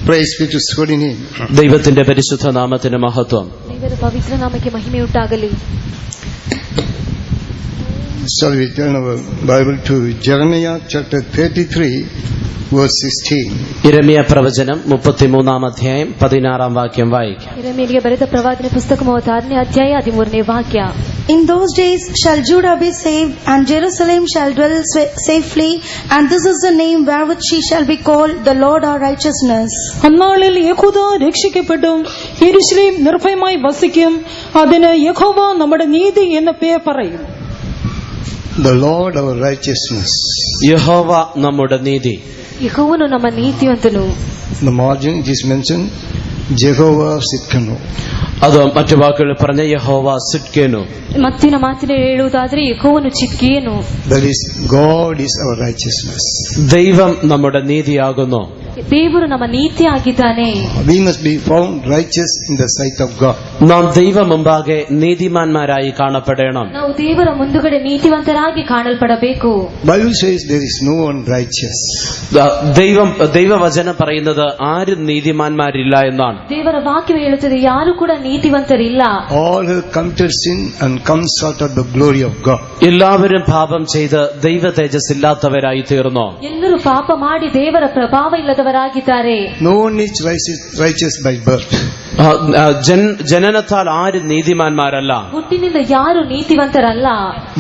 Praise be to His holy name. ദൈവത്തിന്റെ പരിശുദ്ധ നാമത്തിന് മഹത്വം. ದೇವರ ಪವಿತ್ರ ನಾಮಕ್ಕೆ ಮಹಿಮೆಯುಂಟಾಗಲಿ. Shall we turn our Bible to Jeremiah chapter 33 verse 16. യിരെമ്യാ പ്രവചനം 33-ാം അധ്യായം 16-ാം വാക്യം വായിക്കാം. യിരെമ്യാಗೆ ಬರೆದ ಪ್ರವಾದನೆ ಪುಸ್ತಕ 36ನೇ ಅಧ್ಯಾಯ 13ನೇ ವಾಕ್ಯ. In those days shall Judah be saved, and Jerusalem shall dwell safely, and this is the name wherewith she shall be called, the Lord our righteousness. അന്നാളിൽ യഹൂദ രക്ഷിക്കപ്പെടും, യെരൂശലേം നിർഭയമായി വസിക്കും, അതിന് യഹോവ നമ്മുടെ നീതി എന്ന് പേർ പറയും. The Lord our righteousness. യഹോവ നമ്മുടെ നീതി. ಯೆಹೋವನು ನಮ್ಮ ನೀತಿವಂತನು. The margin it is mentioned Jehovah Sitkanu. അത് മറ്റു വാക്കുകളിൽ പറഞ്ഞ യഹോവ സിഡ്കേനു. ಮತ್ತಿನ ಮಾತಿನ ಹೇಳುವುದಾದರೆ ಯೆಹೋವನು ಚಿದ್ಕೀಯನು. That is, God is our righteousness. ദൈവം നമ്മുടെ നീതിയാകുന്നു. ದೇವರು ನಮ್ಮ ನೀತಿಯಾಗಿದ್ದಾನೆ. We must be found righteous in the sight of God. നാം ദൈവ മുമ്പാകെ നീതിമാന്മാരായി കാണപ്പെടണം. ನಾವು ದೇವರ ಮುಂದುಗಡೆ ನೀತಿವಂತರಾಗಿ ಕಾಣಲ್ಪಡಬೇಕು. Bible says there is no one righteous. ദൈവവചനം പറയുന്നത് ആരും നീതിമാന്മാരില്ല എന്നാണ്. ದೇವರ ವಾಕ್ಯ ಹೇಳುತ್ತದೆ ಯಾರು ಕೂಡ ನೀತಿವಂತರಿಲ್ಲ. All have committed sin and come short of the glory of God. എല്ലാവരും പാപം ചെയ്ത് ദൈവ തേജസ് ഇല്ലാത്തവരായി തീർന്നു. ಎಲ್ಲರೂ ಪಾಪ ಮಾಡಿ ದೇವರ ಪ್ರಭಾವ ಇಲ್ಲದವರಾಗಿದ್ದಾರೆ. No one is righteous by birth. ജനനത്താൽ ആരും നീതിമാന്മാരല്ല. ಹುಟ್ಟಿನಿಂದ ಯಾರು ನೀತಿವಂತರಲ್ಲ.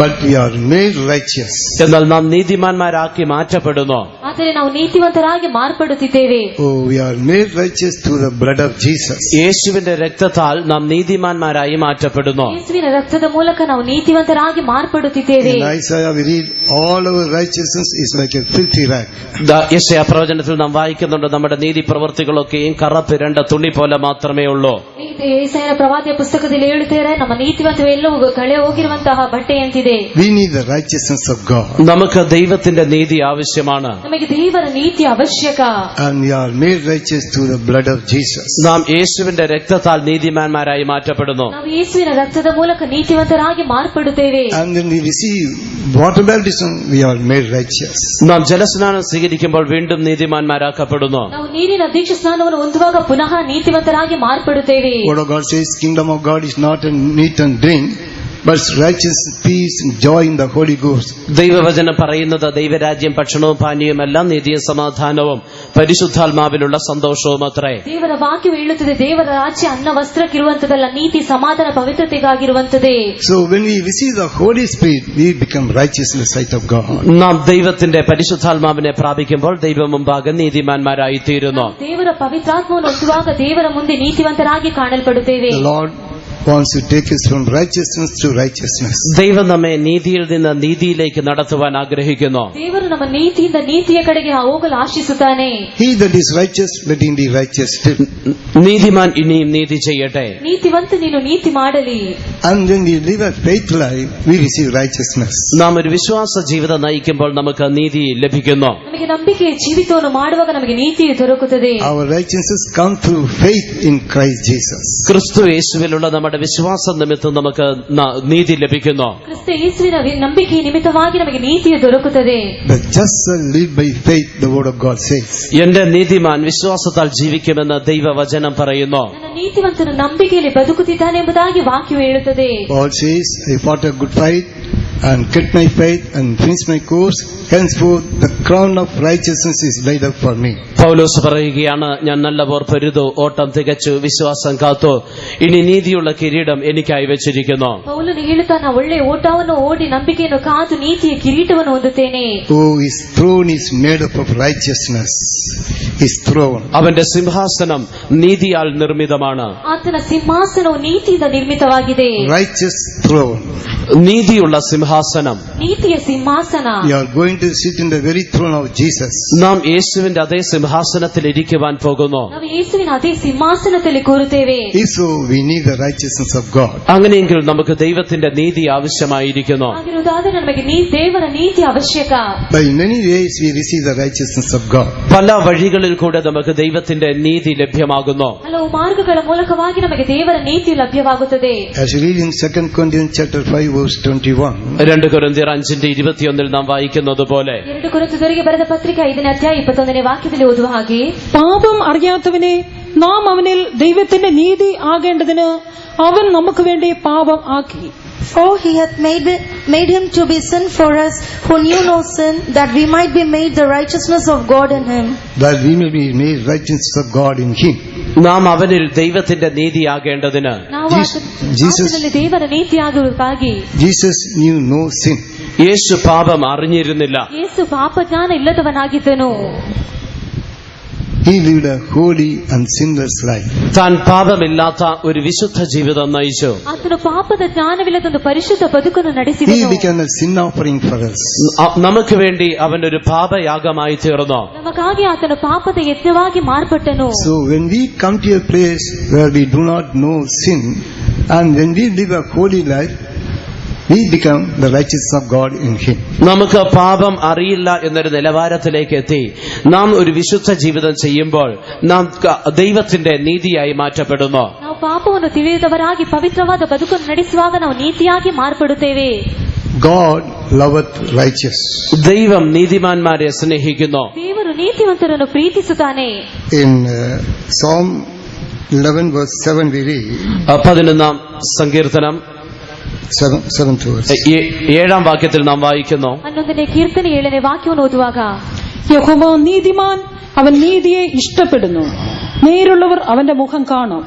But we are made righteous. എന്നാൽ നാം നീതിമാന്മാരാക്കി മാറ്റപ്പെടുന്നു. ಆದರೆ ನಾವು ನೀತಿವಂತರಾಗಿ ಮಾರ್ಪಡುತ್ತಿದ್ದೇವೆ. Oh, we are made righteous through the blood of Jesus. യേശുവിന്റെ രക്തത്താൽ നാം നീതിമാന്മാരായി മാറ്റപ്പെടുന്നു. ಯೇಸುವಿನ ರಕ್ತದ ಮೂಲಕ ನಾವು ನೀತಿವಂತರಾಗಿ ಮಾರ್ಪಡುತ್ತಿದ್ದೇವೆ. In Isaiah we read all our righteousness is like a filthy rag. യെശയ്യാ പ്രവചനത്തിൽ നാം വായിക്കുന്നുണ്ട്, നമ്മുടെ നീതി പ്രവൃത്തികളൊക്കെയും കറപ്പിരണ്ട തുണി പോലെ മാത്രമേ ഉള്ളൂ. ಯೆಶಾಯನ ಪ್ರವಾದಿಯ ಪುಸ್ತಕದಲ್ಲಿ ಹೇಳುತ್ತಾರೆ, ನಮ್ಮ ನೀತಿವಂತವೆಲ್ಲವೂ ಕಳೆ ಹೋಗಿರುವಂತಹ ಬಟ್ಟೆಯಂತಿದೆ. We need the righteousness of God. നമുക്ക് ദൈവത്തിന്റെ നീതി ആവശ്യമാണ്. ನಮಗೆ ದೇವರ ನೀತಿ ಅವಶ್ಯಕ. And we are made righteous through the blood of Jesus. നാം യേശുവിന്റെ രക്തത്താൽ നീതിമാന്മാരായി മാറ്റപ്പെടുന്നു. ನಾವು ಯೇಸುವಿನ ರಕ್ತದ ಮೂಲಕ ನೀತಿವಂತರಾಗಿ ಮಾರ್ಪಡುತ್ತೇವೆ. And when we receive water baptism, we are made righteous. നാം ജലസ്നാനം സ്വീകരിക്കുമ്പോൾ വീണ്ടും നീതിമാന്മാരാക്കപ്പെടുന്നു. ನಾವು ನೀರಿನ ದೀಕ್ಷಾ ಸ್ನಾನವನ್ನು ಹೊಂದುವಾಗ ಪುನಃ ನೀತಿವಂತರಾಗಿ ಮಾರ್ಪಡುತ್ತೇವೆ. Word of God says, Kingdom of God is not a meat and drink, but righteousness, peace, and joy in the Holy Ghost. ദൈവവചനം പറയുന്നത് ദൈവരാജ്യം ഭക്ഷണവും പാനീയവുമല്ല, നീതിയും സമാധാനവും പരിശുദ്ധാത്മാവിലുള്ള സന്തോഷവും അത്രേ. ದೇವರ ವಾಕ್ಯವು ಹೇಳುತ್ತದೆ, ದೇವರ ರಾಜ್ಯ ಅನ್ನ ವಸ್ತ್ರಕ್ಕಿರುವಂತದಲ್ಲ, ನೀತಿ ಸಮಾಧಾನ ಪವಿತ್ರತೆಗಾಗಿರುವಂತದೇ. So when we receive the Holy Spirit, we become righteous in the sight of God. നാം ദൈവത്തിന്റെ പരിശുദ്ധാത്മാവിനെ പ്രാപിക്കുമ്പോൾ ദൈവം മുമ്പാകെ നീതിമാന്മാരായി തീരുന്നു. ದೇವರ ಪವಿತ್ರಾತ್ಮವನ್ನು ಹೊಂದುವಾಗ ದೇವರ ಮುಂದೆ ನೀತಿವಂತರಾಗಿ ಕಾಣಲ್ಪಡುತ್ತೇವೆ. The Lord wants to take us from righteousness to righteousness. ദൈവം നമ്മെ നീതിയിൽ നിന്ന് നീതിയിലേക്ക് നടത്തുവാൻ ആഗ്രഹിക്കുന്നു. ದೇವರು ನಮ್ಮ ನೀತಿಯಿಂದ ನೀತಿಯ ಕಡೆಗೆ ಹೋಗಲು ಆಶಿಸುತ್ತಾನೆ. He that is righteous, let him be righteous still. നീതിമാൻ ഇനിയും നീതി ചെയ്യട്ടെ. ನೀತಿವಂತ ನೀನು ನೀತಿ ಮಾಡಲಿ. And when we live a faith life, we receive righteousness. നാം ഒരു വിശ്വാസ ജീവിതം നയിക്കുമ്പോൾ നമുക്ക് നീതി ലഭിക്കുന്നു. ನಮಗೆ ನಂಬಿಕೆಯ ಜೀವಿತವನ್ನು ಮಾಡುವಾಗ ನಮಗೆ ನೀತಿಯು ದೊರಕುತ್ತದೆ. Our righteousness come through faith in Christ Jesus. ക്രിസ്തു യേശുവിലുള്ള നമ്മുടെ വിശ്വാസം നിമിത്തം നമുക്ക് നീതി ലഭിക്കുന്നു. ಕ್ರಿಸ್ತ ಯೇಸುವಿನ ನಂಬಿಕೆಯ ನಿಮಿತ್ತವಾಗಿ ನಮಗೆ ನೀತಿಯು ದೊರಕುತ್ತದೆ. The just shall live by faith, the word of God says. എന്റെ നീതിമാൻ വിശ്വാസത്താൽ ജീവിക്കുമെന്ന് ദൈവവചനം പറയുന്നു. ನನ್ನ ನೀತಿವಂತನು ನಂಬಿಕೆಯಲ್ಲಿ ಬದುಕುತ್ತಿದ್ದಾನೆ ಎಂಬುದಾಗಿ ವಾಕ್ಯವು ಹೇಳುತ್ತದೆ. Paul says, I fought a good fight and kept my faith and finished my course. Henceforth the crown of righteousness is laid up for me. പൗലോസ് പറയുകയാണ്, ഞാൻ നല്ല പോർ പൊരുതു, ഓട്ടം തികച്ചു, വിശ്വാസം കാത്തു, ഇനി നീതിയുള്ള കിരീടം എനിക്കായി വെച്ചിരിക്കുന്നു. ಪೌಲನು ಹೇಳುತ್ತಾನೆ, ಒಳ್ಳೆಯ ಓಟವನ್ನು ಓಡಿ ನಂಬಿಕೆಯನ್ನು ಕಾದು ನೀತಿಯ ಕಿರೀಟವನ್ನು ಹೊಂದುತ್ತೇನೆ. Oh, his throne is made up of righteousness. His throne. അവന്റെ സിംഹാസനം നീതിയാൽ നിർമ്മിതമാണ്. ಆತನ ಸಿಂಹಾಸನವು ನೀತಿಯಿಂದ ನಿರ್ಮಿತವಾಗಿದೆ. Righteous throne. നീതിയുള്ള സിംഹാസനം. ನೀತಿಯ ಸಿಂಹಾಸನ. You are going to sit in the very throne of Jesus. നാം യേശുവിന്റെ അതേ സിംഹാസനത്തിൽ ഇരിക്കുവാൻ പോകുന്നു. ನಾವು ಯೇಸುವಿನ ಅದೇ ಸಿಂಹಾಸನದಲ್ಲಿ ಕೂರುತ್ತೇವೆ. If so, we need the righteousness of God. അങ്ങനെയെങ്കിൽ നമുക്ക് ദൈവത്തിന്റെ നീതി ആവശ്യമായിരിക്കുന്നു. ಹಾಗಿರುವುದಾದರೆ ನಮಗೆ ದೇವರ ನೀತಿ ಅವಶ್ಯಕ. By many ways we receive the righteousness of God. പല വഴികളിൽ കൂടെ നമുക്ക് ദൈവത്തിന്റെ നീതി ലഭ്യമാകുന്നു. ಹಲವು ಮಾರ್ಗಗಳ ಮೂಲಕವಾಗಿ ನಮಗೆ ದೇವರ ನೀತಿ ಲಭ್ಯವಾಗುತ್ತದೆ. As we read in 2 Corinthians chapter 5 verse 21. 2 കൊരിന്ത്യർ 5:21 നാം വായിക്കുന്നത് പോലെ 2 കൊരിന്ത്യർക്ക് ಬರೆದ ಪತ್ರಿಕೆ 5ನೇ ಅಧ್ಯಾಯ 21ನೇ ವಾಕ್ಯದಲ್ಲಿ ಓದುವ ಹಾಗೆ, പാപം അറിയാത്തവനെ നാം അവനിൽ ദൈവത്തിന്റെ നീതി ആകേണ്ടതിന് അവൻ നമുക്ക് വേണ്ടി പാപം ആക്കി. For he hath made him to be sin for us, who knew no sin, that we might be made the righteousness of God in him. That we may be made righteousness of God in him. നാം അവനിൽ ദൈവത്തിന്റെ നീതിയാകേണ്ടതിന് ನಾವು Jesus- ಆತನಲ್ಲಿ ದೇವರ ನೀತಿಯಾಗುವುದಕ್ಕಾಗಿ. Jesus knew no sin. യേശു പാപം അറിഞ്ഞിരുന്നില്ല. ಯೇಸು ಪಾಪ ಜ್ಞಾನ ಇಲ್ಲದವನಾಗಿದ್ದನು. He lived a holy and sinless life. താൻ പാപമില്ലാത്ത ഒരു വിശുദ്ധ ജീവിതം നയിച്ചു. ಆತನು ಪಾಪದ ಜ್ಞಾನವಿಲ್ಲದೊಂದು ಪರಿಶುದ್ಧ ಬದುಕನ್ನು He ನಡೆಸಿದನು. became a sin offering for us. നമുക്ക് വേണ്ടി അവൻ ഒരു പാപയാഗമായി തീർന്നു. ನಮಗಾಗಿ ಆತನು ಪಾಪದ ಯಜ್ಞವಾಗಿ ಮಾರ್ಪಟ್ಟನು. So when we come to a place where we do not know sin, and when we live a holy life, we become the righteousness of God in him. നമുക്ക് പാപം അറിയില്ല എന്നൊരു നിലവാരത്തിലേക്ക് എത്തി നാം ഒരു വിശുദ്ധ ജീവിതം ചെയ്യുമ്പോൾ നാം ദൈവത്തിന്റെ നീതിയായി മാറ്റപ്പെടുന്നു. ನಾವು ಪಾಪವನ್ನು ತಿಳಿದವರಾಗಿ ಪವಿತ್ರವಾದ ಬದುಕನ್ನು ನಡೆಸುವಾಗ ನಾವು ನೀತಿಯಾಗಿ ಮಾರ್ಪಡುತ್ತೇವೆ. God loveth righteous. ദൈവം നീതിമാന്മാരെ സ്നേഹിക്കുന്നു. ದೇವರು ನೀತಿವಂತರನ್ನು ಪ್ರೀತಿಸುತ್ತಾನೆ. In Psalm 11 verse 7 we read, 11ാം സങ്കീർത്തനം 7th verse. 7ാം വാക്യത്തിൽ നാം വായിക്കുന്നു, 11ನೇ ಕೀರ್ತನೆ 7ನೇ ವಾಕ್ಯವನ್ನು ಓದುವಾಗ, യഹോവ നീതിമാൻ, അവൻ നീതിയെ ഇഷ്ടപ്പെടുന്നു. നേരുള്ളവർ അവന്റെ മുഖം കാണും.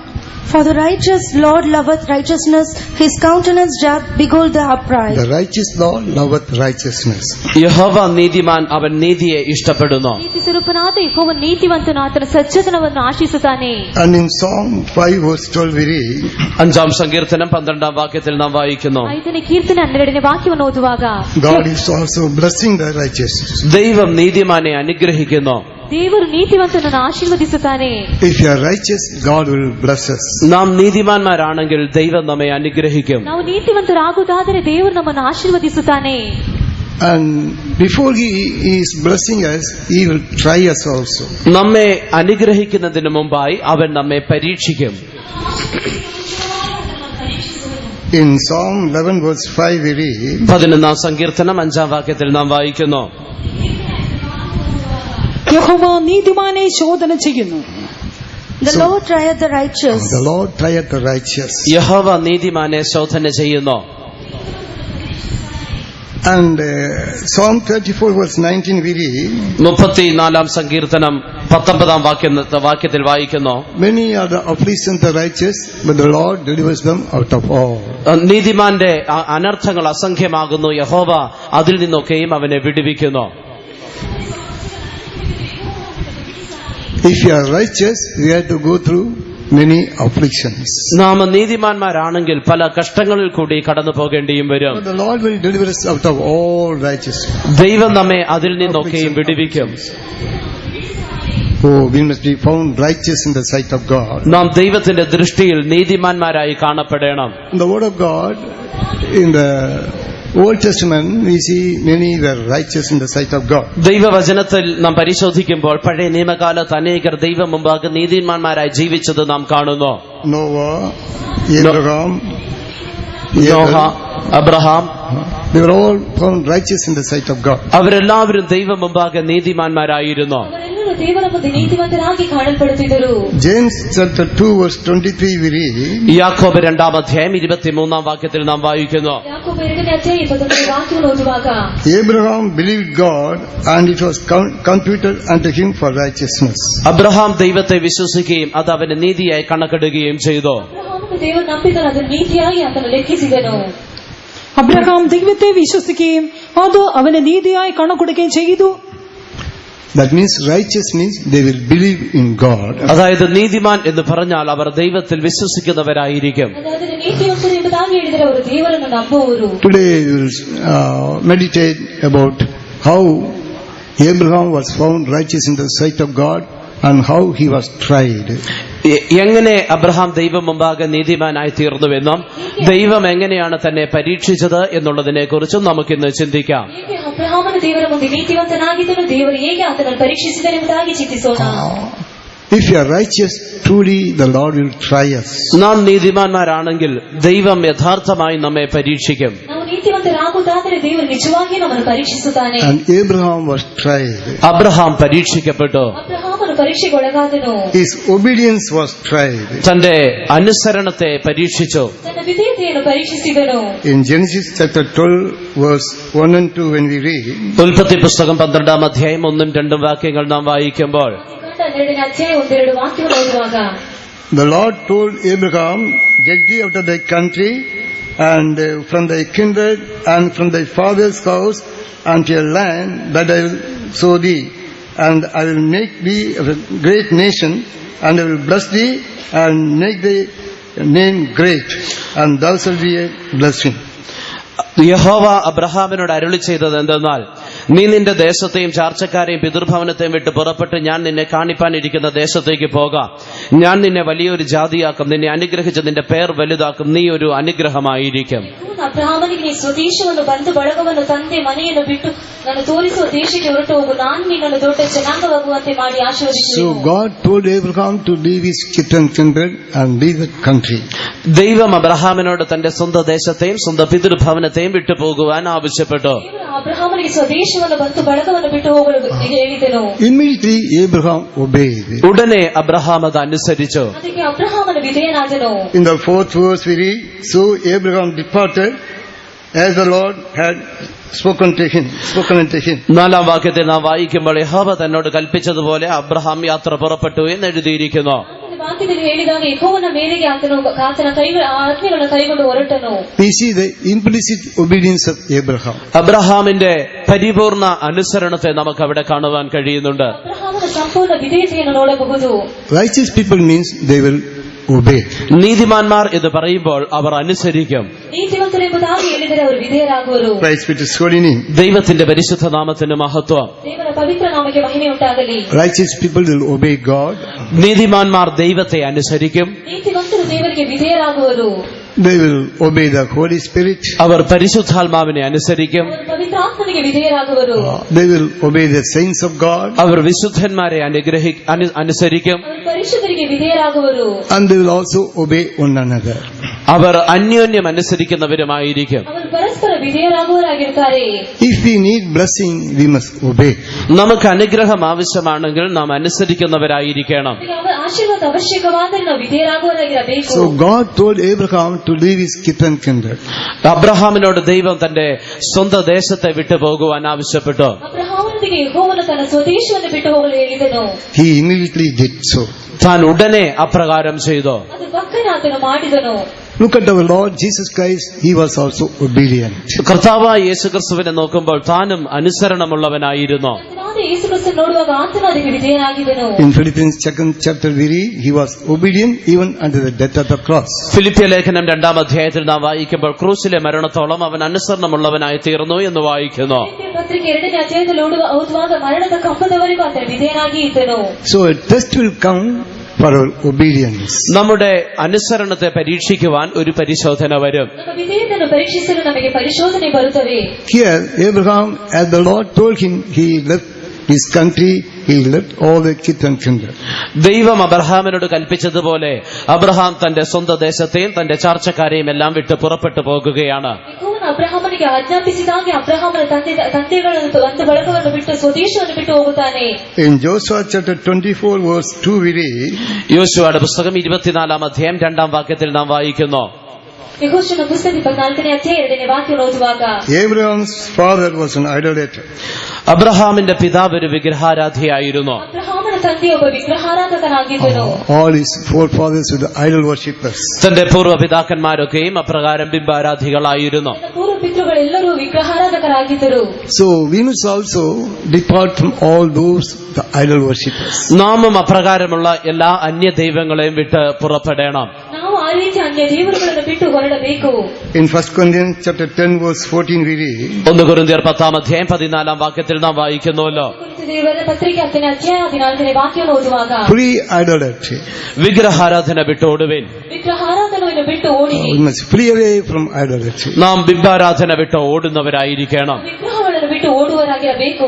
For the righteous Lord loveth righteousness, his countenance doth behold the upright. The righteous Lord loveth righteousness. യഹോവ നീതിമാൻ, അവൻ നീതിയെ ഇഷ്ടപ്പെടുന്നു. ನೀತಿ ಸ್ವರೂಪನಾದ ಯೆಹೋವನು ನೀತಿವಂತನು, ಆತನ ಸಜ್ಜನವನ್ನು ಆಶಿಸುತ್ತಾನೆ. And in Psalm 5 verse 12 we read, 5ാം സങ്കീർത്തനം 12ാം വാക്യത്തിൽ നാം വായിക്കുന്നു, 5ನೇ ಕೀರ್ತನೆ 12ನೇ ವಾಕ್ಯವನ್ನು ಓದುವಾಗ, God is also blessing the righteous. ദൈവം നീതിമാനെ അനുഗ്രഹിക്കുന്നു. ದೇವರು ನೀತಿವಂತನನ್ನು ಆಶೀರ್ವದಿಸುತ್ತಾನೆ. If you are righteous, God will bless us. നാം നീതിമാന്മാരാണെങ്കിൽ ദൈവം നമ്മെ അനുഗ്രഹിക്കും. ನಾವು ನೀತಿವಂತರಾಗುವುದಾದರೆ ದೇವರು ನಮ್ಮನ್ನು ಆಶೀರ್ವದಿಸುತ್ತಾನೆ. And before he is blessing us, he will try us also. നമ്മെ അനുഗ്രഹിക്കുന്നതിന് മുമ്പായി അവൻ നമ്മെ പരീക്ഷിക്കും. In Psalm 11 verse 5 we read, 11ാം സങ്കീർത്തനം 5ാം വാക്യത്തിൽ നാം വായിക്കുന്നു, യഹോവ നീതിമാനെ ശോധന ചെയ്യുന്നു. The Lord trieth the righteous. the Lord trieth the righteous. യഹോവ നീതിമാനെ ശോധന ചെയ്യുന്നു. And Psalm 34 verse 19 we read, 34ാം സങ്കീർത്തനം 19ാം വാക്യത്തിൽ വായിക്കുന്നു, many are the afflictions of the righteous, but the Lord delivers them out of all. നീതിമാന്റെ അനർത്ഥങ്ങൾ അസംഖ്യമാകുന്നു, യഹോവ അതിൽ നിന്നൊക്കെയും അവനെ വിടുവിക്കുന്നു. If you are righteous, we have to go through many afflictions. നാം നീതിമാന്മാരാണെങ്കിൽ പല കഷ്ടങ്ങളിൽ കൂടി കടന്നു പോകേണ്ടിയും വരും. But the Lord will deliver us out of all righteousness. ദൈവം നമ്മെ അതിൽ നിന്നൊക്കെയും വിടുവിക്കും. Oh, we must be found righteous in the sight of God. നാം ദൈവത്തിന്റെ ദൃഷ്ടിയിൽ നീതിമാന്മാരായി കാണപ്പെടണം. In the Word of God, in the Old Testament, we see many were righteous in the sight of God. ദൈവവചനത്തിൽ നാം പരിശോധിക്കുമ്പോൾ പഴയ നിയമകാലത്ത് അനേകർ ദൈവം മുമ്പാകെ നീതിമാന്മാരായി ജീവിച്ചത് നാം കാണുന്നു. Noah, Abraham, Noah, Abraham, they were all found righteous in the sight of God. അവരെല്ലാവരും ദൈവം മുമ്പാകെ നീതിമാന്മാരായിരുന്നു. ಅವರೆಲ್ಲರೂ ದೇವರ ಮುಂದೆ ನೀತಿವಂತರಾಗಿ ಕಾಣಲ್ಪಡುತ್ತಿದ್ದರು. James chapter 2 verse 23 we read, യാക്കോബ് 2ാം അധ്യായം 23ാം വാക്യത്തിൽ നാം വായിക്കുന്നു, ಯಾಕೋಬ 2ನೇ ಅಧ್ಯಾಯ 21ನೇ ವಾಕ್ಯವನ್ನು ಓದುವಾಗ, Abraham believed God and it was computed unto him for righteousness. Abraham ദൈവത്തെ വിശ്വസിക്കുകയും അത് അവന് നീതിയായി കണക്കിടുകയും ചെയ്തു. ಅಬ್ರಹಾಮನು ದೇವರು ನಂಬಿದನು, ಅದನ್ನು ನೀತಿಯಾಗಿ ಆತನು ಲೆಕ್ಕಿಸಿದನು. അബ്രഹാം ദൈവത്തെ വിശ്വസിക്കുകയും അത് അവന് നീതിയായി കണക്കൊടുക്കുകയും ചെയ്തു. That means righteous means they will believe in God. അതായത് നീതിമാൻ എന്ന് പറഞ്ഞാൽ അവർ ദൈവത്തിൽ വിശ്വസിക്കുന്നവരായിരിക്കും. ಅದಾದರೆ ನೀತಿವಂತರು ಎಂಬುದಾಗಿ ಹೇಳಿದರೆ ಅವರು ದೇವರನ್ನು ನಂಬುವರು. Today we will meditate about how Abraham was found righteous in the sight of God and how he was tried. എങ്ങനെ അബ്രഹാം ദൈവം മുമ്പാകെ നീതിമാനായി തീർന്നുവെന്നും ദൈവം എങ്ങനെയാണ് തന്നെ പരീക്ഷിച്ചത് എന്നുള്ളതിനെ കുറിച്ചും നമുക്കിന്ന് ചിന്തിക്കാം. ಹೇಗೆ ಅಬ್ರಹಾಮನು ದೇವರ ಮುಂದೆ ನೀತಿವಂತನಾಗಿದ್ದನು, ದೇವರು ಹೇಗೆ ಆತನನ್ನು ಪರೀಕ್ಷಿಸಿದನೆಂಬುದಾಗಿ ಚಿಂತಿಸೋಣ. If you are righteous, truly the Lord will try us. നാം നീതിമാന്മാരാണെങ്കിൽ ദൈവം യഥാർത്ഥമായി നമ്മെ പരീക്ഷിക്കും. ನಾವು ನೀತಿವಂತರಾಗುವುದಾದರೆ ದೇವರು ನಿಜವಾಗಿ ನಮ್ಮನ್ನು ಪರೀಕ್ಷಿಸುತ್ತಾನೆ. And Abraham was tried. Abraham പരീക്ഷിക്കപ്പെട്ടു. ಅಬ್ರಹಾಮನು ಪರೀಕ್ಷೆಗೆ ಒಳಗಾದನು. His obedience was tried. തന്റെ അനുസരണത്തെ പരീക്ഷിച്ചു. ತನ್ನ ವಿಧೇಯತೆಯನ್ನು ಪರೀಕ್ಷಿಸಿದನು. In Genesis chapter 12 verse 1 and 2 when we read, ഉൽപ്പത്തി പുസ്തകം 12-ാം അധ്യായം 1-2 വാക്യങ്ങൾ നാം വായിക്കുമ്പോൾ 12ನೇ ಅಧ್ಯಾಯ 1-2 ವಾಕ್ಯಗಳು ಓದುವಾಗ, the Lord told Abraham, get thee out of thy country and from thy kindred and from thy father's house unto a land that I will show thee, and I will make thee a great nation, and I will bless thee and make thy name great, and thou shalt be a blessing. യഹോവ അബ്രഹാമിനോട് അരുളി ചെയ്തത് എന്തെന്നാൽ, നീ നിന്റെ ദേശത്തെയും ചാർച്ചക്കാരെയും പിതൃഭവനത്തെയും വിട്ട് പുറപ്പെട്ട് ഞാൻ നിന്നെ കാണിപ്പാനിരിക്കുന്ന ദേശത്തേക്ക് പോകാം. ഞാൻ നിന്നെ വലിയൊരു ജാതിയാക്കും, നിന്നെ അനുഗ്രഹിച്ച് നിന്റെ പേർ വലുതാക്കും, നീ ഒരു അനുഗ്രഹമായിരിക്കും. ಅಬ್ರಹಾಮನಿಗೆ ನೀ ಸ್ವದೇಶವನ್ನು ಬಂಧು ಬಳಗವನ್ನು ತಂದೆ ಮನೆಯನ್ನು ಬಿಟ್ಟು ನಾನು ತೋರಿಸುವ ದೇಶಕ್ಕೆ ಹೊರಟು ಹೋಗು, ನಾನು ನಿನ್ನನ್ನು ದೊಡ್ಡ ಜನಾಂಗವಾಗುವಂತೆ ಮಾಡಿ ಆಶೀರ್ವದಿಸುವೆನು. So God told Abraham to leave his kith and kindred and leave the country. ദൈവം അബ്രഹാമിനോട് തന്റെ സ്വന്തം ദേശത്തെയും സ്വന്തം പിതൃഭവനത്തെയും വിട്ടു പോകുവാൻ ആവശ്യപ്പെട്ടു. ಅಬ್ರಹಾಮನಿಗೆ ಸ್ವದೇಶವನ್ನು ಬಂಧು ಬಳಗವನ್ನು ಬಿಟ್ಟು ಹೋಗಲು ಹೇಳಿದನು. Immediately Abraham obeyed. ഉടനെ അബ്രഹാം അത് അനുസരിച്ചു. ಅದಕ್ಕೆ ಅಬ್ರಹಾಮನು ವಿಧೇಯನಾದನು. In the 4th verse we read, so Abraham departed as the Lord had spoken unto him. 4-ാം വാക്യത്തിൽ നാം വായിക്കുമ്പോൾ യഹോവ തന്നോട് കൽപ്പിച്ചതുപോലെ അബ്രഹാം യാത്ര പുറപ്പെട്ടു എന്ന് എഴുതിയിരിക്കുന്നു. ವಾಕ್ಯದಲ್ಲಿ ಹೇಳಿದಾಗ ಯೆಹೋವನ ಮೇರೆಗೆ ಆತನ ಆಜ್ಞೆಗಳನ್ನು ಕೈಗೊಂಡು ಹೊರಟನು. We see the implicit obedience of Abraham. അബ്രഹാമിന്റെ പരിപൂർണ അനുസരണത്തെ നമുക്ക് അവിടെ കാണുവാൻ കഴിയുന്നുണ്ട്. ಅಬ್ರಹಾಮನ ಸಂಪೂರ್ಣ ವಿಧೇಯತೆಯನ್ನು ನೋಡಬಹುದು. Righteous people means they will obey. നീതിമാന്മാർ എന്ന് പറയുമ്പോൾ അവർ അനുസരിക്കും. ನೀತಿವಂತರೆಂಬುದಾಗಿ ಹೇಳಿದರೆ ಅವರು ವಿಧೇಯರಾಗುವರು. Praise be to His holy name. ദൈവത്തിന്റെ പരിശുദ്ധ നാമത്തിന് മഹത്വം. ದೇವರ ಪವಿತ್ರ ನಾಮಕ್ಕೆ ಮಹಿಮೆ ಉಂಟಾಗಲಿ. Righteous people will obey God. നീതിമാന്മാർ ദൈവത്തെ അനുസരിക്കും. ನೀತಿವಂತರು ದೇವರಿಗೆ ವಿಧೇಯರಾಗುವರು. They will obey the Holy Spirit. അവർ പരിശുദ്ധാത്മാവിനെ അനുസരിക്കും. ಅವರು ಪವಿತ್ರಾತ್ಮನಿಗೆ ವಿಧೇಯರಾಗುವರು. They will obey the saints of God. അവർ വിശുദ്ധന്മാരെ അനുസരിക്കും. ಅವರು ಪರಿಶುದ್ಧರಿಗೆ ವಿಧೇಯರಾಗುವರು. And they will also obey one another. അവർ അന്യോന്യം അനുസരിക്കുന്നവരുമായിരിക്കും. ಅವರು ಪರಸ್ಪರ ವಿಧೇಯರಾಗುವವರಾಗಿರುತ್ತಾರೆ. If we need blessing, we must obey. നമുക്ക് അനുഗ്രഹം ആവശ്യമാണെങ്കിൽ നാം അനുസരിക്കുന്നവരായിരിക്കണം. ಆಶೀರ್ವಾದ ಅವಶ್ಯಕವಾದರೆ ನಾವು ವಿಧೇಯರಾಗುವವರಾಗಿರಬೇಕು. So God told Abraham to leave his kith and kindred. അബ്രഹാമിനോട് ദൈവം തന്റെ സ്വന്തം ദേശത്തെ വിട്ടു പോകുവാൻ ആവശ്യപ്പെട്ടു. ಅಬ್ರಹಾಮನಿಗೆ ಯೆಹೋವನು ತನ್ನ ಸ್ವದೇಶವನ್ನು ಬಿಟ್ಟು ಹೋಗಲು ಹೇಳಿದನು. He immediately did so. താൻ ഉടനെ അപ്രകാരം ചെയ്തു. ಅದು ಪಕ್ಕನೆ ಆತನು ಮಾಡಿದನು. Look at our Lord Jesus Christ. He was also obedient. കർത്താവായ യേശുക്രിസ്തുവിനെ നോക്കുമ്പോൾ താനും അനുസരണമുള്ളവനായിരുന്നു. ಯೇಸುಕ್ರಿಸ್ತನು ನೋಡುವಾಗ ಆತನು ಅದಕ್ಕೆ ವಿಧೇಯನಾಗಿದ್ದನು. In Philippians 2nd chapter we read, he was obedient even unto the death of the cross. ഫിലിപ്പിയ ലേഖനം 2-ാം അധ്യായത്തിൽ നാം വായിക്കുമ്പോൾ ക്രൂസിലെ മരണത്തോളം അവൻ അനുസരണമുള്ളവനായി തീർന്നു എന്ന് വായിക്കുന്നു. ಪತ್ರಿಕೆ 2ನೇ ಅಧ್ಯಾಯದಲ್ಲಿ ಓದುವಾಗ ಮರಣದ ಕಂಬದವರೆಗೂ ಆತನು ವಿಧೇಯನಾಗಿ ಇದ್ದನು. So a test will come for our obedience. നമ്മുടെ അനുസരണത്തെ പരീക്ഷിക്കുവാൻ ഒരു പരിശോധന വരും. ನಮ್ಮ ವಿಧೇಯತೆಯನ್ನು ಪರೀಕ್ಷಿಸಲು ನಮಗೆ ಪರಿಶೋಧನೆ ಬರುತ್ತವೆ. Here Abraham, as the Lord told him, he left his country, he left all the kith and kindred. ദൈവം അബ്രഹാമിനോട് കൽപ്പിച്ചതുപോലെ അബ്രഹാം തന്റെ സ്വന്തം ദേശത്തെയും തന്റെ ചാർച്ചക്കാരെയും എല്ലാം വിട്ട് പുറപ്പെട്ടു പോകുകയാണ്. ಅಬ್ರಹಾಮನಿಗೆ ಆಜ್ಞಾಪಿಸಿದಾಗೆ ಅಬ್ರಹಾಮನ ತಂದೆಗಳನ್ನು ಒಂದು ಬಳಗವನ್ನು ಬಿಟ್ಟು ಸ್ವದೇಶವನ್ನು ಬಿಟ್ಟು ಹೋಗುತ್ತಾನೆ. In Joshua chapter 24 verse 2 we read, യോശുവയുടെ പുസ്തകം 24-ാം അധ്യായം 2-ാം വാക്യത്തിൽ നാം വായിക്കുന്നു. ಯೆಹೋಶುವನ ಪುಸ್ತಕ 24ನೇ ಅಧ್ಯಾಯ 2ನೇ ವಾಕ್ಯವನ್ನು ಓದುವಾಗ, Abraham's father was an idolater. അബ്രഹാമിന്റെ പിതാവ് ഒരു വിഗ്രഹാരാധിയായിരുന്നു. ಅಬ್ರಹಾಮನ ತಂದೆ ಒಬ್ಬ ವಿಗ್ರಹಾರಾಧಕನಾಗಿದ್ದನು. All his forefathers were the idol worshippers. തന്റെ പൂർവ്വ പിതാക്കന്മാരൊക്കെയും അപ്രകാരം ബിംബാരാധികളായിരുന്നു. ಪೂರ್ವ ಪಿತೃಗಳೆಲ್ಲರೂ ವಿಗ್ರಹಾರಾಧಕರಾಗಿದ್ದರು. So we must also depart from all those the idol worshippers. നാമും അപ്രകാരമുള്ള എല്ലാ അന്യ ദൈവങ്ങളെയും വിട്ട് പുറപ്പെടണം. ನಾವು ಆ ರೀತಿ ಅನ್ಯ ದೇವರುಗಳನ್ನು ಬಿಟ್ಟು ಹೊರಡಬೇಕು. In 1 Corinthians chapter 10 verse 14 we read, 1 കൊരിന്ത്യർ 10-ാം അധ്യായം 14-ാം വാക്യത്തിൽ നാം വായിക്കുന്നുവല്ലോ, ದೇವರ ಪತ್ರಿಕೆ 10ನೇ ಅಧ್ಯಾಯ 14ನೇ ವಾಕ್ಯವನ್ನು ಓದುವಾಗ, free idolatry. വിഗ്രഹാരാധന വിട്ടോടുവിൻ. ವಿಗ್ರಹಾರಾಧನೆಯನ್ನು ಬಿಟ್ಟು ಓಡಿರಿ. We must flee away from idolatry. നാം ബിംബാരാധന വിട്ട് ഓടുന്നവരായിരിക്കണം. ವಿಗ್ರಹಗಳನ್ನು ಬಿಟ್ಟು ಓಡುವರಾಗಿರಬೇಕು.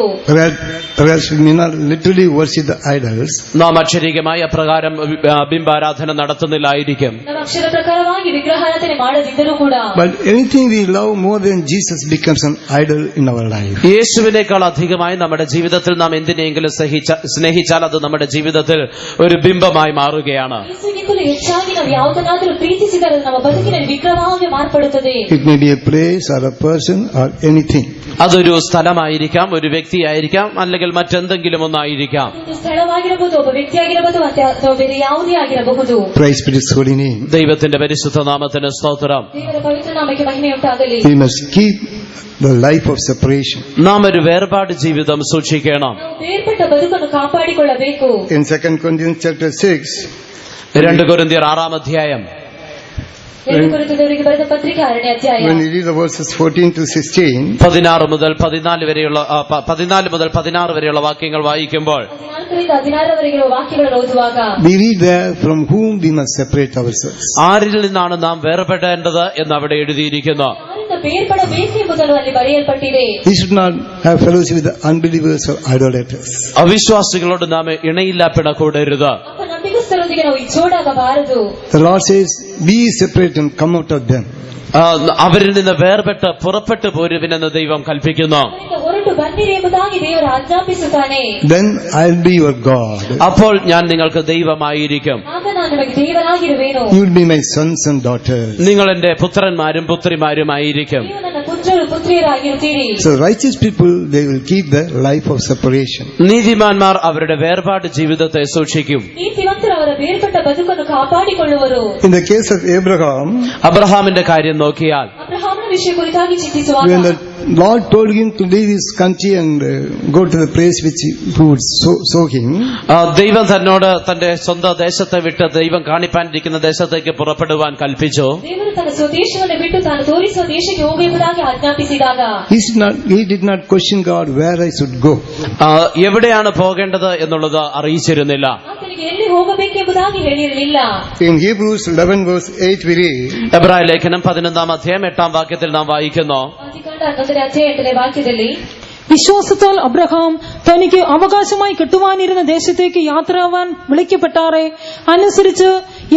Perhaps we may not literally worship the idols, നാം അക്ഷരീകമായി അപ്രകാരം ബിംബാരാധന നടത്തുന്നില്ലായിരിക്കും. ನಮ್ಮ ಅಕ್ಷರ ಪ್ರಕಾರವಾಗಿ ವಿಗ್ರಹಾರಾಧನೆ ಮಾಡದಿದ್ದರೂ ಕೂಡ but anything we love more than Jesus becomes an idol in our life. യേശുവിനേക്കാൾ അധികമായി നമ്മുടെ ജീവിതത്തിൽ നാം എന്തിനെങ്കിലും സ്നേഹിച്ചാൽ അത് നമ്മുടെ ജീവിതത്തിൽ ഒരു ബിംബമായി മാറുകയാണ്. ಯೇಸುವಿಗಿಂತಲೂ ಹೆಚ್ಚಾಗಿ ನಾವು ಯಾವುದನ್ನಾದರೂ ಪ್ರೀತಿಸಿದರೆ ನಮ್ಮ ಬದುಕಿನಲ್ಲಿ ವಿಗ್ರಹವಾಗಿ ಮಾರ್ಪಡುತ್ತದೆ. It may be a place or a person or anything. അതൊരു സ്ഥലമായിരിക്കാം, ഒരു വ്യക്തിയായിരിക്കാം, അല്ലെങ്കിൽ മറ്റെന്തെങ്കിലും ഒന്നായിരിക്കാം. ಒಂದು ಸ್ಥಳವಾಗಿರಬಹುದು, ಒಬ್ಬ ವ್ಯಕ್ತಿಯಾಗಿರಬಹುದು, ಅಥವಾ ಬೇರೆ ಯಾವುದೇ ಆಗಿರಬಹುದು. Praise be His holy name. ദൈവത്തിന്റെ പരിശുദ്ധ നാമത്തിന് സ്തോത്രം. ದೇವರ ಪವಿತ್ರ ನಾಮಕ್ಕೆ ಮಹಿಮೆಯುಂಟಾಗಲಿ. We must keep the life of separation. നാം ഒരു വേർപാട് ജീവിതം സൂക്ഷിക്കണം. ನಾವು ಬೇರ್ಪಟ್ಟ ಬದುಕನ್ನು ಕಾಪಾಡಿಕೊಳ್ಳಬೇಕು. In 2 Corinthians chapter 6, 2 കൊരിന്ത്യർ 6-ാം അധ്യായം 2 ಕೊರಿಂಥದವರಿಗೆ ಬರೆದ ಪತ್ರಿಕೆ 6ನೇ ಅಧ್ಯಾಯ. when we read the verses 14 to 16, 14 മുതൽ 16 വരെയുള്ള വാക്യങ്ങൾ വായിക്കുമ്പോൾ 14 ರಿಂದ 16 ವರೆಗಿರುವ ವಾಕ್ಯಗಳನ್ನು ಓದುವಾಗ we read there from whom we must separate ourselves. ആരിൽ നിന്നാണ് നാം വേർപെടേണ്ടത് എന്ന് അവിടെ എഴുതിയിരിക്കുന്നു. ಯಾರಿಂದ ಬೇರ್ಪಡಬೇಕು ಎಂಬುದನ್ನು ಅಲ್ಲಿ ಬರೆಯಲ್ಪಟ್ಟಿದೆ. We should not have fellowship with the unbelievers or idolaters. അവിശ്വാസികളോട് നാം ഇണയില്ലാപ്പിടകൂടരുത്. ನಂಬಿಗಸ್ತರೊಂದಿಗೆ ನಾವು ಜೋಡಾಗಬಾರದು. The Lord says, be separate and come out of them. അവരിൽ നിന്ന് വേർപെട്ട് പുറപ്പെട്ടു പോരുവിനെന്ന് ദൈവം കൽപ്പിക്കുന്നു. ಅವರಿಂದ ಹೊರಟು ಬನ್ನಿರಿ ಎಂಬುದಾಗಿ ದೇವರು ಆಜ್ಞಾಪಿಸುತ್ತಾನೆ. Then I'll be your God. അപ്പോൾ ഞാൻ നിങ്ങൾക്ക് ദൈവമായിരിക്കും. ಆಗ ನಾನು ನಿಮಗೆ ದೇವರಾಗಿರುವೆನು. You will be my sons and daughters. നിങ്ങൾ എന്റെ പുത്രന്മാരും പുത്രിമാരുമായിരിക്കും. ನೀವು ನನ್ನ ಪುತ್ರರು ಪುತ್ರಿಯರಾಗಿರುತ್ತೀರಿ. So righteous people, they will keep the life of separation. നീതിമാന്മാർ അവരുടെ വേർപാട് ജീവിതത്തെ സൂക്ഷിക്കും. ನೀತಿವಂತರು ಅವರ ಬೇರ್ಪಟ್ಟ ಬದುಕನ್ನು ಕಾಪಾಡಿಕೊಳ್ಳುವರು. In the case of Abraham, അബ്രഹാമിന്റെ കാര്യം നോക്കിയാൽ ಅಬ್ರಹಾಮನ ವಿಷಯ ಕುರಿತಾಗಿ ಚಿಂತಿಸುವಾಗ when the Lord told him to leave his country and go to the place which he would sow him, ദൈവം തന്നോട് തന്റെ സ്വന്തം ദേശത്തെ വിട്ട് ദൈവം കാണിപ്പാനിരിക്കുന്ന ദേശത്തേക്ക് പുറപ്പെടുവാൻ കൽപ്പിച്ചു. ದೇವರು ತನ್ನ ಸ್ವದೇಶವನ್ನು ಬಿಟ್ಟು ತಾನು ತೋರಿಸುವ ದೇಶಕ್ಕೆ ಹೋಗುವುದಾಗಿ ಆಜ್ಞಾಪಿಸಿದಾಗ he did not question God where I should go. എവിടെയാണ് പോകേണ്ടത് എന്നുള്ളത് അറിയിച്ചിരുന്നില്ല. ಆತನಿಗೆ ಎಲ್ಲಿ ಹೋಗಬೇಕೆಂಬುದಾಗಿ ಹೇಳಿರಲಿಲ್ಲ. In Hebrews 11 verse 8 we read, എബ്രായ ലേഖനം 11-ാം അധ്യായം 8-ാം വാക്യത്തിൽ നാം വായിക്കുന്നു. ಆದಿಕಾಂಡ 11ನೇ ಅಧ್ಯಾಯ 8ನೇ ವಾಕ್ಯದಲ್ಲಿ വിശ്വാസത്താൽ അബ്രഹാം തനിക്ക് അവകാശമായി കിട്ടുവാനിരുന്ന ദേശത്തേക്ക് യാത്രയാവാൻ വിളിക്കപ്പെട്ടാറെ അനുസരിച്ച്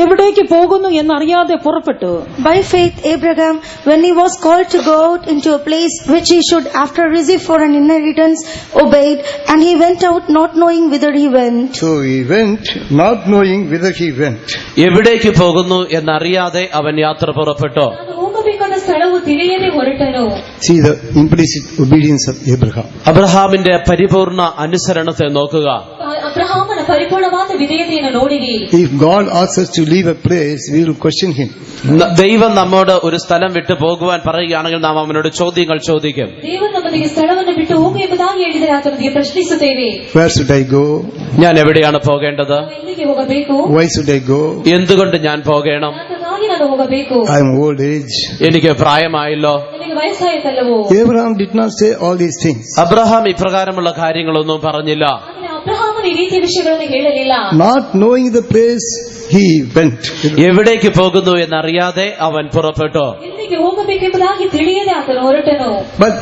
എവിടേക്ക് പോകുന്നു എന്നറിയാതെ പുറപ്പെട്ടു. By faith, Abraham, when he was called to go out into a place which he should after receive for an inheritance, obeyed, and he went out not knowing whither he went. so he went not knowing whither he went. എവിടേക്ക് പോകുന്നു എന്നറിയാതെ അവൻ യാത്ര പുറപ്പെട്ടു. ನಾನು ಹೋಗಬೇಕಾದ ಸ್ಥಳವು ತಿಳಿಯದೆ ಹೊರಟನು. See the implicit obedience of Abraham. അബ്രഹാമിന്റെ പരിപൂർണ അനുസരണത്തെ നോക്കുക. ಅಬ್ರಹಾಮನ ಪರಿಪೂರ್ಣವಾದ ವಿಧೇಯತೆಯನ್ನು ನೋಡಿರಿ. If God asks us to leave a place, we will question him. ദൈവം നമ്മോട് ഒരു സ്ഥലം വിട്ടു പോകുവാൻ പറയുകയാണെങ്കിൽ നാം അവനോട് ചോദ്യങ്ങൾ ചോദിക്കും. ದೇವರು ನಮ್ಮೊಂದಿಗೆ ಸ್ಥಳವನ್ನು ಬಿಟ್ಟು ಹೋಗು ಎಂಬುದಾಗಿ ಹೇಳಿದರೆ ಆತನಿಗೆ ಪ್ರಶ್ನಿಸುತ್ತೇವೆ. Where should I go? ഞാൻ എവിടെയാണ് പോകേണ്ടത്? ನಾವು ಎಲ್ಲಿಗೆ ಹೋಗಬೇಕು? Why should I go? എന്തുകൊണ്ട് ഞാൻ പോകണം? ಯಾತಕ್ಕಾಗಿ ನಾನು ಹೋಗಬೇಕು? I am old age. എനിക്ക് പ്രായമായല്ലോ. ನನಗೆ ವಯಸ್ಸಾಯಿತಲ್ಲವೋ? Abraham did not say all these things. Abraham ഇപ്രകാരമുള്ള കാര്യങ്ങളൊന്നും പറഞ്ഞില്ല. ಆದರೆ ಅಬ್ರಹಾಮನು ಈ ರೀತಿಯ ವಿಷಯಗಳನ್ನು ಹೇಳಲಿಲ್ಲ. Not knowing the place, he went. എവിടേക്ക് പോകുന്നു എന്നറിയാതെ അവൻ പുറപ്പെട്ടു. ಎಲ್ಲಿಗೆ ಹೋಗಬೇಕೆಂಬುದಾಗಿ ತಿಳಿಯದೆ ಆತನು ಹೊರಟನು. But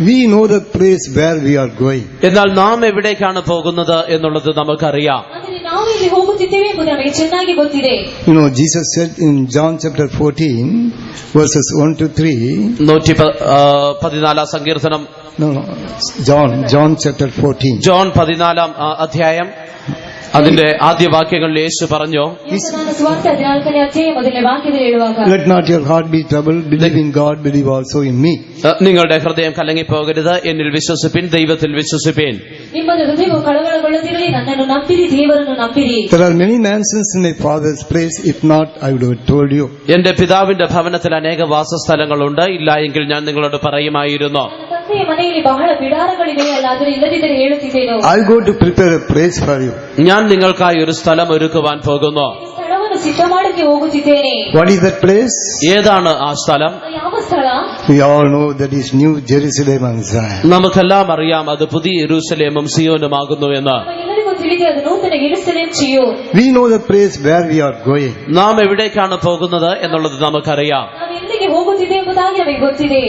we know the place where we are going. എന്നാൽ നാം എവിടേക്കാണ് പോകുന്നത് എന്നുള്ളത് നമുക്കറിയാം. ಆದರೆ ನಾವು ಇಲ್ಲಿ ಹೋಗುತ್ತಿದ್ದೇವೆ ಎಂಬುದು ನಮಗೆ ಚೆನ್ನಾಗಿ ಗೊತ್ತಿದೆ. You know, Jesus said in John chapter 14, verses 1 to 3. 114-ാം സങ്കീർത്തനം. No, John chapter 14. ജോൺ 14-ാം അധ്യായം അതിന്റെ ആദ്യ വാക്യങ്ങളിൽ യേശു പറഞ്ഞു, ಯೋಹಾನನ ಸುವಾರ್ತೆ 14ನೇ ಅಧ್ಯಾಯ ಮೊದಲನೇ ವಾಕ್ಯದಲ್ಲಿ ಹೇಳುವಾಗ, Let not your heart be troubled. Believe in God, believe also in me. നിങ്ങളുടെ ഹൃദയം കലങ്ങിപ്പോകരുത്, എന്നിൽ വിശ്വസിപ്പിൻ, ദൈവത്തിൽ വിശ്വസിപ്പിൻ. ನಿಮ್ಮ ಹೃದಯವು ಕಳವಳಗೊಳ್ಳದಿರಲಿ, ನನ್ನನ್ನು ನಂಬಿರಿ, ದೇವರನ್ನು ನಂಬಿರಿ. There are many mansions in my Father's place. If not, I would have told you. എന്റെ പിതാവിന്റെ ഭവനത്തിൽ അനേക വാസസ്ഥലങ്ങളുണ്ട്, ഇല്ല എങ്കിൽ ഞാൻ നിങ്ങളോട് പറയുമായിരുന്നു. ನನ್ನ ತಂದೆಯ ಮನೆಯಲ್ಲಿ ಬಹಳ ಬಿಡಾರಗಳಿವೆ, ಅಲ್ಲಾದರೆ ಇಲ್ಲದಿದ್ದರೆ ಹೇಳುತ್ತಿದ್ದೇನೆ. I'll go to prepare a place for you. ഞാൻ നിങ്ങൾക്കായി ഒരു സ്ഥലം ഒരുക്കുവാൻ പോകുന്നു. ಸ್ಥಳವನ್ನು ಸಿದ್ಧ ಮಾಡಕ್ಕೆ ಹೋಗುತ್ತಿದ್ದೇನೆ. What is that place? ഏതാണ് ആ സ്ഥലം? ಯಾವ ಸ್ಥಳ? We all know that is New Jerusalem and Zion. നമുക്കെല്ലാം അറിയാം അത് പുതിയ യെരൂശലേമും സിയോനുമാകുന്നു എന്ന്. ಎಲ್ಲರಿಗೂ ತಿಳಿದಿದೆ, ಅದು ನೂತನ ಯೆರೂಸಲೇಮ್ ಚಿಯೋನ್. We know the place where we are going. നാം എവിടേക്കാണ് പോകുന്നത് എന്നുള്ളത് നമുക്കറിയാം. ನಾವು ಎಲ್ಲಿಗೆ ಎಲ್ಲಿಗೆ ಹೋಗುತ್ತಿದೆ ಎಂಬುದಾಗಿ ನಮಗೆ ಗೊತ್ತಿದೆ.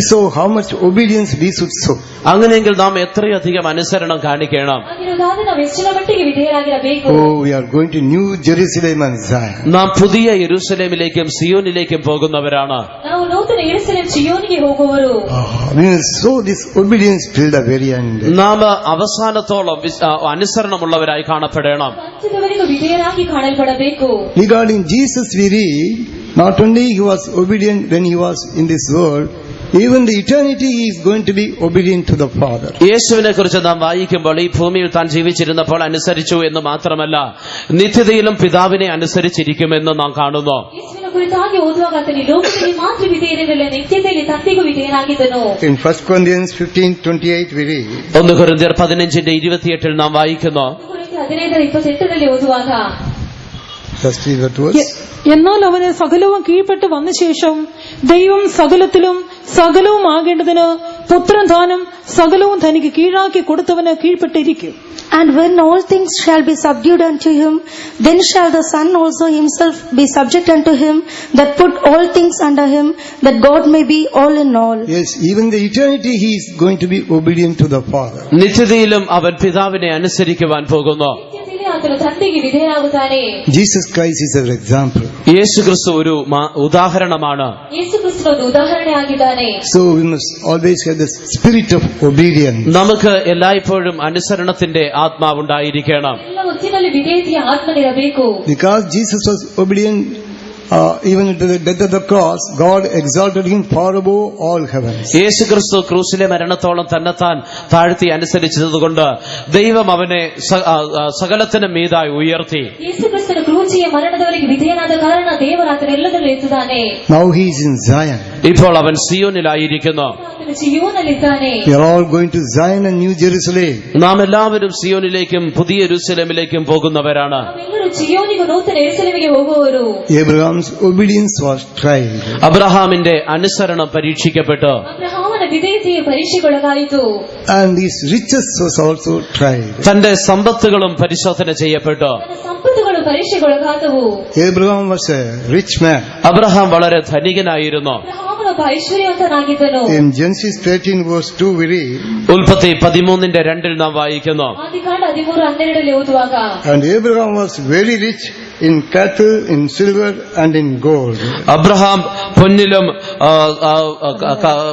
So how much obedience we should show? അങ്ങനെയെങ്കിൽ നാം എത്രയധികം അനുസരണം കാണിക്കണം. ಹಾಗಿರುವುದಾದ್ರೆ ನಾವು ಎಷ್ಟಿನ ಮಟ್ಟಿಗೆ ವಿಧೇಯರಾಗಿರಬೇಕು. Oh, we are going to New Jerusalem and Zion. നാം പുതിയ യെരൂശലേമിലേക്കും സിയോനിലേക്കും പോകുന്നവരാണ്. ನಾವು ನೂತನ ಯೆರೂಸಲೇಮ್ ಚಿಯೋನಿಗೆ ಹೋಗುವವರು. We will show this obedience till the very end. നാം അവസാനത്തോളം അനുസരണമുള്ളവരായി കാണപ്പെടണം. ಅಂತ್ಯದವರೆಗೂ ವಿಧೇಯರಾಗಿ ಕಾಣಲ್ಪಡಬೇಕು. Regarding Jesus, we read, not only he was obedient when he was in this world, even the eternity he is going to be obedient to the Father. യേശുവിനെ കുറിച്ച് നാം വായിക്കുമ്പോൾ ഈ ഭൂമിയിൽ താൻ ജീവിച്ചിരുന്നപ്പോൾ അനുസരിച്ചു എന്ന് മാത്രമല്ല, നിത്യതയിലും പിതാവിനെ അനുസരിച്ചിരിക്കുമെന്ന് നാം കാണുന്നു. ಯೇಸುವಿನ ಕುರಿತಾಗಿ ಓದುವಾಗ ಆತನು ಲೋಕದಲ್ಲಿ ಮಾತ್ರ ವಿಧೇಯರಿರಲಿಲ್ಲ, ನಿತ್ಯತೆಯಲ್ಲಿ ತಂದೆಗೂ ವಿಧೇಯನಾಗಿದ್ದನು. In 1 Corinthians 15:28 we read, 1 കൊരിന്ത്യർ 15:28 നാം വായിക്കുന്നു. 15:28 ഓതുವಾಗ, just read that verse. എന്നാൽ അവന് സകലവും കീഴ്പ്പെട്ട് വന്ന ശേഷം ദൈവം സകലത്തിലും സകലവും ആകേണ്ടതിന് പുത്രൻ താനും സകലവും തനിക്ക് കീഴാക്കി കൊടുത്തവന് കീഴ്പ്പെട്ടിരിക്കും. And when all things shall be subdued unto him, then shall the Son also himself be subject unto him that put all things under him, that God may be all in all. Yes, even the eternity he is going to be obedient to the Father. നിത്യതയിലും അവൻ പിതാവിനെ അനുസരിക്കുവാൻ പോകുന്നു. ನಿತ್ಯತೆಯಲ್ಲಿ ಆತನು ತಂದೆಗೆ ವಿಧೇಯನಾಗುತ್ತಾನೆ. Jesus Christ is our example. യേശുക്രിസ്തു ഒരു ഉദാഹരണമാണ്. ಯೇಸು ಕ್ರಿಸ್ತನು ಒಂದು ಉದಾಹರಣೆ ಆಗಿದ್ದಾನೆ. So we must always have the spirit of obedience. നമുക്ക് എല്ലായ്പ്പോഴും അനുസരണത്തിന്റെ ആത്മാവുണ്ടായിരിക്കണം. ಎಲ್ಲ ಹೊತ್ತಿನಲ್ಲಿ ವಿಧೇಯತೆಯ ಆತ್ಮನಿರಬೇಕು. Because Jesus was obedient even to the death of the cross, God exalted him far above all heavens. യേശുക്രിസ്തു ക്രൂശിലെ മരണത്തോളം തന്നെത്താൻ താഴ്ത്തി അനുസരിച്ചതുകൊണ്ട് ദൈവം അവനെ സകലത്തിനും മീതായി ഉയർത്തി. ಯೇಸು ಕ್ರಿಸ್ತನು ಕ್ರೂಚಿಯ ಮರಣದವರೆಗೆ ವಿಧೇಯನಾದ ಕಾರಣ ದೇವರು ಆತನೆಲ್ಲದರಲ್ಲೂ ಎತ್ತುತ್ತಾನೆ. Now he is in Zion. ഇപ്പോൾ അവൻ സിയോനിലായിരിക്കുന്നു. ಆತನು ಚಿಯೋನಲ್ಲಿದ್ದಾನೆ. We are all going to Zion and New Jerusalem. നാം എല്ലാവരും സിയോനിലേക്കും പുതിയ യെരൂശലേമിലേക്കും പോകുന്നവരാണ്. ನಾವೆಲ್ಲರೂ ಚಿಯೋನಿಗೂ ನೂತನ ಯೆರೂಸಲೇಮಿಗೆ ಹೋಗುವವರು. Abraham's obedience was tried. അബ്രഹാമിന്റെ അനുസരണം പരീക്ഷിക്കപ്പെട്ടു. ಅಬ್ರಹಾಮನ ವಿಧೇಯತೆಯ ಪರೀಕ್ಷೆಗೊಳಗಾಯಿತು. And his riches was also tried. തന്റെ സമ്പത്തുകളും പരിശോധന ചെയ്യപ്പെട്ടു. ತನ್ನ ಸಂಪತ್ತುಗಳು ಪರೀಕ್ಷೆಗೊಳಗಾದವು. Abraham was a rich man. Abraham വളരെ ധനികനായിരുന്നു. ಅಬ್ರಹಾಮನೊಬ್ಬ ಐಶ್ವರ್ಯವಂತನಾಗಿದ್ದನು. In Genesis 13 verse 2 we read, ഉൽപ്പത്തി 13:2 നാം വായിക്കുന്നു. ಆದಿಕಾಂಡ 13:12 ಓದುವಾಗ, and Abraham was very rich in cattle, in silver and in gold. Abraham പൊന്നിലും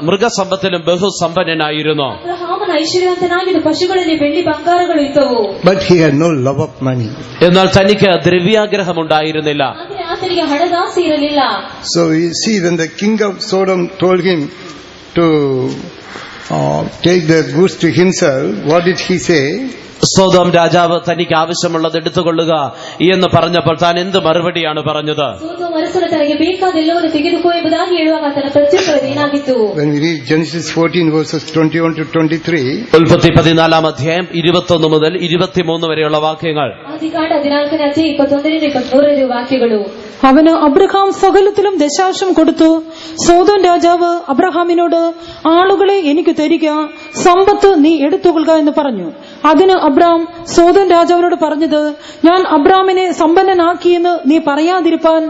മൃഗസമ്പത്തിലും ബഹുസമ്പന്നനായിരുന്നു. ಅಬ್ರಹಾಮನ ಐಶ್ವರ್ಯವಂತನಾಗಿದ್ದು ಪಶುಗಳಲ್ಲಿ ಬೆಳ್ಳಿ ಬಂಗಾರಗಳು ಇದ್ದವು. But he had no love of money. എന്നാൽ തനിക്ക് ദ്രവ്യാഗ്രഹം ഉണ്ടായിരുന്നില്ല. ಆದರೆ ಆತನಿಗೆ ಹಣದಾಸೆ ಇರಲಿಲ್ಲ. So you see, when the king of Sodom told him to take the goods to himself, what did he say? Sodom രാജാവ് തനിക്ക് ആവശ്യമുള്ളത് എടുത്തുകൊള്ളുക എന്ന് പറഞ്ഞപ്പോൾ താൻ എന്ത് മറുപടിയാണ് പറഞ്ഞത്? ಸೋದೋಮ್ ಅರಸನು ತನಗೆ ಬೇಕಾದೆಲ್ಲವನ್ನು ತೆಗೆದುಕೋ ಎಂಬುದಾಗಿ ಹೇಳುವಾಗ ಆತನ ಪ್ರತ್ಯುತ್ತರ ಏನಾಗಿತ್ತು? When we read Genesis 14 verses 21 to 23, ഉൽപ്പത്തി 14 21 മുതൽ 23 വരെയുള്ള വാക്യങ്ങൾ. ಆದಿಕಾಂಡ 14:21-23 വാക്യಗಳು. അവന് അബ്രഹാം സകലത്തിലും ദശാംശം കൊടുത്തു. സോദോം രാജാവ് അബ്രഹാമിനോട്, ആളുകളെ എനിക്ക് തരിക, സമ്പത്ത് നീ എടുത്തുകൊള്ളുക എന്ന് പറഞ്ഞു. അതിന് അബ്രാം സോദോം രാജാവിനോട് പറഞ്ഞത്, ഞാൻ അബ്രാമിനെ സമ്പന്നനാക്കിയെന്ന് നീ പറയാതിരിപ്പാൻ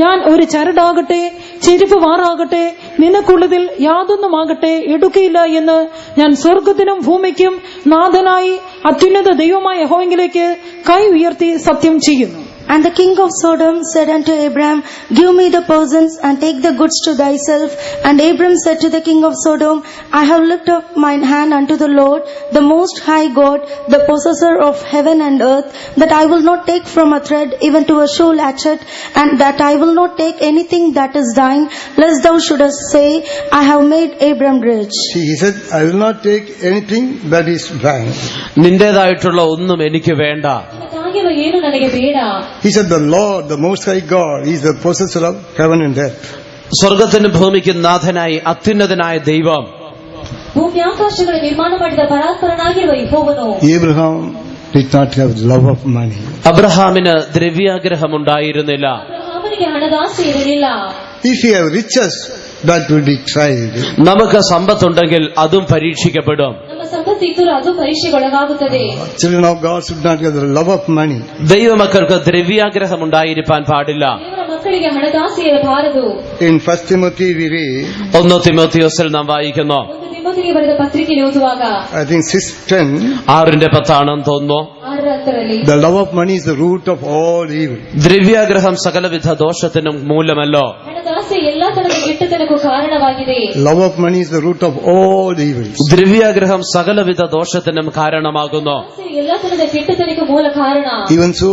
ഞാൻ ഒരു ചരടാകട്ടെ ചെരുപ്പ് വാറാകട്ടെ നിനക്കുള്ളതിൽ യാതൊന്നുമാകട്ടെ എടുക്കയില്ല എന്ന് ഞാൻ സ്വർഗത്തിനും ഭൂമിക്കും നാഥനായി അത്യുന്നത ദൈവമായ യഹോവയിലേക്ക് കൈ ഉയർത്തി സത്യം ചെയ്യുന്നു. And the king of Sodom said unto Abram, give me the persons and take the goods to thyself. And Abram said to the king of Sodom, I have lifted up mine hand unto the Lord, the most high God, the possessor of heaven and earth, that I will not take from a thread even to a shoe latchet, and that I will not take anything that is thine, lest thou shouldest say, I have made Abram rich. see, he said, I will not take anything that is thine. നിന്റേതായിട്ടുള്ള ഒന്നും എനിക്ക് വേണ്ട. ನಿನಗಾಗಿರುವ ಏನು ನನಗೆ ಬೇಡ. He said, the Lord, the Most High God, is the possessor of heaven and earth. സ്വർഗത്തിനും ഭൂമിക്കും നാഥനായി അത്യുന്നതനായ ദൈവം, ಭೂಮಿ ಆಕಾಶಗಳ ನಿರ್ಮಾಣ ಮಾಡಿದ ಪರಾತ್ಪರನಾಗಿರುವ ಯೆಹೋವನು. Abraham did not have love of money. അബ്രഹാമിന് ദ്രവ്യാഗ്രഹം ഉണ്ടായിരുന്നില്ല. ಅಬ್ರಹಾಮನಿಗೆ ಹಣದಾಸೆ ಇರಲಿಲ್ಲ. If you have riches, that will be tried. നമുക്ക് സമ്പത്തുണ്ടെങ്കിൽ അതും പരീക്ഷിക്കപ്പെടും. ನಮ್ಮ ಸಂಪತ್ತು ಇದ್ದರೂ ಅದು ಪರೀಕ್ಷೆಗೊಳಗಾಗುತ್ತದೆ. Children of God should not have the love of money. ദൈവമക്കൾക്ക് ദ്രവ്യാഗ്രഹം ഉണ്ടായിരിക്കാൻ പാടില്ല. ದೇವರ ಮಕ್ಕಳಿಗೆ ಹಣದಾಸೆ ಇರಬಾರದು. In 1 Timothy we read, 1 തിമോത്തിയോസിൽ നാം വായിക്കുന്നു, ಒಂದು ತಿಮೋಥಿಗೆ ಬರೆದ ಪತ್ರಿಕೆಯಲ್ಲಿ ಓದುವಾಗ I think 6:10, 6:10 തോന്നുന്നു, 6:10 the love of money is the root of all evil. ദ്രവ്യാഗ്രഹം സകലവിധ ദോഷത്തിനും മൂലമല്ലോ. ಹಣದಾಸೆ ಎಲ್ಲಾ ತರದ ಕೆಟ್ಟತನಕ್ಕೂ ಕಾರಣವಾಗಿದೆ. Love of money is the root of all evils. ദ്രവ്യാഗ്രഹം സകലവിധ ദോഷത്തിനും കാരണമാകുന്നു. ಆಸೆ ಎಲ್ಲಾ ತರದ ಕೆಟ್ಟತನಕ್ಕೆ ಮೂಲ ಕಾರಣ. Even so,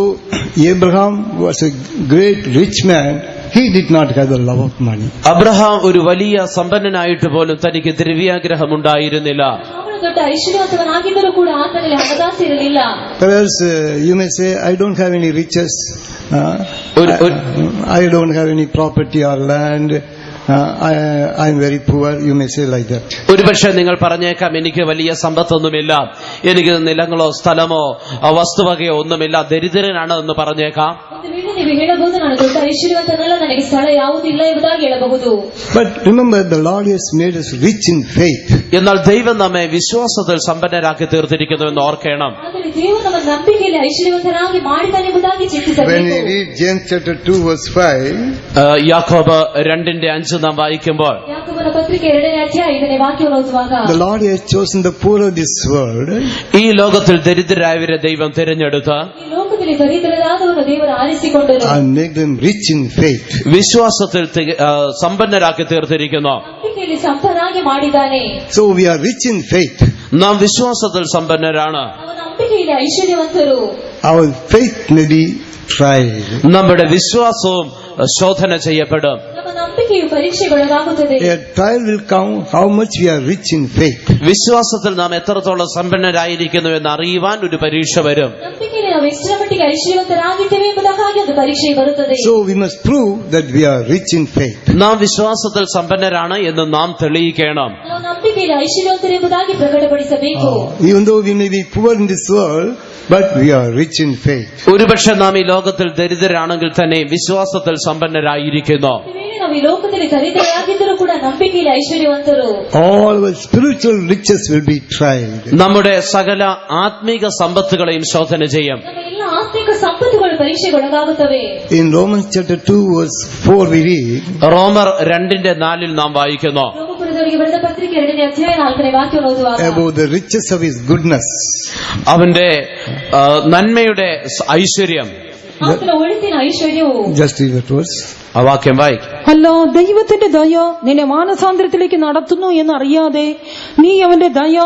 Abraham was a great rich man. He did not have the love of money. Abraham ഒരു വലിയ സമ്പന്നനായിട്ട് പോലും തനിക്ക് ദ്രവ്യാഗ്രഹം ഉണ്ടായിരുന്നില്ല. ಅವನು ದೊಡ್ಡ ಐಶ್ವರ್ಯವಂತವನಾಗಿದ್ದರೂ ಕೂಡ ಆತನಲ್ಲಿ ಹಣದಾಸೆ ಇರಲಿಲ್ಲ. Perhaps you may say, I don't have any riches. I don't have any property or land. I am very poor. You may say like that. ഒരുപക്ഷെ നിങ്ങൾ പറഞ്ഞേക്കാം, എനിക്ക് വലിയ സമ്പത്തൊന്നുമില്ല, എനിക്ക് നിലങ്ങളോ സ്ഥലമോ വസ്തുവകയോ ഒന്നുമില്ല, ദരിദ്രനാണ് എന്ന് പറഞ്ഞേക്കാം. ಒಂದು ವೇಳೆ ನೀವು ಹೇಳಬಹುದು, ನಾನು ದೊಡ್ಡ ಐಶ್ವರ್ಯವಂತನಲ್ಲ, ನನಗೆ ಸ್ಥಳ ಯಾವುದಿಲ್ಲ ಎಂಬುದಾಗಿ ಹೇಳಬಹುದು. But remember, the Lord has made us rich in faith. എന്നാൽ ദൈവം നമ്മെ വിശ്വാസത്തിൽ സമ്പന്നരാക്കി തീർത്തിരിക്കുന്നു എന്ന് ഓർക്കണം. ಆದರೆ ದೇವರು ನಮ್ಮ ನಂಬಿಕೆಯಲ್ಲಿ ಐಶ್ವರ್ಯವಂತರಾಗಿ ಮಾಡಿದ್ದಾನೆ ಎಂಬುದಾಗಿ When we ಚಿಂತಿಸಬೇಕು. read James chapter 2 verse 5, യാക്കോബ് 2:5 നാം വായിക്കുമ്പോൾ, ಯಾಕೋಬನ ಪತ್ರಿಕೆ 2ನೇ ಅಧ್ಯಾಯ 5ನೇ ವಾಕ್ಯವನ್ನು ಓದುವಾಗ, the Lord has chosen the poor of this world ഈ ലോകത്തിൽ ദരിദ്രരായവരെ ദൈവം തിരഞ്ഞെടുത്ത് ಈ ಲೋಕದಲ್ಲಿ ದರಿದ್ರರಾದವರನ್ನು ದೇವರು ಆರಿಸಿಕೊಂಡರು, and make them rich in faith. വിശ്വാസത്തിൽ സമ്പന്നരാക്കി തീർത്തിരിക്കുന്നു. ನಂಬಿಕೆಯಲ್ಲಿ ಸಂಪನ್ನಾಗಿ ಮಾಡಿದ್ದಾನೆ. So we are rich in faith. നാം വിശ്വാസത്തിൽ സമ്പന്നരാണ്. ನಾವು ನಂಬಿಕೆಯಲ್ಲಿ ಐಶ್ವರ್ಯವಂತರು. Our faith may be tried. നമ്മുടെ വിശ്വാസവും ശോധന ചെയ്യപ്പെടും. ನಮ್ಮ ನಂಬಿಕೆಯು ಪರೀಕ್ಷೆಗೊಳಗಾಗುತ್ತದೆ. A trial will come how much we are rich in faith. വിശ്വാസത്തിൽ നാം എത്രത്തോളം സമ്പന്നരായിരിക്കുന്നു എന്ന് അറിയുവാൻ ഒരു പരീക്ഷ വരും. ನಂಬಿಕೆಯಲ್ಲಿ ನಾವು ಎಷ್ಟರ ಮಟ್ಟಿಗೆ ಐಶ್ವರ್ಯವಂತರಾಗಿದ್ದೇವೆ ಎಂಬುದಕ್ಕಾಗಿ ಒಂದು ಪರೀಕ್ಷೆ ಬರುತ್ತದೆ. So we must prove that we are rich in faith. നാം വിശ്വാസത്തിൽ സമ്പന്നരാണ് എന്ന് നാം തെളിയിക്കണം. ನಾವು ನಂಬಿಕೆಯಲ್ಲಿ ಐಶ್ವರ್ಯವಂತರೆಂಬುದಾಗಿ ಪ್ರಕಟಪಡಿಸಬೇಕು. Even though we may be poor in this world, but we are rich in faith. ഒരുപക്ഷെ നാം ഈ ലോകത്തിൽ ദരിദ്രരാണെങ്കിൽ തന്നെ വിശ്വാസത്തിൽ സമ്പന്നരായിരിക്കുന്നു. ನಾವು ಈ ಲೋಕದಲ್ಲಿ ದರಿದ್ರರಾಗಿದ್ದರೂ ಕೂಡ ನಂಬಿಕೆಯಲ್ಲಿ ಐಶ್ವರ್ಯವಂತರು. All our spiritual riches will be tried. നമ്മുടെ സകല ആത്മീക സമ്പത്തുകളെയും ശോധന ചെയ്യും. ನಮ್ಮ ಎಲ್ಲ ಆತ್ಮಿಕ ಸಂಪತ್ತುಗಳು ಪರೀಕ್ಷೆಗೊಳಗಾಗುತ್ತವೆ. In Romans chapter 2 verse 4 we read, റോമർ 2:4 നാം വായിക്കുന്നു, ರೋಮಪುರದವರಿಗೆ ಬರೆದ ಪತ್ರಿಕೆ 2ನೇ ಅಧ್ಯಾಯ 4ನೇ ವಾಕ್ಯವನ್ನು ಓದುವಾಗ, about the riches of his goodness. അവന്റെ നന്മയുടെ ഐശ്വര്യം. ಆತನ ಒಳಿತಿನ ಐಶ್ವರ್ಯವು. Just read that verse. ആ വാക്യം വായിക്കും. അല്ല, ദൈവത്തിന്റെ ദയ നിന്നെ മാനസാന്തരത്തിലേക്ക് നടത്തുന്നു എന്നറിയാതെ നീ അവന്റെ ദയ,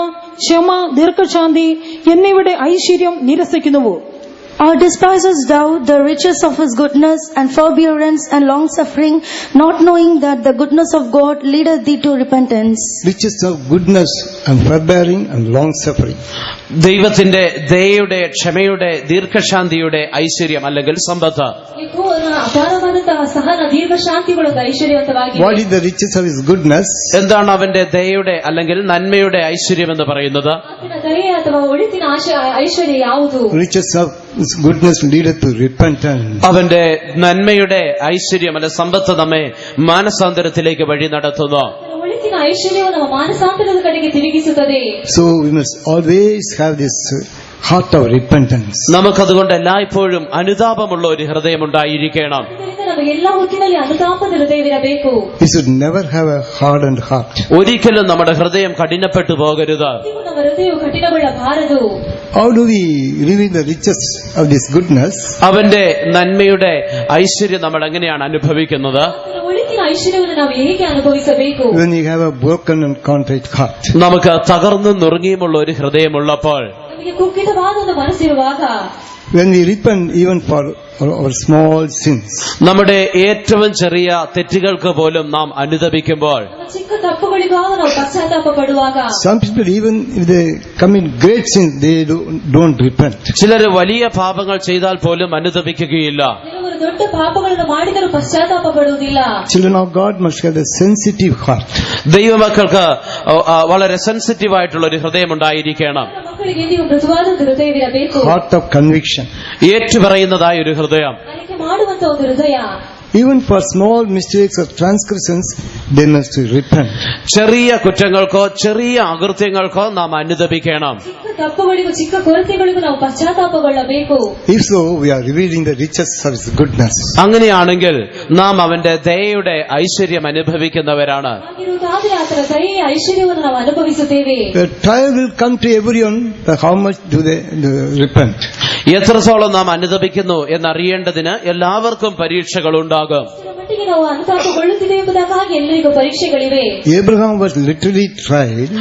ക്ഷമ, ദീർഘശാന്തി എന്നിവയുടെ ഐശ്വര്യം നിരസിക്കുന്നുവോ? Or despisest thou the riches of his goodness and forbearance and long suffering, not knowing that the goodness of God leadeth thee to repentance? Riches of goodness and forbearing and long suffering. ദൈവത്തിന്റെ ദയയുടെ, ക്ഷമയുടെ, ദീർഘശാന്തിയുടെ ഐശ്വര്യം അല്ലെങ്കിൽ സമ്പത്ത്. ಯೆಹೋವನ ಅಪಾರವಾದಂತಹ ಸಹನ, ದೀರ್ಘಶಾಂತಿಗಳು ಐಶ್ವರ್ಯವಂತವಾಗಿವೆ. What is the riches of his goodness? എന്താണ് അവന്റെ ദയയുടെ അല്ലെങ്കിൽ നന്മയുടെ ഐശ്വര്യം എന്ന് പറയുന്നത്? ಆತನ ದಯೆ ಅಥವಾ ಒಳಿತಿನ ಐಶ್ವರ್ಯ ಯಾವುದು? Riches of his goodness leadeth to repentance. അവന്റെ നന്മയുടെ ഐശ്വര്യം അല്ലെ സമ്പത്ത് നമ്മെ മാനസാന്തരത്തിലേക്ക് വഴി നടത്തുന്നു. ಒಳಿತಿನ ಐಶ್ವರ್ಯವು ನಮ್ಮ ಮಾನಸಾಂತರದ ಕಡೆಗೆ ತಿರುಗಿಸುತ್ತದೆ. So we must always have this heart of repentance. നമുക്കതുകൊണ്ട് എല്ലായ്പ്പോഴും അനുതാപമുള്ള ഒരു ഹൃദയം ഉണ്ടായിരിക്കണം. ಇದರಿಂದ ನಮಗೆ ಎಲ್ಲ ಹೊತ್ತಿನಲ್ಲಿ ಅನುತಾಪದ ಹೃದಯವಿರಬೇಕು. We should never have a hardened heart. ഒരിക്കലും നമ്മുടെ ഹൃദയം കഠിനപ്പെട്ടു പോകരുത്. ನಮ್ಮ ಹೃದಯವು ಕಠಿಣಗೊಳ್ಳಬಾರದು. How do we reveal the riches of this goodness? അവന്റെ നന്മയുടെ ഐശ്വര്യം നമ്മൾ എങ്ങനെയാണ് അനുഭവിക്കുന്നത്? ಆತನ ಒಳಿತಿನ ಐಶ್ವರ್ಯವನ್ನು ನಾವು ಹೇಗೆ ಅನುಭವಿಸಬೇಕು? When you have a broken and contrite heart. നമുക്ക് തകർന്നും നുറുങ്ങിയുമുള്ള ഒരു ഹൃദയമുള്ളപ്പോൾ, ನಮಗೆ ಕುಗ್ಗಿತವಾದ ಒಂದು ಮನಸ್ಸಿರುವಾಗ, When we repent even for our small sins. നമ്മുടെ ഏറ്റവും ചെറിയ തെറ്റുകൾക്ക് പോലും നാം അനുതപിക്കുമ്പോൾ, ನಮ್ಮ ಚಿಕ್ಕ ತಪ್ಪುಗಳಿಗಾಗ ನಾವು ಪಶ್ಚಾತ್ತಾಪ ಪಡುವಾಗ, Some people even if they commit great sins, they don't repent. ചിലർ വലിയ പാപങ്ങൾ ചെയ്താൽ പോലും അനുതപിക്കുകയില്ല. ಕೆಲವರು ದೊಡ್ಡ ಪಾಪಗಳನ್ನು ಮಾಡಿದರೂ ಪಶ್ಚಾತ್ತಾಪ ಪಡುವುದಿಲ್ಲ. Children of God must have a sensitive heart. ദൈവമക്കൾക്ക് വളരെ സെൻസിറ്റീവ് ആയിട്ടുള്ള ഒരു ഹൃദയം ഉണ്ടായിരിക്കണം. ಮಕ್ಕಳಿಗೆ ನೀವು ಮೃದುವಾದ ಒಂದು ಹೃದಯವಿರಬೇಕು. Heart of conviction. ഏറ്റുപറയുന്നതായ ഒരു ഹൃദയം. ತನಿಖೆ ಮಾಡುವಂತ ಒಂದು ಹೃದಯ. Even for small mistakes or transgressions, they must repent. ചെറിയ കുറ്റങ്ങൾക്കോ ചെറിയ അകൃത്യങ്ങൾക്കോ നാം അനുതപിക്കണം. ಚಿಕ್ಕ ತಪ್ಪುಗಳಿಗೂ ಚಿಕ್ಕ ಕೊರತೆಗಳಿಗೂ ನಾವು ಪಶ್ಚಾತ್ತಾಪಗೊಳ್ಳಬೇಕು. If so, we are revealing the riches of His goodness. അങ്ങനെയാണെങ്കിൽ നാം അവന്റെ ദയയുടെ ഐശ്വര്യം അനുഭവിക്കുന്നവരാണ്. ಹಾಗಿರುವುದಾದರೆ ಆತನ ದಯೆಯ ಐಶ್ವರ್ಯವನ್ನು ನಾವು ಅನುಭವಿಸುತ್ತೇವೆ. The trial will come to everyone, but how much do they repent? എത്രത്തോളം നാം അനുദപിക്കുന്നു എന്നറിയേണ്ടതിന് എല്ലാവർക്കും പരീക്ഷകൾ ഉണ്ടാകും. ಮಟ್ಟಿಗೆ ನಾವು ಅನುತಾಪಗೊಳ್ಳುತ್ತಿದೆ ಎಂಬುದಾಗಿ ಎಲ್ಲರಿಗೂ ಪರೀಕ್ಷೆಗಳಿವೆ. Abraham was literally tried.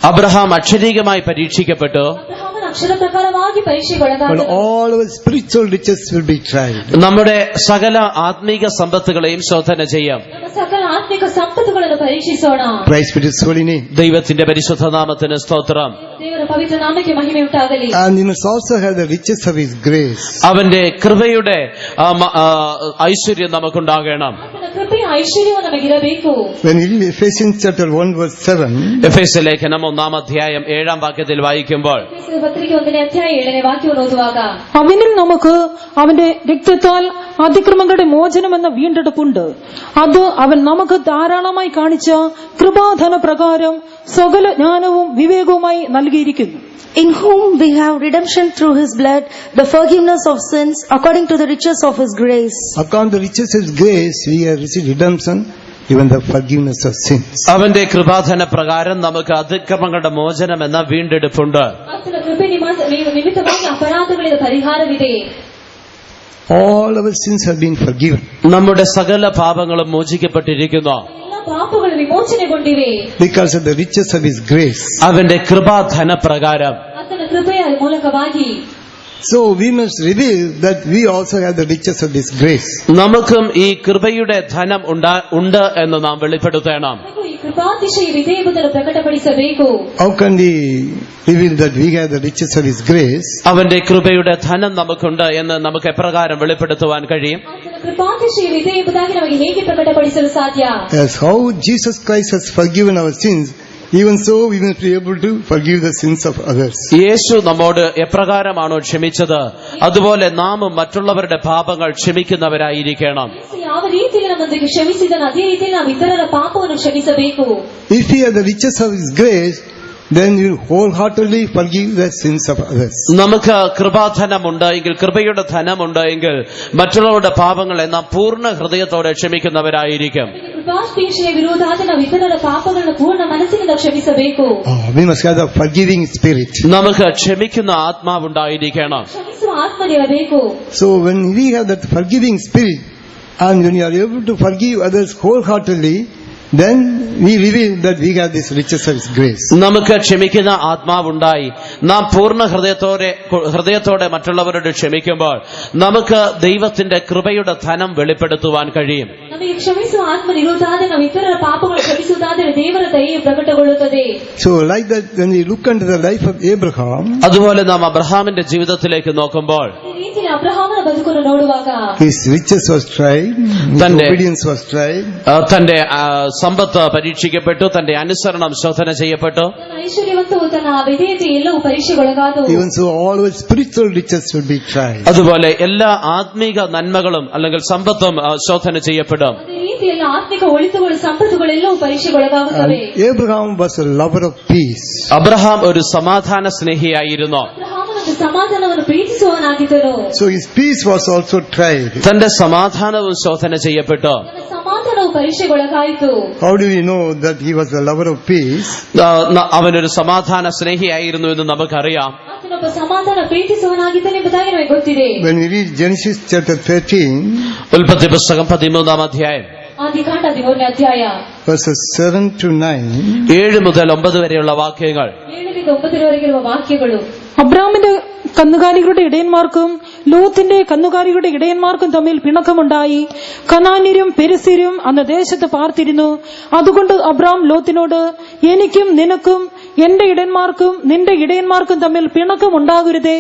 Abraham അക്ഷരീകമായി പരീക്ഷിക്കപ്പെട്ടു. ಅಬ್ರಹಾಮನ ಅಕ್ಷರ ಪ್ರಕಾರವಾಗಿ ಪರೀಕ್ಷೆಗೊಳಗಾದ. But all our spiritual riches will be tried. നമ്മുടെ സകല ആത്മീക സമ്പത്തുകളെയും ശോധന ചെയ്യാം. ನಮ್ಮ ಸಕಲ ಆತ್ಮಿಕ ಸಂಪತ್ತುಗಳನ್ನು ಪರೀಕ್ಷಿಸೋಣ. Praise be to His holy name. ദൈവത്തിന്റെ പരിശുദ്ധ നാമത്തിന് സ്തോത്രം. ದೇವರ ಪವಿತ್ರ ನಾಮಕ್ಕೆ ಮಹಿಮೆ ಉಂಟಾಗಲಿ. And you must also have the riches of His grace. അവന്റെ കൃപയുടെ ഐശ്വര്യം നമുക്കുണ്ടാകണം. ಆತನ ಕೃಪೆಯ ಐಶ್ವರ್ಯವು ನಮಗಿರಬೇಕು. When we read Ephesians chapter 1 verse 7, എഫേസ്യ ലേഖനം 1-ാം അധ്യായം 7-ാം വാക്യത്തിൽ വായിക്കുമ്പോൾ പത്രിക 1-ನೇ ಅಧ್ಯಾಯ 7ನೇ വാക്യವನ್ನು ಓದುವಾಗ അവനിൽ നമുക്ക് അവന്റെ രക്തത്താൽ അതിക്രമങ്ങളുടെ മോചനമെന്ന വീണ്ടെടുപ്പുണ്ട്. അത് അവൻ നമുക്ക് ധാരാളമായി കാണിച്ച കൃപാധന പ്രകാരം സകല ജ്ഞാനവും വിവേകവുമായി നൽകിയിരിക്കുന്നു. In whom we have redemption through His blood, the forgiveness of sins, according to the riches of His grace. according to the riches of His grace, we have received redemption, even the forgiveness of sins. അവന്റെ കൃപാധന പ്രകാരം നമുക്ക് അതിക്രമങ്ങളുടെ മോചനം എന്ന വീണ്ടെടുപ്പുണ്ട്. ಆತನ ಕೃಪೆ ನಿಮಿತ್ತವಾಗಿ ಅಪರಾಧಗಳಿಗೆ ಪರಿಹಾರವಿದೆ. All our sins have been forgiven. നമ്മുടെ സകല പാപങ്ങളും മോചിക്കപ്പെട്ടിരിക്കുന്നു. ಎಲ್ಲ ಪಾಪಗಳು ವಿಮೋಚನೆಗೊಂಡಿವೆ. Because of the riches of His grace. അവന്റെ കൃപാധന പ്രകാരം. ಆತನ ಕೃಪೆಯ ಮೂಲಕವಾಗಿ. So we must reveal that we also have the riches of this grace. നമുക്കും ഈ കൃപയുടെ ധനം ഉണ്ട് എന്ന് നാം വെളിപ്പെടുത്തണം. ಈ ಕೃಪಾತಿಶಯವಿದೆ ಎಂಬುದನ್ನು ಪ್ರಕಟಪಡಿಸಬೇಕು. How can we reveal that we have the riches of His grace? അവന്റെ കൃപയുടെ ധനം നമുക്കുണ്ട് എന്ന് നമുക്ക് എപ്രകാരം വെളിപ്പെടുത്തുവാൻ കഴിയും? ಆತನ ಕೃಪಾತಿಶಯವಿದೆ ಎಂಬುದಾಗಿ ನಮಗೆ ಹೇಗೆ ಪ್ರಕಟಪಡಿಸಲು ಸಾಧ್ಯ? As how Jesus Christ has forgiven our sins, even so we must be able to forgive the sins of others. യേശു നമ്മോട് എപ്രകാരമാണോ ക്ഷമിച്ചത് അതുപോലെ നാമും മറ്റുള്ളവരുടെ പാപങ്ങൾ ക്ഷമിക്കുന്നവരായിരിക്കണം. ಯಾವ ರೀತಿಯಲ್ಲಿ ನಮ್ಮೊಂದಿಗೆ ಕ್ಷಮಿಸಿದನು ಅದೇ ರೀತಿಯಲ್ಲಿ ನಾವು ಇತರರ ಪಾಪವನ್ನು ಕ್ಷಮಿಸಬೇಕು. If we have the riches of His grace, then we will wholeheartedly forgive the sins of others. നമുക്ക് കൃപാധനമുണ്ട് എങ്കിൽ, കൃപയുടെ ധനമുണ്ട് എങ്കിൽ മറ്റുള്ളവരുടെ പാപങ്ങളെ നാം പൂർണ്ണ ഹൃദയത്തോടെ ക്ഷമിക്കുന്നവരായിരിക്കും. ಕೃಪಾತಿಶಯ ವಿರೋಧಾದ ನಾವು ಇತರರ ಪಾಪಗಳನ್ನು ಪೂರ್ಣ ಮನಸ್ಸಿನಿಂದ ಕ್ಷಮಿಸಬೇಕು. We must have the forgiving spirit. നമുക്ക് ಕ್ಷಮಿക്കുന്ന ആത്മാവുണ്ടായിരിക്കണം. ಕ್ಷಮಿಸುವ ಆತ್ಮನಿರಬೇಕು. So when we have that forgiving spirit, and when you are able to forgive others wholeheartedly, then we reveal that we have this riches of His grace. നമുക്ക് ക്ഷമിക്കുന്ന ആത്മാവുണ്ടായി നാം പൂർണ്ണ ഹൃദയത്തോടെ മറ്റുള്ളവരോട് ക്ഷമിക്കുമ്പോൾ നമുക്ക് ദൈവത്തിന്റെ കൃപയുടെ ധനം വെളിപ്പെടുത്തുവാൻ കഴിയും. ನಮಗೆ ಕ್ಷಮಿಸುವ ಆತ್ಮನಿರೋಧಾದ ನಾವು ಇತರರ ಪಾಪಗಳು ಕ್ಷಮಿಸುವುದಾದರೆ ದೇವರ ದಯೆಯು ಪ್ರಕಟಗೊಳ್ಳುತ್ತದೆ. So like that, when we look into the life of Abraham, അതുപോലെ നാം അബ്രഹാമിന്റെ ജീവിതത്തിലേക്ക് നോക്കുമ്പോൾ ಈ ರೀತಿಯಲ್ಲಿ ಅಬ್ರಹಾಮನ ಬದುಕನ್ನು ನೋಡುವಾಗ his riches was tried, his Tande. obedience was tried. തന്റെ സമ്പത്ത് പരീക്ഷിക്കപ്പെട്ടു, തന്റെ അനുസരണം ശോധന ചെയ്യപ്പെട്ടു. ತನ್ನ ಐಶ್ವರ್ಯವಂತವು ತನ್ನ ವಿಧೇಯತೆ ಎಲ್ಲವೂ ಪರೀಕ್ಷೆಗೊಳಗಾದವು. Even so, all our spiritual riches will be tried. അതുപോലെ എല്ലാ ആത്മീക നന്മകളും അല്ലെങ്കിൽ സമ്പത്തും ശോധന ചെയ്യപ്പെടും. ಅದೇ ರೀತಿಯಲ್ಲಿ ಆತ್ಮಿಕ ಒಳಿತುಗಳು ಸಂಪತ್ತುಗಳೆಲ್ಲವೂ ಪರೀಕ್ಷೆಗೊಳಗಾಗುತ್ತವೆ. And Abraham was a lover of peace. Abraham ഒരു സമാധാന സ്നേഹിയായിരുന്നു. ಅಬ್ರಹಾಮನೊಂದು ಸಮಾಧಾನವನ್ನು ಪ್ರೀತಿಸುವವನಾಗಿದ್ದನು. So his peace was also tried. തന്റെ സമാധാനവും ശോധന ചെയ്യപ്പെട്ടു. ತನ್ನ ಸಮಾಧಾನವು ಪರೀಕ್ಷೆಗೊಳಗಾಯಿತು. How do we know that he was a lover of peace? അവനൊരു സമാധാന സ്നേഹിയായിരുന്നു എന്ന് നമുക്കറിയാം. ಆತನೊಬ್ಬ ಸಮಾಧಾನ ಪ್ರೀತಿಸುವವನಾಗಿದ್ದನೆಂಬುದಾಗಿ ನಮಗೆ ಗೊತ್ತಿದೆ. When we read Genesis chapter 13, ഉൽപ്പത്തി പുസ്തകം 13-ാം അധ്യായം ಆದಿಕಾಂಡ 13ನೇ ಅಧ್ಯಾಯ verses 7 to 9, 7 മുതൽ 9 വരെയുള്ള വാക്യങ്ങൾ. 7ರಿಂದ 9 ವಾಕ್ಯಗಳು. അബ്രാമിന്റെ കന്നുകാലികളുടെ ഇടയന്മാർക്കും ലോത്തിന്റെ കന്നുകാലികളുടെ ഇടയന്മാർക്കും തമ്മിൽ പിണക്കമുണ്ടായി. കനാന്യരും പെരിസ്യരും അന്ന് ദേശത്ത് പാർത്തിരുന്നു. അതുകൊണ്ട് അബ്രാം ലോത്തിനോട്, എനിക്കും നിനക്കും എന്റെ ഇടയന്മാർക്കും നിന്റെ ഇടയന്മാർക്കും തമ്മിൽ പിണക്കമുണ്ടാകരുതേ.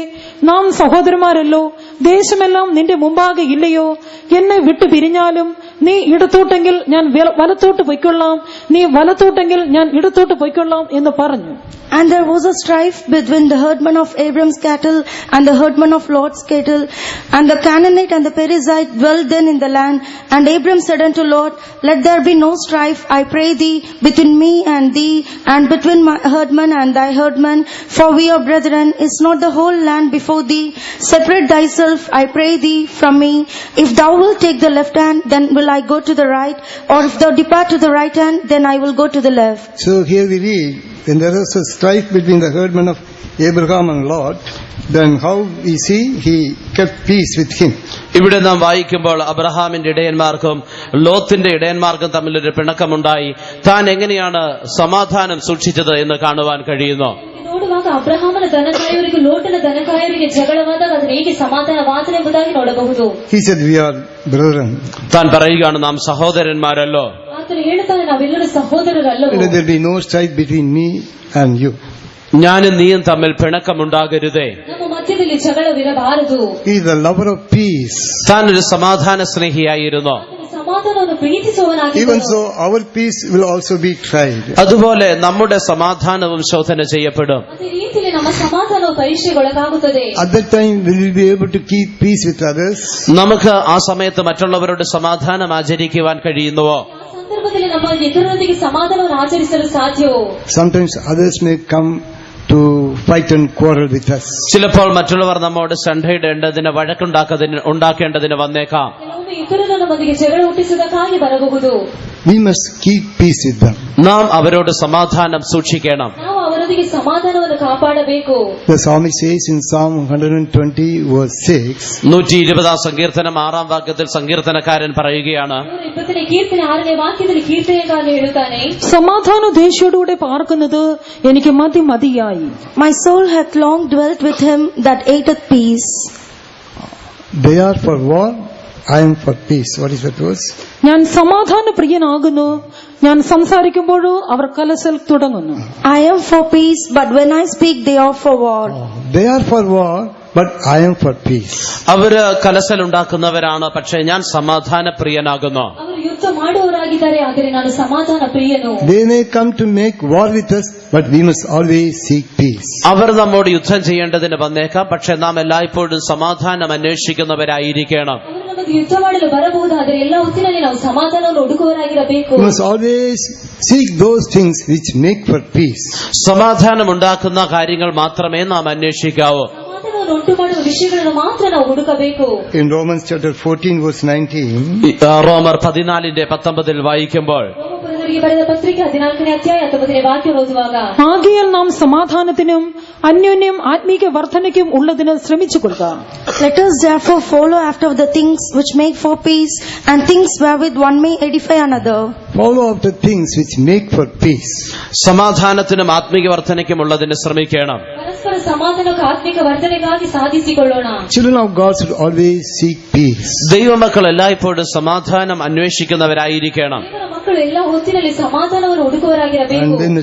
നാം സഹോദരന്മാരല്ലോ. ദേശമെല്ലാം നിന്റെ മുമ്പാകെ ഇല്ലയോ? എന്നെ വിട്ടു പിരിഞ്ഞാലും നീ ഇടത്തോട്ടെങ്കിൽ ഞാൻ വലത്തോട്ട് പൊയ്ക്കൊള്ളാം, നീ വലത്തോട്ടെങ്കിൽ ഞാൻ ഇടത്തോട്ട് പൊയ്ക്കൊള്ളാം എന്ന് പറഞ്ഞു. And there was a strife between the herdman of Abram's cattle and the herdman of Lot's cattle. And the Canaanite and the Perizzite dwelt then in the land. And Abram said unto Lot, Let there be no strife, I pray thee, between me and thee, and between my herdman and thy herdman, for we are brethren. Is not the whole land before thee? Separate thyself, I pray thee, from me. If thou wilt take the left hand, then will I go to the right, or if thou depart to the right hand, then I will go to the left. So here we read, when there was a strife between the herdmen of Abraham and Lot, then how we see he kept peace with him. ഇവിടെ നാം വായിക്കുമ്പോൾ അബ്രഹാമിന്റെ ഇടയന്മാർക്കും ലോത്തിന്റെ ഇടയന്മാർക്കും തമ്മിലൊരു പിണക്കമുണ്ടായി. താൻ എങ്ങനെയാണ് സമാധാനം സൂക്ഷിച്ചത് എന്ന് കാണുവാൻ കഴിയുന്നു. ನೋಡುವಾಗ ಅಬ್ರಹಾಮನ ದನಕಾಯವರಿಗೂ ಲೋಟನ ದನಕಾಯವರಿಗೆ ಜಗಳವಾದಾಗ ಅದನ್ನು ಹೇಗೆ ಸಮಾಧಾನವಾದನೆ ಎಂಬುದಾಗಿ ನೋಡಬಹುದು. He said, we are brethren. താൻ പറയുകയാണ്, നാം സഹോദരന്മാരല്ലോ. ಆತನು ಹೇಳುತ್ತಾನೆ, ನಾವೆಲ್ಲರೂ ಸಹೋದರರಲ್ಲವೋ. Let there be no strife between me and you. ഞാനും നീയും തമ്മിൽ പിണക്കമുണ്ടാകരുതേ. ನಮ್ಮ ಮಧ್ಯದಲ್ಲಿ ಜಗಳವಿರಬಾರದು. He is the lover of peace. താൻ ഒരു സമാധാന സ്നേഹിയായിരുന്നു. ಸಮಾಧಾನವನ್ನು ಪ್ರೀತಿಸುವವನಾಗಿದ್ದನು. Even so, our peace will also be tried. അതുപോലെ നമ്മുടെ സമാധാനവും ശോധന ചെയ്യപ്പെടും. ಅದೇ ರೀತಿಯಲ್ಲಿ ನಮ್ಮ ಸಮಾಧಾನವು ಪರೀಕ್ಷೆಗೊಳಗಾಗುತ್ತದೆ. At that time, will we be able to keep peace with others? നമുക്ക് ആ സമയത്ത് മറ്റുള്ളവരോട് സമാധാനം ആചരിക്കുവാൻ കഴിയുന്നുവോ? ಆ ಸಂದರ್ಭದಲ್ಲಿ ನಮ್ಮ ಇತರರೊಂದಿಗೆ ಸಮಾಧಾನವನ್ನು ಆಚರಿಸಲು ಸಾಧ್ಯವೋ? Sometimes others may come to fight and quarrel with us. ചിലപ്പോൾ മറ്റുള്ളവർ നമ്മോട് സൺഡേയിടേണ്ടതിന് ഉണ്ടാക്കേണ്ടതിന് വന്നേക്കാം. ಕೆಲವೊಮ್ಮೆ ಇತರರು ನಮ್ಮೊಂದಿಗೆ ಜಗಳ ಹುಟ್ಟಿಸುವುದಕ್ಕಾಗಿ ಬರಬಹುದು. We must keep peace with them. നാം അവരോട് സമാധാനം സൂക്ഷിക്കണം. ನಾವು ಅವರೊಂದಿಗೆ ಸಮಾಧಾನವನ್ನು ಕಾಪಾಡಬೇಕು. The psalmist says in Psalm 120 verse 6, 120 സങ്കീർത്തനം 6 വാക്യത്തിൽ സങ്കീർത്തനക്കാരൻ പറയുകയാണ്, 120 കീർത്തನೆ 6ನೇ വാക്ಯದಲ್ಲಿ ಕೀರ್ತನೆಗಾರನು ಹೇಳುತ್ತಾನೆ, സമാധാന ദേശയോടുകൂടെ പാർക്കുന്നത് എനിക്ക് മതിയായി. My soul hath long dwelt with him that ateth peace. they are for war, I am for peace. What is that verse? ഞാൻ സമാധാന പ്രിയനാകുന്നു, ഞാൻ സംസാരിക്കുമ്പോഴോ അവർ കലശൽ തുടങ്ങുന്നു. I am for peace, but when I speak, they are for war. They are for war, but I am for peace. അവര് കലശലുണ്ടാക്കുന്നവരാണ്, പക്ഷേ ഞാൻ സമാധാന പ്രിയനാകുന്നു. ಅವರು ಯುದ್ಧ ಮಾಡುವವರಾಗಿದ್ದಾರೆ, ಆದರೆ ನಾನು ಸಮಾಧಾನ ಪ್ರಿಯನು. They may come to make war with us, but we must always seek peace. അവർ നമ്മോട് യുദ്ധം ചെയ്യേണ്ടതിന് വന്നേക്കാം, പക്ഷെ നാം എല്ലായ്പ്പോഴും സമാധാനം അന്വേഷിക്കുന്നവരായിരിക്കണം. ಅವರು ನಮಗೆ ಯುದ್ಧ ಮಾಡಲು ಬರಬಹುದಾದರೆ ಎಲ್ಲ ಹೊತ್ತಿನಲ್ಲಿ ನಾವು ಸಮಾಧಾನವನ್ನು ಹುಡುಕುವವರಾಗಿರಬೇಕು. We must always seek those things which make for peace. സമാധാനം ഉണ്ടാക്കുന്ന കാര്യങ്ങൾ മാത്രമേ നാം അന്വേഷിക്കാവൂ. ಸಮಾಧಾನವನ್ನು ಉಂಟು ಮಾಡುವ ವಿಷಯಗಳನ್ನು ಮಾತ್ರ ನಾವು ಹುಡುಕಬೇಕು. In Romans chapter 14 verse 19, റോമർ 14:19 വായിക്കുമ്പോൾ, ರೋಮಪುರದವರಿಗೆ ಬರೆದ ಪತ್ರಿಕೆ 14ನೇ ಅಧ್ಯಾಯ 19ನೇ ವಾಕ್ಯ ಓದುವಾಗ, ആകയാൽ നാം സമാധാനത്തിനും അന്യോന്യം ആത്മീക വർധനയ്ക്കും ഉള്ളതിന് ശ്രമിച്ചുകൊള്ളുക. Let us therefore follow after the things which make for peace, and things wherewith one may edify another. follow after things which make for peace. സമാധാനത്തിനും ആത്മീക വർധനയ്ക്കും ഉള്ളതിന് ശ്രമിക്കണം. ಪರಸ್ಪರ ಸಮಾಧಾನಕ್ಕೆ ಆತ್ಮಿಕ ವರ್ಧನೆಗಾಗಿ ಸಾಧಿಸಿಕೊಳ್ಳೋಣ. Children of God should always seek peace. ദൈവമക്കൾ എല്ലായ്പ്പോഴും സമാധാനം അന്വേഷിക്കുന്നവരായിരിക്കണം. ದೇವರ ಮಕ್ಕಳು ಎಲ್ಲ ಹೊತ್ತಿನಲ್ಲಿ ಸಮಾಧಾನವನ್ನು ಹುಡುಕುವವರಾಗಿರಬೇಕು. And then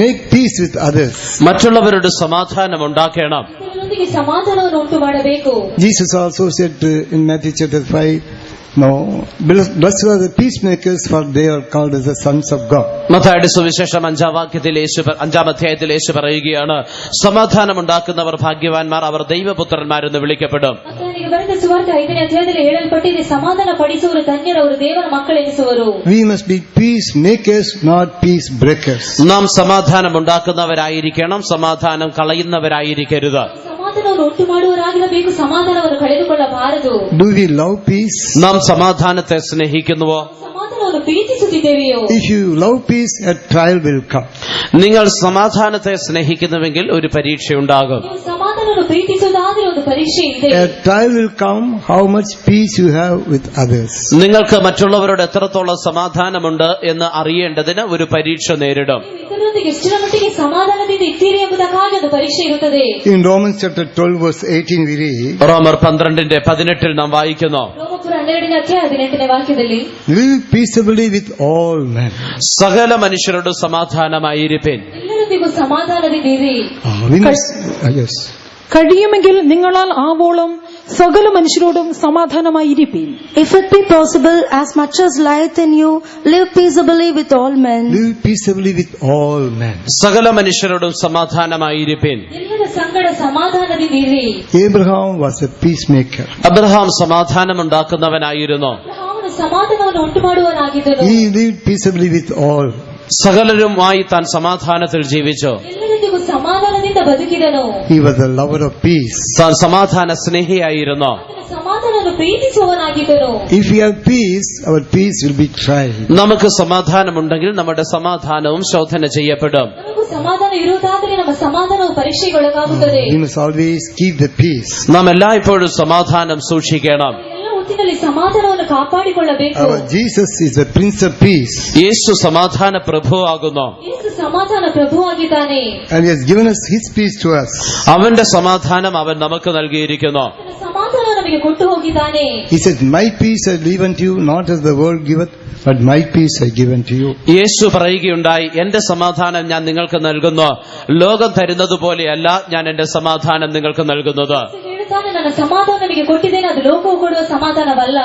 make peace with others. മറ്റുള്ളവരോട് സമാധാനം ഉണ്ടാക്കണം. ಇತರರೊಂದಿಗೆ ಸಮಾಧಾನವನ್ನು ಉಂಟು ಮಾಡಬೇಕು. Jesus also said in Matthew chapter 5, no, blessed are the peacemakers, for they are called as the sons of God. മത്തായിയുടെ സുവിശേഷം 5-ാം അധ്യായത്തിൽ യേശു പറയുകയാണ്, സമാധാനം ഉണ്ടാക്കുന്നവർ ഭാഗ്യവാന്മാർ, അവർ ദൈവപുത്രന്മാരെന്ന് വിളിക്കപ്പെടും. ಮತ್ತಾಯನಿಗೆ ಬರೆದ ಸುವಾರ್ತೆ 5ನೇ ಅಧ್ಯಾಯದಲ್ಲಿ ಹೇಳಲ್ಪಟ್ಟಿದೆ, ಸಮಾಧಾನ ಪಡಿಸುವರು ಧನ್ಯರವರು, ದೇವರ ಮಕ್ಕಳೆನಿಸುವರು. We must be peacemakers, not peace breakers. നാം സമാധാനം ഉണ്ടാക്കുന്നവരായിരിക്കണം, സമാധാനം കളയുന്നവരായിരിക്കരുത്. ಸಮಾಧಾನವನ್ನು ಉಂಟು ಮಾಡುವವರಾಗಿರಬೇಕು, ಸಮಾಧಾನವನ್ನು ಕಳೆದುಕೊಳ್ಳಬಾರದು. Do we love peace? നാം സമാധാനത്തെ സ്നേഹിക്കുന്നുവോ? ಸಮಾಧಾನವನ್ನು ಪ್ರೀತಿಸುತ್ತಿದ್ದೇವೆಯೋ? If you love peace, a trial will come. നിങ്ങൾ സമാധാനത്തെ സ്നേഹിക്കുന്നുവെങ്കിൽ ഒരു പരീക്ഷയുണ്ടാകും. ನೀವು ಸಮಾಧಾನವನ್ನು ಪ್ರೀತಿಸುವುದಾದರೆ ಒಂದು ಪರೀಕ್ಷೆ ಇದೆ. A trial will come how much peace you have with others. നിങ്ങൾക്ക് മറ്റുള്ളവരോട് എത്രത്തോളം സമാധാനമുണ്ട് എന്ന് അറിയേണ്ടതിന് ഒരു പരീക്ഷ നേരിടും. ನೀವು ಇತರರೊಂದಿಗೆ ಎಷ್ಟರ ಮಟ್ಟಿಗೆ ಸಮಾಧಾನದಿಂದ ಇದ್ದೀರಿ ಎಂಬುದಕ್ಕಾಗಿ ಒಂದು ಪರೀಕ್ಷೆ ಇರುತ್ತದೆ. In Romans chapter 12 verse 18 we read, റോമർ 12:18 നാം വായിക്കുന്നു, ರೋಮಪುರ 12ನೇ ಅಧ್ಯಾಯ 18ನೇ ವಾಕ್ಯದಲ್ಲಿ, live peaceably with all men. സകല മനുഷ്യരോട് സമാധാനമായിരിപ്പിൻ. ಎಲ್ಲರೊಂದಿಗೂ ಸಮಾಧಾನದಿಂದಿರಿ. We must, yes. കഴിയുമെങ്കിൽ നിങ്ങളാൽ ആവോളം സകല മനുഷ്യരോടും സമാധാനമായിരിപ്പീൻ. If it be possible, as much as lieth in you, live peaceably with all men. Live peaceably with all men. സകല മനുഷ്യരോടും സമാധാനമായിരിപ്പീൻ. ಎಲ್ಲರ ಸಂಗಡ ಸಮಾಧಾನದಿಂದಿರಿ. Abraham was a peacemaker. Abraham സമാധാനമുണ്ടാക്കുന്നവനായിരുന്നു. ಅಬ್ರಹಾಮನು ಸಮಾಧಾನವನ್ನು ಉಂಟು ಮಾಡುವನಾಗಿದ್ದನು. He lived peaceably with all. സകലരുമായി താൻ സമാധാനത്തിൽ ജീവിച്ചു. ಎಲ್ಲರೊಂದಿಗೂ ಸಮಾಧಾನದಿಂದ ಬದುಕಿದನು. He was a lover of peace. താൻ സമാധാന സ്നേഹിയായിരുന്നു. ಆತನು ಸಮಾಧಾನವನ್ನು ಪ್ರೀತಿಸುವವನಾಗಿದ್ದನು. If we have peace, our peace will be tried. നമുക്ക് സമാധാനമുണ്ടെങ്കിൽ നമ്മുടെ സമാധാനവും ശോധന ചെയ്യപ്പെടും. ನಮಗೂ ಸಮಾಧಾನ ಇರುವುದಾದರೆ ನಮ್ಮ ಸಮಾಧಾನವು ಪರೀಕ್ಷೆಗೊಳಗಾಗುತ್ತದೆ. We must always keep the peace. നാം എല്ലായ്പ്പോഴും സമാധാനം സൂക്ഷിക്കണം. ಎಲ್ಲ ಹೊತ್ತಿನಲ್ಲಿ ಸಮಾಧಾನವನ್ನು ಕಾಪಾಡಿಕೊಳ್ಳಬೇಕು. Our Jesus is the Prince of Peace. യേശു സമാധാന പ്രഭുവാകുന്നു. ಯೇಸು ಸಮಾಧಾನ ಪ್ರಭುವಾಗಿದ್ದಾನೆ. And He has given us His peace to us. അവന്റെ സമാധാനം അവൻ നമുക്ക് നൽകിയിരിക്കുന്നു. ಆತನ ಸಮಾಧಾನ ನಮಗೆ ಕೊಟ್ಟು ಹೋಗಿದ್ದಾನೆ. He said, My peace I leave unto you, not as the world giveth, but my peace I give unto you. യേശു പറയുകയുണ്ടായി, എന്റെ സമാധാനം ഞാൻ നിങ്ങൾക്ക് നൽകുന്നു, ലോകം തരുന്നത് പോലെയല്ല ഞാൻ എന്റെ സമാധാനം നിങ്ങൾക്ക് നൽകുന്നത്. ಹೇಳುತ್ತಾನೆ, ನನ್ನ ಸಮಾಧಾನ ನಿಮಗೆ ಕೊಟ್ಟಿದ್ದೇನೆ, ಅದು ಲೋಕವು ಕೊಡುವ ಸಮಾಧಾನವಲ್ಲ.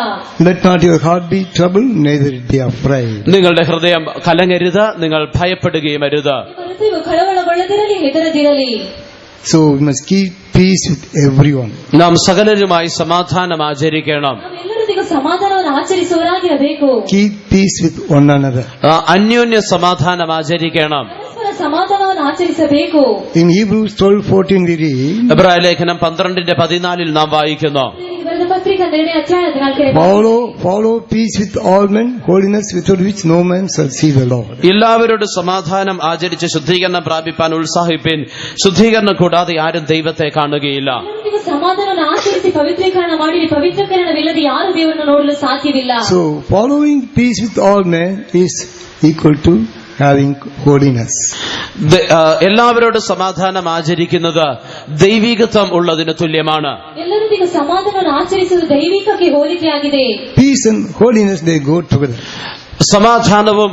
Let not your heart be troubled, neither be afraid. നിങ്ങളുടെ ഹൃദയം കലങ്ങരുത്, നിങ്ങൾ ഭയപ്പെടുകയും അരുത്. ನಿಮ್ಮ ಹೃದಯವು ಕಳವಳಗೊಳ್ಳದಿರಲಿ, ಹೆದರದಿರಲಿ. So we must keep peace with everyone. നാം സകലരുമായി സമാധാനം ആചരിക്കണം. ನಾವೆಲ್ಲರೊಂದಿಗೂ ಸಮಾಧಾನವನ್ನು ಆಚರಿಸುವವರಾಗಿರಬೇಕು. Keep peace with one another. അന്യോന്യ സമാധാനം ആചരിക്കണം. ಪರಸ್ಪರ ಸಮಾಧಾನವನ್ನು ಆಚರಿಸಬೇಕು. In Hebrews 12:14 we read, എബ്രായ ലേഖനം 12:14 നാം വായിക്കുന്നു, ಬರೆದ ಪತ್ರಿಕೆ 2ನೇ ಅಧ್ಯಾಯ 14ನೇ Follow peace with all men, holiness without which no man shall see the Lord. എല്ലാവരോടും സമാധാനം ആചരിച്ച് ശുദ്ധീകരണം പ്രാപിപ്പാൻ ഉത്സാഹിപ്പിൻ, ശുദ്ധീകരണം കൂടാതെ ആരും ദൈവത്തെ കാണുകയില്ല. ಎಲ್ಲರೊಂದಿಗೂ ಸಮಾಧಾನವನ್ನು ಆಚರಿಸಿ ಪವಿತ್ರೀಕರಣ ಮಾಡಿ, ಪವಿತ್ರೀಕರಣವಿಲ್ಲದೆ ಯಾರು ದೇವರನ್ನು ನೋಡಲು ಸಾಧ್ಯವಿಲ್ಲ. So following peace with all men is equal to having holiness. എല്ലാവരോടും സമാധാനം ആചരിക്കുന്നത് ദൈവികത്വം ഉള്ളതിന് തുല്യമാണ്. ಎಲ್ಲರೊಂದಿಗೂ ಸಮಾಧಾನವನ್ನು ಆಚರಿಸುವುದು ದೈವಿಕಕ್ಕೆ ಹೋಲಿಕೆಯಾಗಿದೆ. Peace and holiness, they go together. സമാധാനവും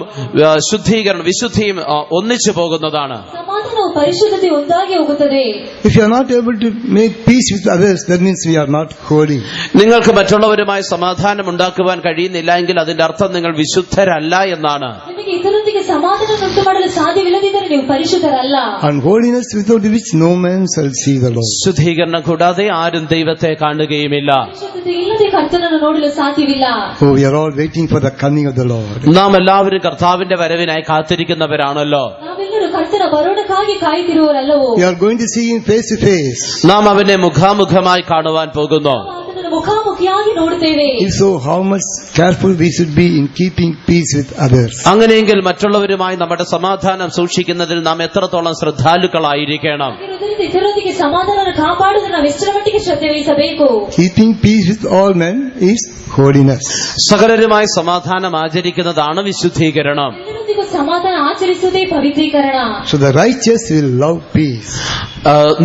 വിശുദ്ധിയും ഒന്നിച്ചു പോകുന്നതാണ്. ಸಮಾಧಾನವು ಪರಿಶುದ್ಧತೆ ಒಂದಾಗಿ ಹೋಗುತ್ತದೆ. If you are not able to make peace with others, that means we are not holy. നിങ്ങൾക്ക് മറ്റുള്ളവരുമായി സമാധാനം ഉണ്ടാക്കുവാൻ കഴിയുന്നില്ല എങ്കിൽ അതിന്റെ അർത്ഥം നിങ്ങൾ വിശുദ്ധരല്ല എന്നാണ്. ನಿಮಗೆ ಇತರರೊಂದಿಗೆ ಸಮಾಧಾನ ಉಂಟು ಮಾಡಲು ಸಾಧ್ಯವಿಲ್ಲದಿದ್ದರೆ ನೀವು ಪರಿಶುದ್ಧರಲ್ಲ. And holiness without which no man shall see the Lord. ശുദ്ധീകരണം കൂടാതെ ആരും ദൈവത്തെ കാണുകയുമില്ല. ಪರಿಶುದ್ಧತೆ ಇಲ್ಲದೆ ಕರ್ತನನ್ನು ನೋಡಲು ಸಾಧ್ಯವಿಲ್ಲ. Oh, we are all waiting for the coming of the Lord. നാം എല്ലാവരും കർത്താവിന്റെ വരവിനായി കാത്തിരിക്കുന്നവരാണല്ലോ. ನಾವೆಲ್ಲರೂ ಕರ್ತನ ಬರೋಣಕ್ಕಾಗಿ ಕಾಯುತ್ತಿರುವವರಲ್ಲವೋ? We are going to see Him face to face. നാം അവനെ മുഖാമുഖമായി കാണുവാൻ പോകുന്നു. ಆತನನ್ನು ಮುಖಾಮುಖಿಯಾಗಿ ನೋಡುತ್ತೇವೆ. If so, how much careful we should be in keeping peace with others. അങ്ങനെയെങ്കിൽ മറ്റുള്ളവരുമായി നമ്മുടെ സമാധാനം സൂക്ഷിക്കുന്നതിൽ നാം എത്രത്തോളം ശ്രദ്ധാലുക്കളായിരിക്കണം. ಹಾಗಿರುವುದರಿಂದ ಇತರರೊಂದಿಗೆ ಸಮಾಧಾನವನ್ನು ಕಾಪಾಡುವುದು ನಾವು ಎಷ್ಟರ ಮಟ್ಟಿಗೆ ಶ್ರದ್ಧೆ ವಹಿಸಬೇಕು. Keeping peace with all men is holiness. സകലരുമായി സമാധാനം ആചരിക്കുന്നതാണ് വിശുദ്ധീകരണം. ಎಲ್ಲರೊಂದಿಗೂ ಸಮಾಧಾನ ಆಚರಿಸುವುದೇ ಪವಿತ್ರೀಕರಣ. So the righteous will love peace.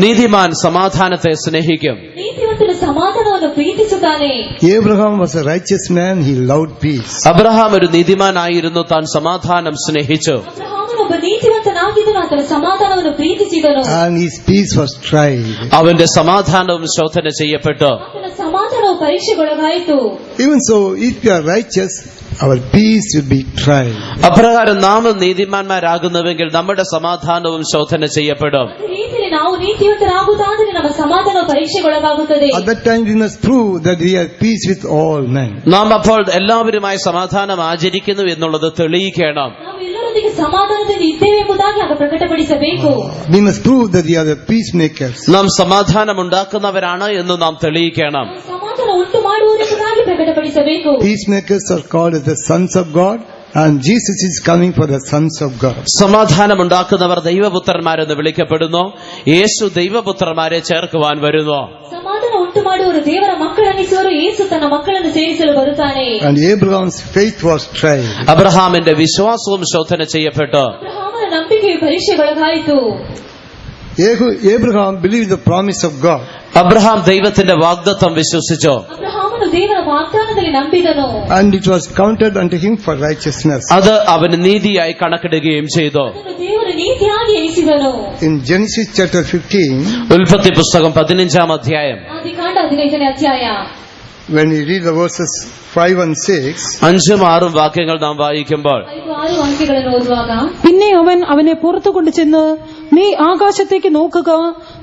നീതിമാൻ സമാധാനത്തെ സ്നേഹിക്കും. ನೀತಿವಂತನು ಸಮಾಧಾನವನ್ನು ಪ್ರೀತಿಸುತ್ತಾನೆ. Abraham was a righteous man, he loved peace. Abraham ഒരു നീതിമാനായിരുന്നു, താൻ സമാധാനം സ്നേഹിച്ചു. ಅಬ್ರಹಾಮನು ಒಬ್ಬ ನೀತಿವಂತನಾಗಿದ್ದನು, ಆತನ ಸಮಾಧಾನವನ್ನು ಪ್ರೀತಿಸಿದನು. And his peace was tried. അവന്റെ സമാധാനവും ശോധന ചെയ്യപ്പെട്ടു. ಆತನ ಸಮಾಧಾನವು ಪರೀಕ್ಷೆಗೊಳಗಾಯಿತು. Even so, if we are righteous, our peace will be tried. അപ്രകാരം നാം നീതിമാന്മാരാകുന്നുവെങ്കിൽ നമ്മുടെ സമാധാനവും ശോധന ചെയ്യപ്പെടും. ಅದೇ ರೀತಿಯಲ್ಲಿ ನಾವು ನೀತಿವಂತರಾಗುವುದಾದರೆ ನಮ್ಮ ಸಮಾಧಾನವು ಪರೀಕ್ಷೆಗೊಳಗಾಗುತ್ತದೆ. At that time we must prove that we have peace with all men. നാം അപ്പോൾ എല്ലാവരുമായി സമാധാനം ആചരിക്കുന്നു എന്നുള്ളത് തെളിയിക്കണം. ನಾವು ಎಲ್ಲರೊಂದಿಗೆ ಸಮಾಧಾನದಿಂದ ಇದ್ದೇವೆ ಎಂಬುದಾಗಿ ಆಗ ಪ್ರಕಟಪಡಿಸಬೇಕು. We must prove that we are the peacemakers. നാം സമാധാനം ഉണ്ടാക്കുന്നവരാണ് എന്ന് നാം തെളിയിക്കണം. ಸಮಾಧಾನ ಉಂಟು ಮಾಡುವವರೆಂಬುದಾಗಿ ಪ್ರಕಟಪಡಿಸಬೇಕು. Peacemakers are called as the sons of God, and Jesus is coming for the sons of God. സമാധാനം ഉണ്ടാക്കുന്നവർ ദൈവപുത്രന്മാരെന്ന് വിളിക്കപ്പെടുന്നു. യേശു ദൈവപുത്രന്മാരെ ചേർക്കുവാൻ വരുന്നു. ಸಮಾಧಾನ ಉಂಟು ಮಾಡುವವರು ದೇವರ ಮಕ್ಕಳನ್ನಿಸುವರು. ಯೇಸು ತನ್ನ ಮಕ್ಕಳನ್ನು ಸೇರಿಸಲು ಬರುತ್ತಾನೆ. And Abraham's faith was tried. അബ്രഹാമിന്റെ വിശ്വാസവും ശോധന ചെയ്യപ്പെട്ടു. ಅಬ್ರಹಾಮನ ನಂಬಿಕೆಯು ಪರೀಕ್ಷೆಗೊಳಗಾಯಿತು. Abraham believed the promise of God. Abraham ദൈവത്തിന്റെ വാഗ്ദത്തം വിശ്വസിച്ചു. ಅಬ್ರಹಾಮನು ಅಬ್ರಹಾಮನು ದೇವರ ವಾಗ್ದಾನದಲ್ಲಿ ನಂಬಿದನು, and it was counted unto him for righteousness. അത് അവന് നീതിയായി കണക്കിടുകയും ചെയ്തു. ಅದನ್ನು ದೇವರು ನೀತಿಯಾಗಿ ಎಣಿಸಿದನು. In Genesis chapter 15, ഉൽപ്പത്തി പുസ്തകം 15-ാം അധ്യായം ಆದಿಕಾಂಡ 15ನೇ ಅಧ್ಯಾಯ, when we read the verses 5 and 6, 5-ഉം 6-ഉം വാക്യങ്ങൾ നാം വായിക്കുമ്പോൾ 5-6 വാക്യಗಳನ್ನು ಓದುವಾಗ, പിന്നെ അവൻ അവനെ പുറത്തു കൊണ്ടുചെന്ന്, നീ ആകാശത്തേക്ക് നോക്കുക,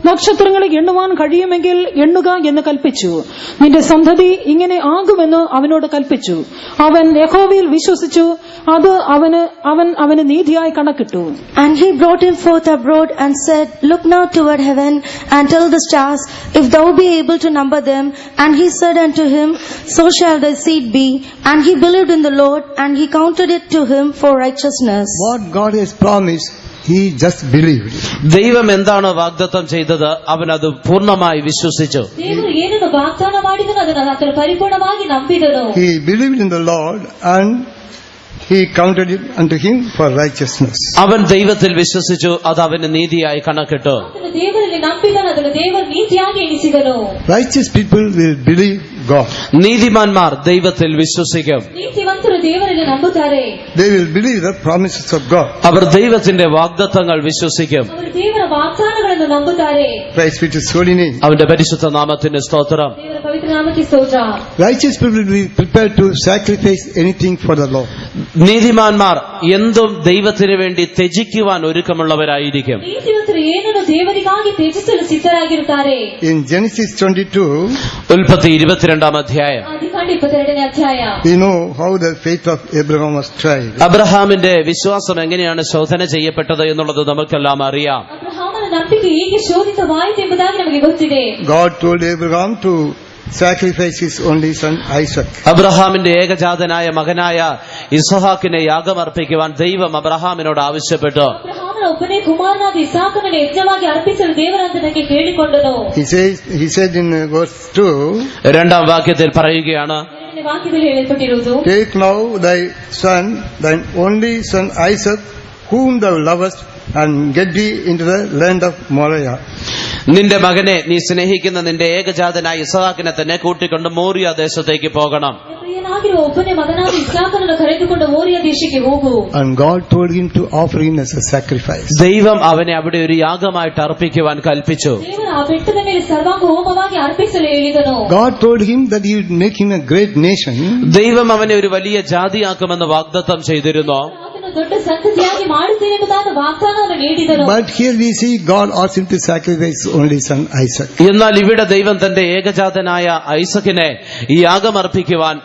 നക്ഷത്രങ്ങളെ എണ്ണുവാൻ കഴിയുമെങ്കിൽ എണ്ണുക എന്ന് കൽപ്പിച്ചു. നിന്റെ സന്തതി ഇങ്ങനെ ആകുമെന്ന് അവനോട് കൽപ്പിച്ചു. അവൻ യഹോവയിൽ വിശ്വസിച്ചു, അത് അവന് നീതിയായി കണക്കിട്ടു. And he brought him forth abroad and said, Look now toward heaven and tell the stars, if thou be able to number them. And he said unto him, So shall thy seed be. And he believed in the Lord, and he counted it to him for righteousness. what God has promised, he just believed. ദൈവം എന്താണ് വാഗ്ദത്തം ചെയ്തത്, അവൻ അത് പൂർണ്ണമായി വിശ്വസിച്ചു. ದೇವರು ಏನನ್ನು ವಾಗ್ದಾನ ಮಾಡಿದನು ಅದನ್ನು ಆತನು ಪರಿಪೂರ್ಣವಾಗಿ ನಂಬಿದನು. He believed in the Lord, and he counted it unto him for righteousness. അവൻ ദൈവത്തിൽ വിശ്വസിച്ചു, അത് അവന് നീതിയായി കണക്കിട്ടു. ಆತನು ದೇವರಲ್ಲಿ ನಂಬಿದನು, ಅದನ್ನು ದೇವರು ನೀತಿಯಾಗಿ ಎಣಿಸಿದನು. Righteous people will believe God. നീതിമാന്മാർ ദൈവത്തിൽ വിശ്വസിക്കും. ನೀತಿವಂತರು ದೇವರಲ್ಲಿ ನಂಬುತ್ತಾರೆ. They will believe the promises of God. അവർ ദൈവത്തിന്റെ വാഗ്ദത്തങ്ങൾ വിശ്വസിക്കും. ಅವರು ದೇವರ ವಾಗ್ದಾನಗಳನ್ನು ನಂಬುತ್ತಾರೆ. Praise be to His holy name. അവന്റെ പരിശുദ്ധ നാമത്തിന് സ്തോത്രം. ದೇವರ ಪವಿತ್ರ ನಾಮಕ್ಕೆ ಸ್ತೋತ್ರ. Righteous people will be prepared to sacrifice anything for the Lord. നീതിമാന്മാർ എന്തും ദൈവത്തിന് വേണ്ടി ത്യജിക്കുവാൻ ഒരുക്കമുള്ളവരായിരിക്കും. ನೀತಿವಂತರು ಏನನ್ನು ದೇವರಿಗಾಗಿ ತ್ಯಜಿಸಲು ಸಿದ್ಧರಾಗಿರುತ್ತಾರೆ. In Genesis 22, ഉൽപ്പത്തി 22-ാം അധ്യായം ಆದಿಕಾಂಡ 22ನೇ ಅಧ್ಯಾಯ, we know how the faith of Abraham was tried. അബ്രഹാമിന്റെ വിശ്വാസം എങ്ങനെയാണ് ശോധന ചെയ്യപ്പെട്ടത് എന്നുള്ളത് നമുക്കെല്ലാം അറിയാം. ಅಬ್ರಹಾಮನ ನಂಬಿಕೆ ಹೇಗೆ ಶೋಧಿತವಾಯಿತು ಎಂಬುದಾಗಿ ನಮಗೆ ಗೊತ್ತಿದೆ. God told Abraham to sacrifice his only son Isaac. അബ്രഹാമിന്റെ ഏകജാതനായ മകനായ ഇസ്ഹാക്കിനെ യാഗമർപ്പിക്കുവാൻ ദൈവം അബ്രഹാമിനോട് ആവശ്യപ്പെട്ടു. ಅಬ್ರಹಾಮನ ಒಬ್ಬನೇ ಕುಮಾರನಾದ ಇಸಾಕನನ್ನು ಯಜ್ಞವಾಗಿ ಅರ್ಪಿಸಲು ದೇವರಾತನಿಗೆ ಕೇಳಿಕೊಂಡನು. He said in verse 2, 2-ാം വാക്യത്തിൽ പറയുകയാണ്, 2ನೇ ವಾಕ್ಯದಲ್ಲಿ ಹೇಳಲ್ಪಟ್ಟಿರುವುದು, Take now thy son, thine only son Isaac, whom thou lovest, and get thee into the land of Moriah. നിന്റെ മകനെ, നീ സ്നേഹിക്കുന്ന നിന്റെ ഏകജാതനായ ഇസ്ഹാക്കിനെ തന്നെ കൂട്ടിക്കൊണ്ട് മോറിയ ദേശത്തേക്ക് പോകണം. ಪ್ರಿಯನಾಗಿರುವ ಒಬ್ಬನೇ ಮಗನಾದ ಇಸಾಕನನ್ನು ಕರೆದುಕೊಂಡು ಮೋರಿಯ ದೇಶಕ್ಕೆ ಹೋಗು. And God told him to offer him as a sacrifice. ദൈവം അവനെ അവിടെ ഒരു യാഗമായിട്ട് അർപ്പിക്കുവാൻ കൽപ്പിച്ചു. ದೇವರು ಆ ಬೆಟ್ಟದ ಮೇಲೆ ಸರ್ವಾಂಗ ಹೋಮವಾಗಿ ಅರ್ಪಿಸಲು ಹೇಳಿದನು. God told him that he would make him a great nation. ദൈവം അവനെ ഒരു വലിയ ജാതിയാക്കുമെന്ന് വാഗ്ദത്തം ചെയ്തിരുന്നു. ಆತನು ದೊಡ್ಡ ಸಂತತಿಯಾಗಿ ಮಾಡುತ್ತೇನೆ ಎಂಬುದಾದ ವಾಗ್ದಾನವನ್ನು ನೀಡಿದನು. But here we see God asked him to sacrifice only son Isaac. എന്നാൽ ഇവിടെ ദൈവം തന്റെ ഏകജാതനായ ഐസക്കിനെ ഈ യാഗമർപ്പിക്കുവാൻ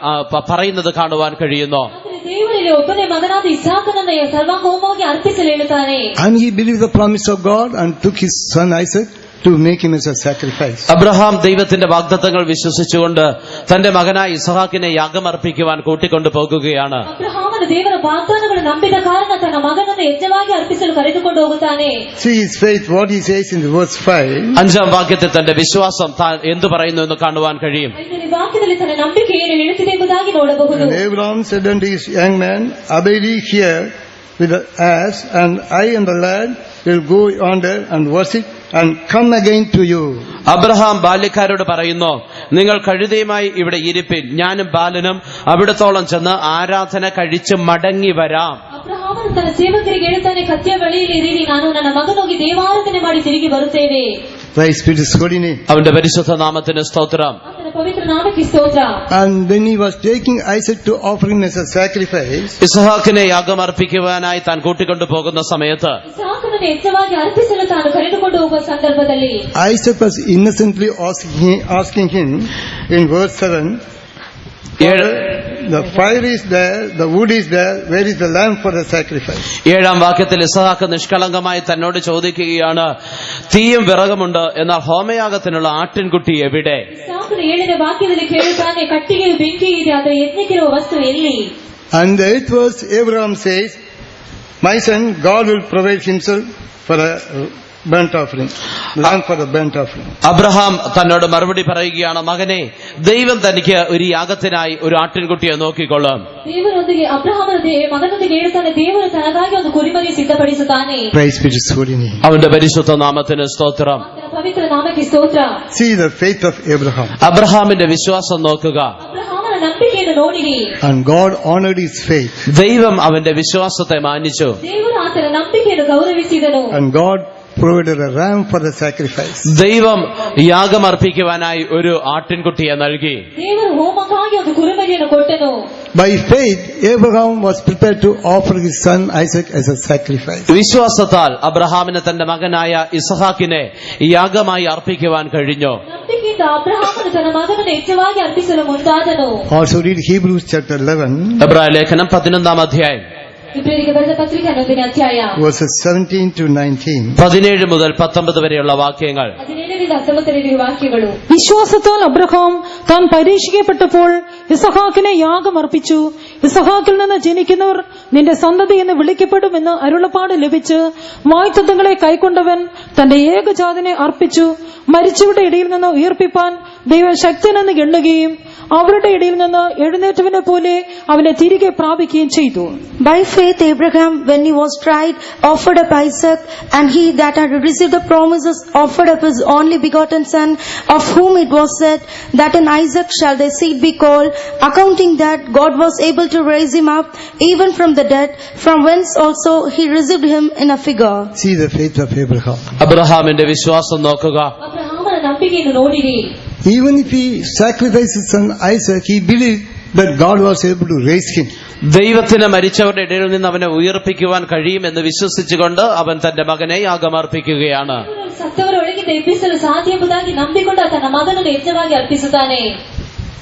പറയുന്നത് കാണുവാൻ കഴിയുന്നു. ಆದರೆ ದೇವರಲ್ಲಿ ಒಬ್ಬನೇ ಮಗನಾದ ಇಸಾಕನನ್ನು ಸರ್ವಾಂಗ ಹೋಮವಾಗಿ ಅರ್ಪಿಸಲು ಹೇಳುತ್ತಾನೆ. And he believed the promise of God and took his son Isaac to make him as a sacrifice. Abraham ദൈവത്തിന്റെ വാഗ്ദത്തങ്ങൾ വിശ്വസിച്ചുകൊണ്ട് തന്റെ മകനായ ഇസ്ഹാക്കിനെ യാഗമർപ്പിക്കുവാൻ കൂട്ടിക്കൊണ്ടു പോകുകയാണ്. ಅಬ್ರಹಾಮನು ದೇವರ ವಾಗ್ದಾನಗಳನ್ನು ನಂಬಿದ ಕಾರಣ ತನ್ನ ಮಗನನ್ನು ಯಜ್ಞವಾಗಿ ಅರ್ಪಿಸಲು ಕರೆದುಕೊಂಡು ಹೋಗುತ್ತಾನೆ. See his faith, what he says in verse 5. 5-ാം വാക്യത്തിൽ തന്റെ വിശ്വാസം താൻ എന്തു പറയുന്നു എന്ന് കാണുവാൻ കഴിയും. 5ನೇ ವಾಕ್ಯದಲ್ಲಿ ತನ್ನ ನಂಬಿಕೆ ಏನು ಹೇಳುತ್ತಿದೆ ಎಂಬುದಾಗಿ ನೋಡಬಹುದು. And Abraham said unto his young man, Abide ye here with the ass, and I and the lad will go yonder and worship and come again to you. Abraham ബാല്യക്കാരോട് പറയുന്നു, നിങ്ങൾ കഴുതയുമായി ഇവിടെ ഇരിപ്പിൻ, ഞാനും ബാലനും അവിടത്തോളം ചെന്ന് ആരാധന കഴിച്ച് മടങ്ങി വരാം. ಅಬ್ರಹಾಮನು ತನ್ನ ಸೇವಕರಿಗೆ ಹೇಳುತ್ತಾನೆ, ಕತ್ತೆಯ ಬಳಿಯಲ್ಲಿ ಇರಿರಿ, ನಾನು ನನ್ನ ಮಗನೋಗಿ ದೇವಾರಾಧನೆ ಮಾಡಿ ತಿರುಗಿ ಬರುತ್ತೇವೆ. Praise be to his holy name. അവന്റെ പരിശുദ്ധ നാമത്തിന് സ്തോത്രം. ಆತನ ಪವಿತ್ರ ನಾಮಕ್ಕೆ ಸ್ತೋತ್ರ. And when he was taking Isaac to offer him as a sacrifice, ഇസ്ഹാക്കിനെ യാഗമർപ്പിക്കുവാനായി താൻ കൂട്ടിക്കൊണ്ടു പോകുന്ന സമയത്ത് ಇಸಾಕನನ್ನು ಯಜ್ಞವಾಗಿ ಅರ್ಪಿಸಲು ತಾನು ಕರೆದುಕೊಂಡು ಹೋಗುವ ಸಂದರ್ಭದಲ್ಲಿ Isaac was innocently asking him in verse 7, the fire is there, the wood is there, where is the lamb for the sacrifice? 7-ാം വാക്യത്തിൽ ഇസ്ഹാക്ക് നിഷ്കളങ്കമായി തന്നോട് ചോദിക്കുകയാണ്, തീയും വിറകുമുണ്ട്, എന്നാൽ ഹോമയാഗത്തിനുള്ള ആട്ടിൻകുട്ടി എവിടെ? ಇಸಾಕನು 7ನೇ ವಾಕ್ಯದಲ್ಲಿ ಕೇಳುತ್ತಾನೆ, ಕಟ್ಟಿಗೆಯು ಬೆಂಕಿ ಇದೆ, ಅದರ ಯಜ್ಞಕ್ಕಿರುವ ವಸ್ತು ಎಲ್ಲಿ? And the 8th verse, Abraham says, My son, God will provide himself for a burnt offering, lamb for the burnt offering. Abraham തന്നോട് മറുപടി പറയുകയാണ്, മകനെ, ദൈവം തനിക്ക് ഒരു യാഗത്തിനായി ഒരു ആട്ടിൻകുട്ടിയെ നോക്കിക്കൊള്ളും. ದೇವರೊಂದಿಗೆ ಅಬ್ರಹಾಮನ ಮಗನೊಂದಿಗೆ ಹೇಳುತ್ತಾನೆ, ದೇವರು ತನಗಾಗಿ ಒಂದು ಕುರಿಮರಿ ಸಿದ್ಧಪಡಿಸುತ್ತಾನೆ. Praise be to his holy name. അവന്റെ പരിശുദ്ധ നാമത്തിന് സ്തോത്രം. ಆತನ ಪವಿತ್ರ ನಾಮಕ್ಕೆ ಸ್ತೋತ್ರ. See the faith of Abraham. അബ്രഹാമിന്റെ വിശ്വാസം നോക്കുക. ಅಬ್ರಹಾಮನ ನಂಬಿಕೆಯನ್ನು ನೋಡಿರಿ. And God honored his faith. ദൈവം അവന്റെ വിശ്വാസത്തെ മാനിച്ചു. ದೇವರು ಆತನ ನಂಬಿಕೆಯನ್ನು ಗೌರವಿಸಿದನು. And God provided a ram for the sacrifice. ദൈവം യാഗമർപ്പിക്കുവാനായി ഒരു ആട്ടിൻകുട്ടിയെ നൽകി. ದೇವರು ಹೋಮಕ್ಕಾಗಿ ಒಂದು ಕುರಿಮರಿಯನ್ನು ಕೊಟ್ಟನು. By faith, Abraham was prepared to offer his son Isaac as a sacrifice. വിശ്വാസത്താൽ അബ്രഹാമിന് തന്റെ മകനായ ഇസഹാക്കിനെ യാഗമായി അർപ്പിക്കുവാൻ കഴിഞ്ഞു. ನಂಬಿಕೆಯಿಂದ ಅಬ್ರಹಾಮನು ತನ್ನ ಮಗನನ್ನು ಯಜ್ಞವಾಗಿ ಅರ್ಪಿಸಲು ಮುಂದಾದನು. Also read Hebrews chapter 11, എബ്രായ ലേഖനം 11-ാം അധ്യായം ಇಬ್ರಿಯರಿಗೆ ಬರೆದ ಪತ್ರಿಕೆ 11ನೇ ಅಧ್ಯಾಯ verses 17 to 19. 17 മുതൽ 19 വരെയുള്ള വാക്യങ്ങൾ. 17ರಿಂದ 19 വാക്യಗಳು. വിശ്വാസത്താൽ അബ്രഹാം താൻ പരീക്ഷിക്കപ്പെട്ടപ്പോൾ ഇസഹാക്കിനെ യാഗമർപ്പിച്ചു. ഇസഹാക്കിൽ നിന്ന് ജനിക്കുന്നവർ നിന്റെ സന്തതി എന്ന് വിളിക്കപ്പെടുമെന്ന് അരുളപ്പാട് ലഭിച്ച് വാഗ്ദത്തങ്ങളെ കൈക്കൊണ്ടവൻ തന്റെ ഏകജാതനെ അർപ്പിച്ചു. മരിച്ചവരുടെ ഇടയിൽ നിന്ന് ഉയർപ്പിപ്പാൻ ദൈവം ശക്തനെന്ന് എണ്ണുകയും അവരുടെ ഇടയിൽ നിന്ന് എഴുന്നേറ്റവനെ പോലെ അവനെ തിരികെ പ്രാപിക്കുകയും ചെയ്തു. By faith Abraham, when he was tried, offered up Isaac, and he that had received the promises offered up his only begotten son, of whom it was said, that in Isaac shall thy seed be called, accounting that God was able to raise him up even from the dead, from whence also he received him in a figure. See the faith of Abraham. അബ്രഹാമിന്റെ വിശ്വാസം നോക്കുക. ಅಬ್ರಹಾಮನ ನಂಬಿಕೆಯನ್ನು ನೋಡಿರಿ. Even if he sacrificed his son Isaac, he believed that God was able to raise him. ദൈവത്തിന് മരിച്ചവരുടെ ഇടയിൽ നിന്ന് അവനെ ഉയർപ്പിക്കുവാൻ കഴിയുമെന്ന് വിശ്വസിച്ചുകൊണ്ട് അവൻ തന്റെ മകനെ യാഗമർപ്പിക്കുകയാണ്. ಸತ್ತವರೊಳಗಿಂದ ಎಬ್ಬಿಸಲು ಸಾಧ್ಯ ಎಂಬುದಾಗಿ ನಂಬಿಕೊಂಡು ತನ್ನ ಮಗನನ್ನು ಯಜ್ಞವಾಗಿ ಅರ್ಪಿಸುತ್ತಾನೆ.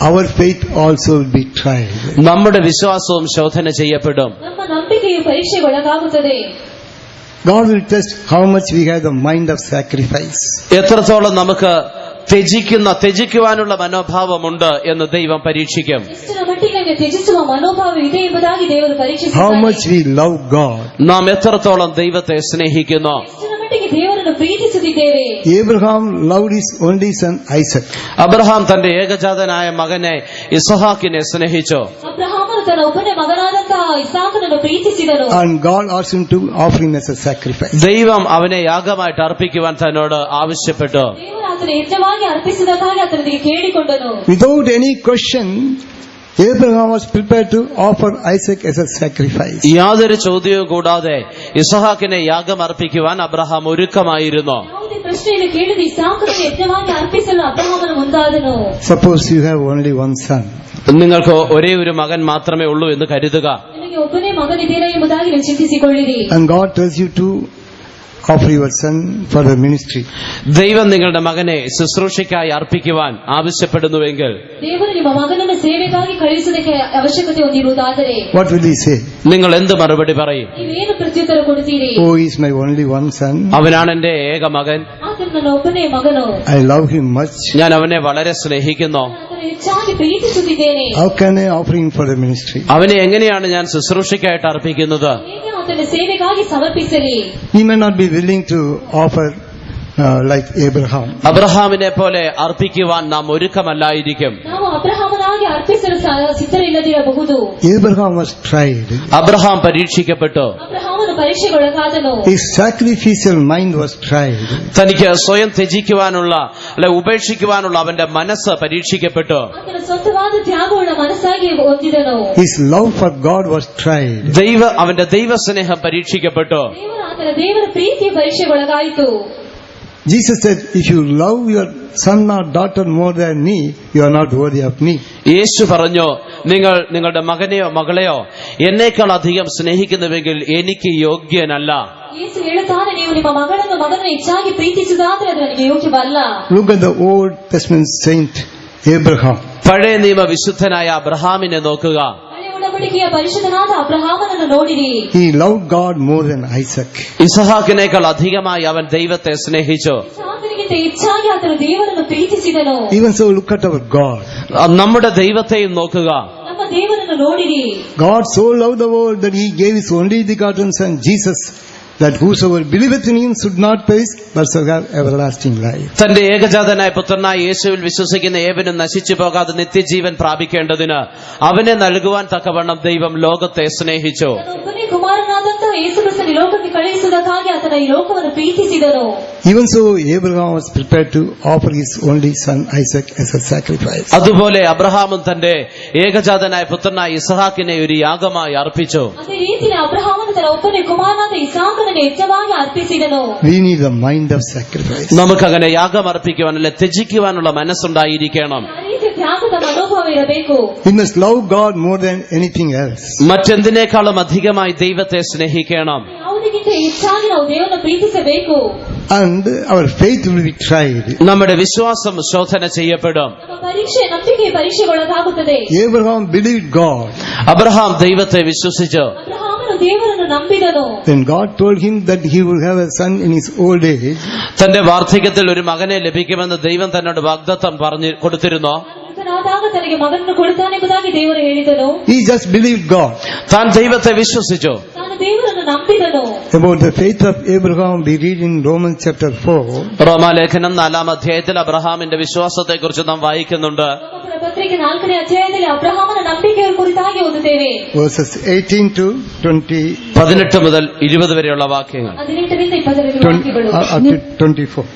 Our faith also will be tried. നമ്മുടെ വിശ്വാസവും ശോധന ചെയ്യപ്പെടും. ನಮ್ಮ ನಂಬಿಕೆಯು ಪರೀಕ್ಷೆಗೆ ಒಳಗಾಗುತ್ತದೆ. God will test how much we have the mind of sacrifice. എത്രത്തോളം നമുക്ക് ത്യജിക്കുവാനുള്ള മനോഭാവമുണ്ട് എന്ന് ദൈവം പരീക്ഷിക്കും. ಎಷ್ಟರ ಮಟ್ಟಿಗೆ ನಮಗೆ ತ್ಯಜಿಸುವ ಮನೋಭಾವ ಇದೆ ಎಂಬುದಾಗಿ ದೇವರು How ಪರೀಕ್ಷಿಸುತ್ತಾನೆ. much we love God. നാം എത്രത്തോളം ദൈവത്തെ സ്നേഹിക്കുന്നു. ಎಷ್ಟರ ಮಟ್ಟಿಗೆ ದೇವರನ್ನು ಪ್ರೀತಿಸುತ್ತಿದ್ದೇವೆ. Abraham loved his only son Isaac. Abraham തന്റെ ഏകജാതനായ മകനെ ഇസഹാക്കിനെ സ്നേഹിച്ചു. ಅಬ್ರಹಾಮನು ತನ್ನ ಒಬ್ಬನೇ ಮಗನಾದಂತಹ ಇಸಾಕನನ್ನು ಪ್ರೀತಿಸಿದನು. And God asked him to offer him as a sacrifice. ദൈവം അവനെ യാഗമായിട്ട് അർപ്പിക്കുവാൻ തന്നോട് ആവശ്യപ്പെട്ടു. ದೇವರು ಆತನ ಯಜ್ಞವಾಗಿ ಅರ್ಪಿಸಿದಕ್ಕಾಗಿ ಆತನಿಗೆ ಕೇಳಿಕೊಂಡನು. Without any question, Abraham was prepared to offer Isaac as a sacrifice. യാതൊരു ചോദ്യവും കൂടാതെ ഇസഹാക്കിനെ യാഗമർപ്പിക്കുവാൻ അബ്രഹാം ഒരുക്കമായിരുന്നു. ಯಾವುದೇ ಪ್ರಶ್ನೆಯನ್ನು ಕೇಳದೆ ಇಸಾಕನನ್ನು ಯಜ್ಞವಾಗಿ ಅರ್ಪಿಸಲು ಅಬ್ರಹಾಮನು ಮುಂದಾದನು. Suppose you have only one son. നിങ്ങൾക്ക് ഒരേ ഒരു മകൻ മാത്രമേ ഉള്ളൂ എന്ന് കരുതുക. ನಿಮಗೆ ಒಬ್ಬನೇ ಮಗನಿದ್ದೀರಾ ಎಂಬುದಾಗಿ ನೀವು ಚಿಂತಿಸಿಕೊಳ್ಳಿರಿ. And God tells you to offer your son for the ministry. ദൈവം നിങ്ങളുടെ മകനെ ശുശ്രൂഷയ്ക്കായി അർപ്പിക്കുവാൻ ആവശ്യപ്പെടുന്നുവെങ്കിൽ ದೇವರು ನಿಮ್ಮ ಮಗನನ್ನು ಸೇವೆಗಾಗಿ ಕಳುಹಿಸುವುದಕ್ಕೆ ಅವಶ್ಯಕತೆ ಹೊಂದಿರುವುದಾದರೆ What will he say? നിങ്ങൾ എന്ത് മറുപടി പറയും? ನೀವೇನು ಪ್ರತ್ಯುತ್ತರ ಕೊಡುತ್ತೀರಿ? Oh, he is my only one son. അവനാണ് എന്റെ ഏക മകൻ. ಆತನು ನನ್ನ ಒಬ್ಬನೇ ಮಗನು. I love him much. ഞാൻ അവനെ വളരെ സ്നേഹിക്കുന്നു. ಆತನು ಹೆಚ್ಚಾಗಿ ಪ್ರೀತಿಸುತ್ತಿದ್ದೇನೆ. How can I offer him for the ministry? അവനെ എങ്ങനെയാണ് ഞാൻ ശുശ്രൂഷയ്ക്കായിട്ട് അർപ്പിക്കുന്നത്? ಹೇಗೆ ಆತನ ಸೇವೆಗಾಗಿ ಸಮರ್ಪಿಸಲಿ? He may not be willing to offer like Abraham. അബ്രഹാമിനെ പോലെ അർപ്പിക്കുവാൻ നാം ഒരുക്കമല്ലായിരിക്കും. ನಾವು ಅಬ್ರಹಾಮನಾಗಿ ಅರ್ಪಿಸಲು ಸಿದ್ಧರಿಲ್ಲದಿರಬಹುದು. Abraham was tried. അബ്രഹാം പരീക്ഷിക്കപ്പെട്ടു. ಅಬ್ರಹಾಮನು ಪರೀಕ್ಷೆಗೊಳಗಾದನು. His sacrificial mind was tried. തനിക്ക് സ്വയം ത്യജിക്കുവാനുള്ള അല്ലെ ഉപേക്ഷിക്കുവാനുള്ള അവന്റെ മനസ്സ് പരീക്ഷിക്കപ്പെട്ടു. ಆತನ ಸ್ವಂತವಾದ ತ್ಯಾಗವುಳ್ಳ ಮನಸ್ಸಾಗಿ ಹೊಂದಿದನು. His love for God was tried. അവന്റെ ദൈവസ്നേഹം പരീക്ഷിക്കപ്പെട്ടു. ದೇವರ ಪ್ರೀತಿಯ ಪರೀಕ್ಷೆಗೊಳಗಾಯಿತು. Jesus said, if you love your son or daughter more than me, you are not worthy of me. യേശു പറഞ്ഞു, നിങ്ങൾ നിങ്ങളുടെ മകനെയോ മകളെയോ എന്നേക്കാൾ അധികം സ്നേഹിക്കുന്നുവെങ്കിൽ എനിക്ക് യോഗ്യനല്ല. ಯೇಸು ಹೇಳುತ್ತಾನೆ, ನೀವು ನಿಮ್ಮ ಮಗನನ್ನು ಹೆಚ್ಚಾಗಿ ಪ್ರೀತಿಸುವುದಾದರೆ ಅದು ನನಗೆ ಯೋಗ್ಯವಲ್ಲ. Look at the Old Testament saint Abraham. പഴയ നിയമ വിശുദ്ധനായ അബ്രഹാമിനെ നോക്കുക. ಹಳೆಯ ಒಡಂಬಡಿಕೆಯ ಪರಿಶುದ್ಧನಾದ ಅಬ್ರಹಾಮನನ್ನು ನೋಡಿರಿ. He loved God more than Isaac. ഇസഹാക്കിനേക്കാൾ അധികമായി അവൻ ദൈവത്തെ സ്നേഹിച്ചു. ಇಸಾಕನಿಗಿಂತ ಹೆಚ್ಚಾಗಿ ಆತನು ದೇವರನ್ನು ಪ್ರೀತಿಸಿದನು. Even so, look at our God. നമ്മുടെ ദൈവത്തെയും നോക്കുക. ನಮ್ಮ ದೇವರನ್ನು ನೋಡಿರಿ. God so loved the world that he gave his only begotten son Jesus, that whosoever believeth in him should not perish but shall have everlasting life. തന്റെ ഏകജാതനായ പുത്രനായ യേശുവിൽ വിശ്വസിക്കുന്ന ഏവനും നശിച്ചു പോകാതെ നിത്യജീവൻ പ്രാപിക്കേണ്ടതിന് അവനെ നൽകുവാൻ തക്കവണ്ണം ദൈവം ലോകത്തെ സ്നേഹിച്ചു. ಒಬ್ಬನೇ ಕುಮಾರನಾದಂತಹ ಯೇಸು ಕ್ರಿಸ್ತನ ಲೋಕಕ್ಕೆ ಕಳುಹಿಸುವುದಕ್ಕಾಗಿ ಆತನ ಈ ಲೋಕವನ್ನು ಪ್ರೀತಿಸಿದನು. Even so, Abraham was prepared to offer his only son Isaac as a sacrifice. അതുപോലെ അബ്രഹാമും തന്റെ ഏകജാതനായ പുത്രനായ ഇസഹാക്കിനെ ഒരു യാഗമായി അർപ്പിച്ചു. ಅದೇ ರೀತಿಯಲ್ಲಿ ಅಬ್ರಹಾಮನು ತನ್ನ ಒಬ್ಬನೇ ಕುಮಾರನಾದ ಇಸಾಕನನ್ನು ಯಜ್ಞವಾಗಿ ಅರ್ಪಿಸಿದನು. We need the mind of sacrifice. നമുക്കങ്ങനെ യാഗം അർപ്പിക്കുവാൻ അല്ലെ ത്യജിക്കുവാനുള്ള മനസ്സുണ്ടായിരിക്കണം. ಆ ರೀತಿ ತ್ಯಾಗದ ಮನೋಭಾವ ಇರಬೇಕು. We must love God more than anything else. മറ്റെന്തിനേക്കാളും അധികമായി ദൈവത്തെ സ്നേഹിക്കണം. ಯಾವುದಕ್ಕಿಂತ ಹೆಚ್ಚಾಗಿ ನಾವು ದೇವರನ್ನು ಪ್ರೀತಿಸಬೇಕು. And our faith will be tried. നമ്മുടെ വിശ്വാസം ശോധന ചെയ്യപ്പെടും. ನಮ್ಮ ನಂಬಿಕೆ ಪರೀಕ್ಷೆಗೊಳಗಾಗುತ್ತದೆ. Abraham believed God. അബ്രഹാം ദൈവത്തെ വിശ്വസിച്ചു. ಅಬ್ರಹಾಮನು ದೇವರನ್ನು ನಂಬಿದನು. When God told him that he would have a son in his old age, തന്റെ വാർദ്ധക്യത്തിൽ ഒരു മകനെ ലഭിക്കുമെന്ന് ദൈവം തന്നോട് വാഗ്ദത്തം പറഞ്ഞു കൊടുത്തിരുന്നോ? ಮೃತನಾದಾಗ ತನಗೆ ಮಗನನ್ನು ಕೊಡುತ್ತಾನೆಂಬುದಾಗಿ ದೇವರು ಹೇಳಿದನು. he just believed God. താൻ ദൈവത്തെ വിശ്വസിച്ചു. ತಾನು ದೇವರನ್ನು ನಂಬಿದನು. About the faith of Abraham, we read in Romans chapter 4. റോമാലേഖനം 4-ാം അധ്യായത്തിൽ അബ്രഹാമിന്റെ വിശ്വാസത്തെ കുറിച്ച് നാം വായിക്കുന്നുണ്ട്. ರೋಮಪುರ ಪತ್ರಿಕೆ 4ನೇ ಅಧ್ಯಾಯದಲ್ಲಿ ಅಬ್ರಹಾಮನ ನಂಬಿಕೆಯ ಕುರಿತಾಗಿ ಓದುತ್ತೇವೆ. Verses 18 to 20. 18 മുതൽ 20 വരെയുള്ള വാക്യങ്ങൾ. 18ರಿಂದ 20 ವಾಕ್ಯಗಳು. Up to 24.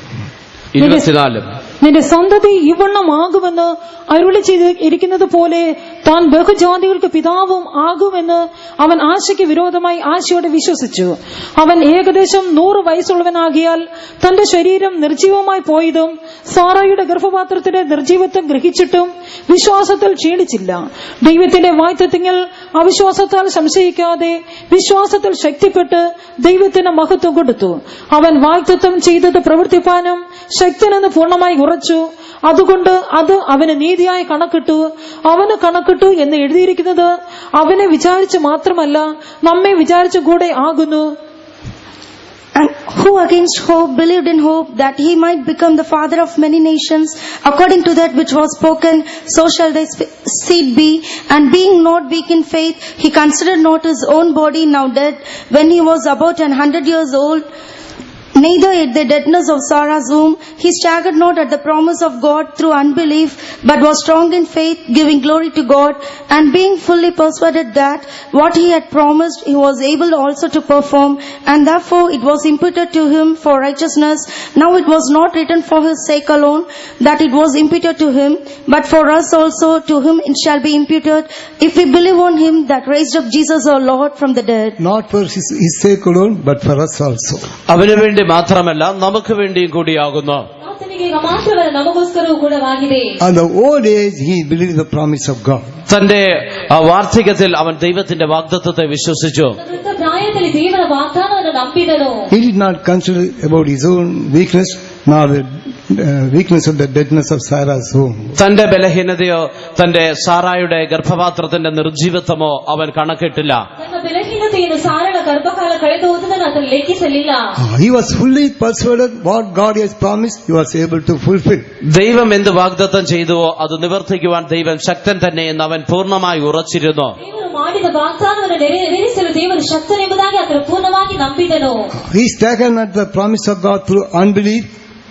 24. നിന്റെ സന്തതി ഇവണ്ണം ആകുമെന്ന് അരുളി ചെയ്ത് ഇരിക്കുന്നത് പോലെ താൻ ബഹുജാതികൾക്ക് പിതാവും ആകുമെന്ന് അവൻ ആശയ്ക്ക് വിരോധമായി ആശയോടെ വിശ്വസിച്ചു. അവൻ ഏകദേശം 100 വയസ്സുള്ളവനാകിയാൽ തന്റെ ശരീരം നിർജീവമായി പോയതും സാറായുടെ ഗർഭപാത്രത്തിന്റെ നിർജീവത്വം ഗ്രഹിച്ചിട്ടും വിശ്വാസത്തിൽ ക്ഷീണിച്ചില്ല. ദൈവത്തിന്റെ വാഗ്ദത്തങ്ങൾ അവിശ്വാസത്താൽ സംശയിക്കാതെ വിശ്വാസത്തിൽ ശക്തിപ്പെട്ട് ദൈവത്തിന് മഹത്വം കൊടുത്തു. അവൻ വാഗ്ദത്തം ചെയ്തത് പ്രവർത്തിപ്പാനും ശക്തനെന്ന് പൂർണ്ണമായി ഉറച്ചു. അതുകൊണ്ട് അത് അവന് നീതിയായി കണക്കിട്ടു. അവന് കണക്കിട്ടു എന്ന് എഴുതിയിരിക്കുന്നത് അവനെ വിചാരിച്ചു മാത്രമല്ല, നമ്മെ വിചാരിച്ചു കൂടെ ആകുന്നു. And who against hope believed in hope that he might become the father of many nations, according to that which was spoken, so shall thy seed be. And being not weak in faith, he considered not his own body now dead, when he was about 100 years old, neither at the deadness of Sarah's womb. He staggered not at the promise of God through unbelief, but was strong in faith, giving glory to God, and being fully persuaded that what he had promised he was able also to perform, and therefore it was imputed to him for righteousness. Now it was not written for his sake alone that it was imputed to him, but for us also. To him it shall be imputed, if we believe on him that raised up Jesus our Lord from the dead. Not for his sake alone, but for us also. അവന് വേണ്ടി മാത്രമല്ല, നമുക്ക് വേണ്ടിയും കൂടിയാകുന്നു. ಆತನಿಗೆ ಈಗ ಮಾತ್ರವಲ್ಲ, ನಮಗೋಸ್ಕರವೂ ಕೂಡವಾಗಿದೆ. On the old age, he believed the promise of God. തന്റെ വാർദ്ധക്യത്തിൽ അവൻ ദൈവത്തിന്റെ വാഗ്ദത്തത്തെ വിശ്വസിച്ചു. ವೃದ್ಧ ಪ್ರಾಯದಲ್ಲಿ ದೇವರ ವಾಗ್ದಾನವನ್ನು ನಂಬಿದನು. He did not consider about his own weakness, nor the weakness of the deadness of Sarah's womb. തന്റെ ബലഹീനതയോ തന്റെ സാറായുടെ ഗർഭപാത്രത്തിന്റെ നിർജീവത്വമോ അവൻ കണക്കിട്ടില്ല. ತನ್ನ ಬಲಹೀನತೆಯನ್ನು ಸಾರಳ ಗರ್ಭಕಾಲ ಕಳೆದು ಹೋದುದನ್ನು ಆತನು ಲೆಕ್ಕಿಸಲಿಲ್ಲ. He was fully persuaded what God has promised, he was able to fulfill. ദൈവം എന്ത് വാഗ്ദത്തം ചെയ്തുവോ അത് നിവർത്തിക്കുവാൻ ദൈവം ശക്തൻ തന്നെ എന്ന് അവൻ പൂർണ്ണമായി ഉറച്ചിരുന്നു. ದೇವರು ಮಾಡಿದ ವಾಗ್ದಾನವನ್ನು ನೆರವೇರಿಸಲು ದೇವರು ಶಕ್ತನೆಂಬುದಾಗಿ ಆತನು ಪೂರ್ಣವಾಗಿ ನಂಬಿದನು. He staggered at the promise of God through unbelief,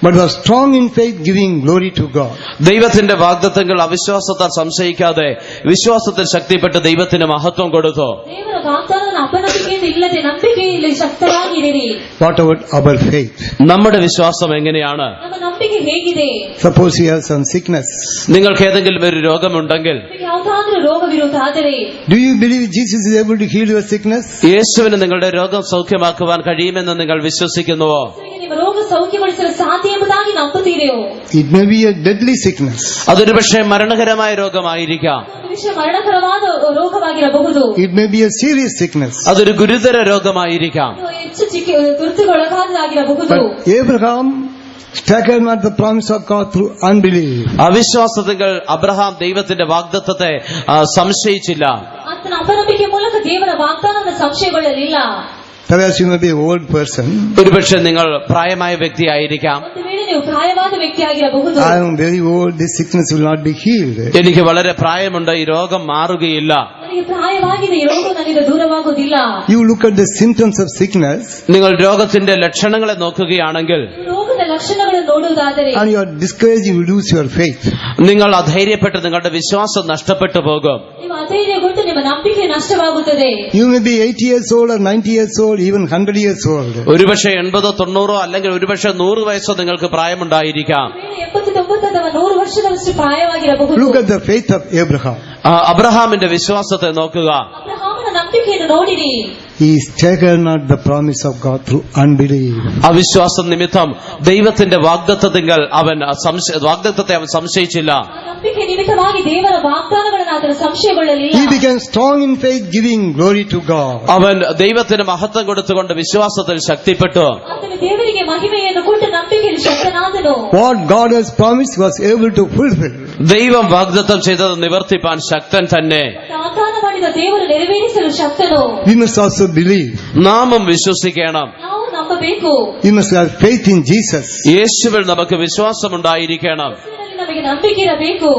but was strong in faith, giving glory to God. ദൈവത്തിന്റെ വാഗ്ദത്തങ്ങൾ അവിശ്വാസത്താൽ സംശയിക്കാതെ വിശ്വാസത്തിൽ ശക്തിപ്പെട്ട് ദൈവത്തിന് മഹത്വം കൊടുത്തു. ದೇವರ ವಾಗ್ದಾನವನ್ನು ಅಪನಂಬಿಕೆಯಿಂದ ಇಲ್ಲದೆ ನಂಬಿಕೆಯಲ್ಲಿ ಶಕ್ತರಾಗಿರಿ. What about our faith? നമ്മുടെ വിശ്വാസം എങ്ങനെയാണ്? ನಮ್ಮ ನಂಬಿಕೆ ಹೇಗಿದೆ? Suppose you have some sickness. നിങ്ങൾക്ക് ഏതെങ്കിലും ഒരു രോഗമുണ്ടെങ്കിൽ, ನಿಮಗೆ ಯಾವುದಾದ್ರೂ ರೋಗವಿರುವುದಾದರೆ, Do you believe Jesus is able to heal your sickness? യേശുവിന് നിങ്ങളുടെ രോഗം സൗഖ്യമാക്കുവാൻ കഴിയുമെന്ന് നിങ്ങൾ വിശ്വസിക്കുന്നുവോ? ನಿಮ್ಮ ರೋಗ ಸೌಖ್ಯಗೊಳಿಸಲು ಸಾಧ್ಯ ಎಂಬುದಾಗಿ ನಂಬುತ್ತೀರೆಯೋ? It may be a deadly sickness. അതൊരു പക്ഷേ മരണകരമായ രോഗമായിരിക്കാം. ಒಂದು ವಿಷಯ ಮರಣಕರವಾದ ರೋಗವಾಗಿರಬಹುದು. It may be a serious sickness. അതൊരു ഗുരുതര രോഗമായിരിക്കാം. ಹೆಚ್ಚು ತುರ್ತುಗೊಳಗಾಗಿರಬಹುದು. But Abraham staggered at the promise of God through unbelief. അവിശ്വാസത്തിൽ അബ്രഹാം ദൈവത്തിന്റെ വാഗ്ദത്തത്തെ സംശയിച്ചില്ല. ಆತನ ಅಪನಂಬಿಕೆ ಮೂಲಕ ದೇವರ ವಾಗ್ದಾನವನ್ನು ಸಂಶಯಗೊಳ್ಳಲಿಲ್ಲ. Perhaps you may be an old person. ഒരുപക്ഷെ നിങ്ങൾ പ്രായമായ വ്യക്തിയായിരിക്കാം. ಒಂದು ವೇಳೆ ನೀವು ಪ್ರಾಯವಾದ ವ್ಯಕ್ತಿಯಾಗಿರಬಹುದು. I am very old, this sickness will not be healed. എനിക്ക് വളരെ പ്രായമുണ്ട്, ഈ രോഗം മാറുകയില്ല. ನನಗೆ ಪ್ರಾಯವಾಗಿದೆ, ಈ ರೋಗ ನನಗೆ ದೂರವಾಗುವುದಿಲ್ಲ. You look at the symptoms of sickness നിങ്ങൾ രോഗത്തിന്റെ ലക്ഷണങ്ങളെ നോക്കുകയാണെങ്കിൽ, ರೋಗದ ಲಕ್ಷಣಗಳನ್ನು ನೋಡುವುದಾದರೆ, and you are discouraged, you will lose your faith. നിങ്ങൾ അധൈര്യപ്പെട്ട് നിങ്ങളുടെ വിശ്വാസം നഷ്ടപ്പെട്ടു പോകും. ನೀವು ಅಧೈರ್ಯಗೊಂಡು ನಿಮ್ಮ ನಂಬಿಕೆ ನಷ್ಟವಾಗುತ್ತದೆ. You may be 80 years old or 90 years old, even 100 years old. ഒരുപക്ഷെ 80-90 അല്ലെങ്കിൽ ഒരുപക്ഷെ 100 വയസ്സോ നിങ്ങൾക്ക് പ്രായമുണ്ടായിരിക്കാം. 80-90 ಅಥವಾ 100 ವರ್ಷದಷ್ಟು ಪ್ರಾಯವಾಗಿರಬಹುದು. Look at the faith of Abraham. അബ്രഹാമിന്റെ വിശ്വാസത്തെ നോക്കുക. ಅಬ್ರಹಾಮನ ನಂಬಿಕೆಯನ್ನು ನೋಡಿರಿ. He staggered not the promise of God through unbelief. അവിശ്വാസം നിമിത്തം ദൈവത്തിന്റെ വാഗ്ദത്തത്തെ അവൻ സംശയിച്ചില്ല. ನಂಬಿಕೆ ನಿಮಿತ್ತವಾಗಿ ದೇವರ ವಾಗ್ದಾನಗಳನ್ನು ಆತನು ಸಂಶಯಗೊಳ್ಳಲಿಲ್ಲ. He became strong in faith, giving glory to God. അവൻ ദൈവത്തിന് മഹത്വം കൊടുത്തുകൊണ്ട് വിശ്വാസത്തിൽ ശക്തിപ്പെട്ടു. ಆತನು ದೇವರಿಗೆ ಮಹಿಮೆಯನ್ನು ಕೊಟ್ಟು ನಂಬಿಕೆಯಲ್ಲಿ ಶಕ್ತನಾದನು. What God has promised was able to fulfill. ദൈവം വാഗ്ദത്തം ചെയ്തത് നിവർത്തിപ്പാൻ ശക്തൻ തന്നെ. ವಾಗ್ದಾನ ಮಾಡಿದ ದೇವರು ನೆರವೇರಿಸಲು ಶಕ್ತನು. We must also believe. നാമും വിശ്വസിക്കണം. ನಾವು ನಂಬಬೇಕು. We must have faith in Jesus. യേശുവിൽ നമുക്ക് വിശ്വാസമുണ്ടായിരിക്കണം. ಯೇಸುವಿನಲ್ಲಿ ನಮಗೆ ನಂಬಿಕೆ ಇರಬೇಕು.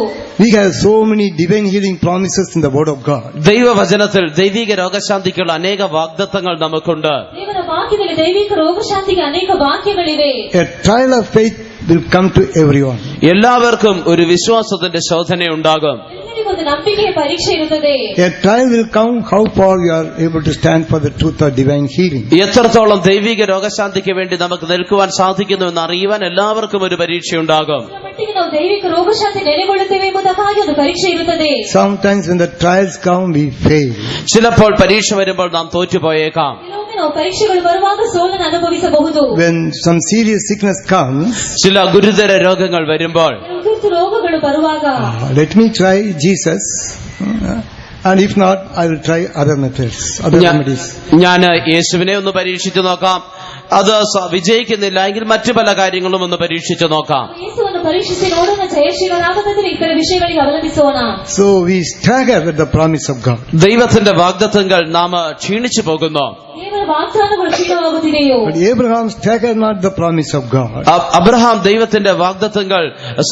We have so many divine healing promises in the Word of God. ദൈവവചനത്തിൽ ദൈവിക രോഗശാന്തിക്കുള്ള അനേക വാഗ്ദത്തങ്ങൾ നമുക്കുണ്ട്. ದೇವರ ವಾಕ್ಯದಲ್ಲಿ ದೈವಿಕ ರೋಗಶಾಂತಿಗೆ ಅನೇಕ ವಾಕ್ಯಗಳಿವೆ. A trial of faith will come to everyone. എല്ലാവർക്കും ഒരു വിശ്വാസത്തിന്റെ ശോധനയുണ്ടാകും. ಎಲ್ಲರಿಗೊಂದು ನಂಬಿಕೆಯ ಪರೀಕ್ಷೆ ಇರುತ್ತದೆ. A trial will come how far you are able to stand for the truth of divine healing. എത്രത്തോളം ദൈവിക രോഗശാന്തിക്ക് വേണ്ടി നമുക്ക് നിൽക്കുവാൻ സാധിക്കുന്നു എന്ന് അറിയുവാൻ എല്ലാവർക്കും ഒരു പരീക്ഷയുണ്ടാകും. ಇದರ ಮಟ್ಟಿಗೆ ನಾವು ದೈವಿಕ ರೋಗಶಾಂತಿ ನೆಲೆಗೊಳ್ಳುತ್ತೇವೆ ಎಂಬುದಕ್ಕಾಗಿ ಒಂದು ಪರೀಕ್ಷೆ ಇರುತ್ತದೆ. Sometimes when the trials come, we fail. ചിലപ്പോൾ പരീക്ഷ വരുമ്പോൾ നാം തോറ്റുപോയേക്കാം. ಕೆಲವೊಮ್ಮೆ ನಾವು ಪರೀಕ್ಷೆಗಳು ಬರುವಾಗ ಸೋಲನ್ನು ಅನುಭವಿಸಬಹುದು. When some serious sickness comes, ചില ഗുരുതര രോഗങ്ങൾ വരുമ്പോൾ ತುರ್ತು ರೋಗಗಳು ಬರುವಾಗ let me try Jesus, and if not, I will try other methods, other remedies. ഞാൻ യേശുവിനെ ഒന്ന് പരീക്ഷിച്ചു നോക്കാം, അത് വിജയിക്കുന്നില്ല എങ്കിൽ മറ്റു പല കാര്യങ്ങളും ഒന്ന് പരീക്ഷിച്ചു നോക്കാം. ಯೇಸುವನ್ನು ಪರೀಕ್ಷಿಸಿ ನೋಡೋಣ, ಜಯಶೀಲರಾಗದಿದ್ದರೆ ಇತರ ವಿಷಯಗಳಿಗೆ ಅವಲಂಬಿಸೋಣ. So we stagger at the promise of God. ദൈവത്തിന്റെ വാഗ്ദത്തങ്ങൾ നാം ക്ഷീണിച്ചു പോകുന്നു. ದೇವರ ವಾಗ್ದಾನಗಳು ಕ್ಷೀಣವಾಗುತ್ತಿದೆಯೋ? But Abraham staggered not the promise of God. Abraham ദൈവത്തിന്റെ വാഗ്ദത്തങ്ങൾ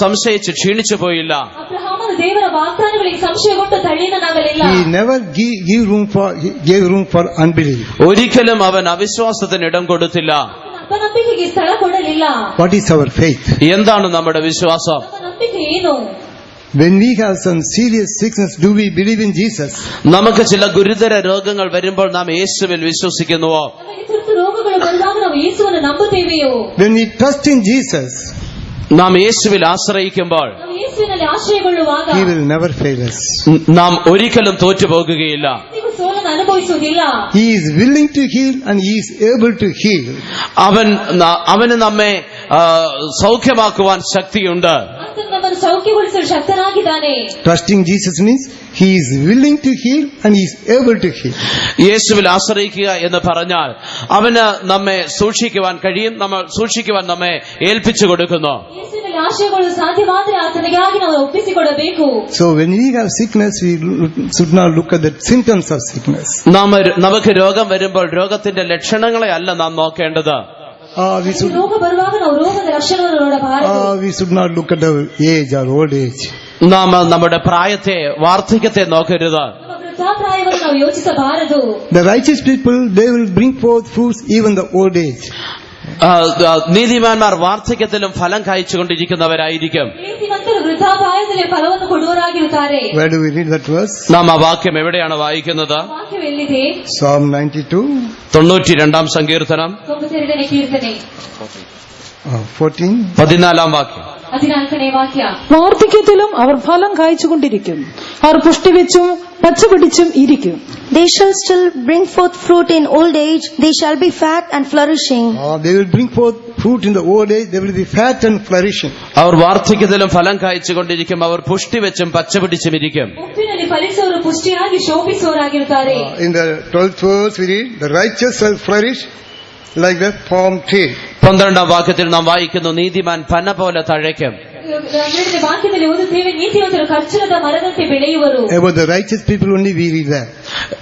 സംശയിച്ച് ക്ഷീണിച്ചു പോയില്ല. ಅಬ್ರಹಾಮನು ದೇವರ ವಾಗ್ದಾನಗಳಿಗೆ ಸಂಶಯಗೊಂಡು ತಳ್ಳೀನನಾಗಲಿಲ್ಲ. He never gave room for unbelief. ഒരിക്കലും അവൻ അവിശ്വാസത്തിന് ഇടം കൊടുത്തില്ല. ಅಪನಂಬಿಕೆಗೆ ಸ್ಥಳ ಕೊಡಲಿಲ್ಲ. What is our faith? എന്താണ് നമ്മുടെ വിശ്വാസം? ನಮ್ಮ ನಂಬಿಕೆ ಏನು? When we have some serious sickness, do we believe in Jesus? നമുക്ക് ചില ഗുരുതര രോഗങ്ങൾ വരുമ്പോൾ നാം യേശുവിൽ വിശ്വസിക്കുന്നുവോ? ನಮಗೆ ತುರ್ತು ರೋಗಗಳು ಬರುವಾಗ ನಾವು ಯೇಸುವನ್ನು ನಂಬುತ್ತೇವೆಯೋ? When we trust in Jesus, നാം യേശുവിൽ ആശ്രയിക്കുമ്പോൾ ನಾವು ಯೇಸುವಿನಲ್ಲಿ ಆಶ್ರಯಗೊಳ್ಳುವಾಗ He will never fail us. നാം ഒരിക്കലും തോറ്റുപോകുകയില്ല. ಎಂದಿಗೂ ಸೋಲನ್ನು ಅನುಭವಿಸುವುದಿಲ್ಲ. He is willing to heal and He is able to heal. അവന് നമ്മെ സൗഖ്യമാക്കുവാൻ ശക്തിയുണ്ട്. ಆತನು ನಮ್ಮನ್ನು ಸೌಖ್ಯಗೊಳಿಸಲು ಶಕ್ತನಾಗಿದ್ದಾನೆ. Trusting Jesus means He is willing to heal and He is able to heal. യേശുവിൽ ആശ്രയിക്കുക എന്ന് പറഞ്ഞാൽ അവന് നമ്മെ സൂക്ഷിക്കുവാൻ കഴിയും, സൂക്ഷിക്കുവാൻ നമ്മെ ഏൽപ്പിച്ചു കൊടുക്കുന്നു. ಯೇಸುವಿನಲ್ಲಿ ಆಶ್ರಯಗೊಳ್ಳಲು ಸಾಧ್ಯವಾದರೆ ಆತನಿಗಾಗಿ ನಾವು ಒಪ್ಪಿಸಿಕೊಡಬೇಕು. So when we have sickness, we should not look at the symptoms of sickness. നമുക്ക് രോഗം വരുമ്പോൾ രോഗത്തിന്റെ ലക്ഷണങ്ങളെ അല്ല നാം നോക്കേണ്ടത്. ರೋಗ ಬರುವಾಗ ನಾವು ರೋಗದ ಲಕ್ಷಣವನ್ನು ನೋಡಬಾರದು. We should not look at our age or old age. നാം നമ്മുടെ പ്രായത്തെ, വാർദ്ധക്യത്തെ നോക്കരുത്. ನಮ್ಮ ವೃದ್ಧಾಪ್ರಾಯವನ್ನು ನಾವು ಯೋಚಿಸಬಾರದು. The righteous people, they will bring forth fruits even the old age. നീതിമാന്മാർ വാർദ്ധക്യത്തിലും ഫലം കായ്ച്ചുകൊണ്ടിരിക്കുന്നവരായിരിക്കും. ನೀತಿವಂತರು ವೃದ್ಧಾಪ್ರಾಯದಲ್ಲಿ ಫಲವನ್ನು ಕೊಡುವವರಾಗಿರುತ್ತಾರೆ. Where do we read that verse? നാം ആ വാക്യം എവിടെയാണ് വായിക്കുന്നത്? ವಾಕ್ಯವು ಎಲ್ಲಿದೆ? Psalm 92, 92 സങ്കീർത്തനം 92ನೇ ಕೀರ್ತನೆ 14. 14 വാക്യം. 14ನೇ ವಾಕ್ಯ. വാർദ്ധക്യത്തിലും അവർ ഫലം കായ്ച്ചുകൊണ്ടിരിക്കും, അവർ പുഷ്ടിവെച്ചും പച്ചപിടിച്ചും ഇരിക്കും. They shall still bring forth fruit in old age. They shall be fat and flourishing. They will bring forth fruit in the old age. They will be fat and flourishing. അവർ വാർദ്ധക്യത്തിലും ഫലം കായ്ച്ചുകൊണ്ടിരിക്കും, അവർ പുഷ്ടിവെച്ചും പച്ചപിടിച്ചും ഇരിക്കും. ಮುಪ್ಪಿನಲ್ಲಿ ಫಲಿಸುವವರು ಪುಷ್ಟಿಯಾಗಿ ಶೋಭಿಸುವವರಾಗಿರುತ್ತಾರೆ. In the 12th verse we read, the righteous shall flourish like the palm tree. 12 വാക്യത്തിൽ നാം വായിക്കുന്നു, നീതിമാൻ പന പോലെ തഴയ്ക്കും. 12ನೇ ವಾಕ್ಯದಲ್ಲಿ ಓದುತ್ತೇವೆ, ನೀತಿವಂತರು ಖರ್ಜೂರದ ಮರದಂತೆ ಬೆಳೆಯುವರು. About the righteous people only we read that.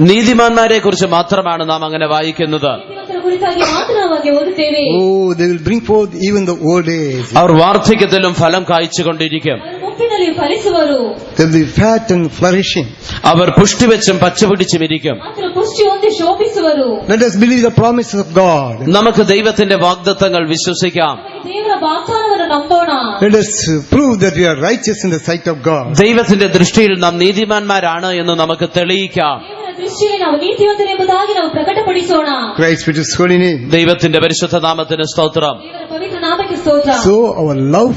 നീതിമാന്മാരെ കുറിച്ച് മാത്രമാണ് നാം അങ്ങനെ വായിക്കുന്നത്. ನೀತಿವಂತರ ಕುರಿತಾಗಿ ಮಾತ್ರ ನಾವು ಹಾಗೆ ಓದುತ್ತೇವೆ. Oh, they will bring forth even the old age. അവർ വാർദ്ധക്യത്തിലും ഫലം കായ്ച്ചുകൊണ്ടിരിക്കും. ಅವರು ಮುಪ್ಪಿನಲ್ಲಿ ಫಲಿಸುವರು. They will be fat and flourishing. അവർ പുഷ്ടിവെച്ചും പച്ചപിടിച്ചും ഇരിക്കും. ಮಾತ್ರ ಪುಷ್ಟಿ ಹೊಂದಿ ಶೋಭಿಸುವರು. Let us believe the promises of God. നമുക്ക് ദൈവത്തിന്റെ വാഗ്ദത്തങ്ങൾ വിശ്വസിക്കാം. ದೇವರ ವಾಗ್ದಾನವನ್ನು ನಂಬೋಣ. Let us prove that we are righteous in the sight of God. ദൈവത്തിന്റെ ദൃഷ്ടിയിൽ നാം നീതിമാന്മാരാണ് എന്ന് നമുക്ക് തെളിയിക്കാം. ದೇವರ ದೃಷ್ಟಿಯಲ್ಲಿ ನಾವು ನೀತಿವಂತರೆಂಬುದಾಗಿ ನಾವು ಪ್ರಕಟಪಡಿಸೋಣ. Christ with His holy name. ദൈവത്തിന്റെ പരിശുദ്ധ നാമത്തിന് സ്തോത്രം. ದೇವರ ಪವಿತ್ರ ನಾಮಕ್ಕೆ ಸ್ತೋತ್ರ. So our love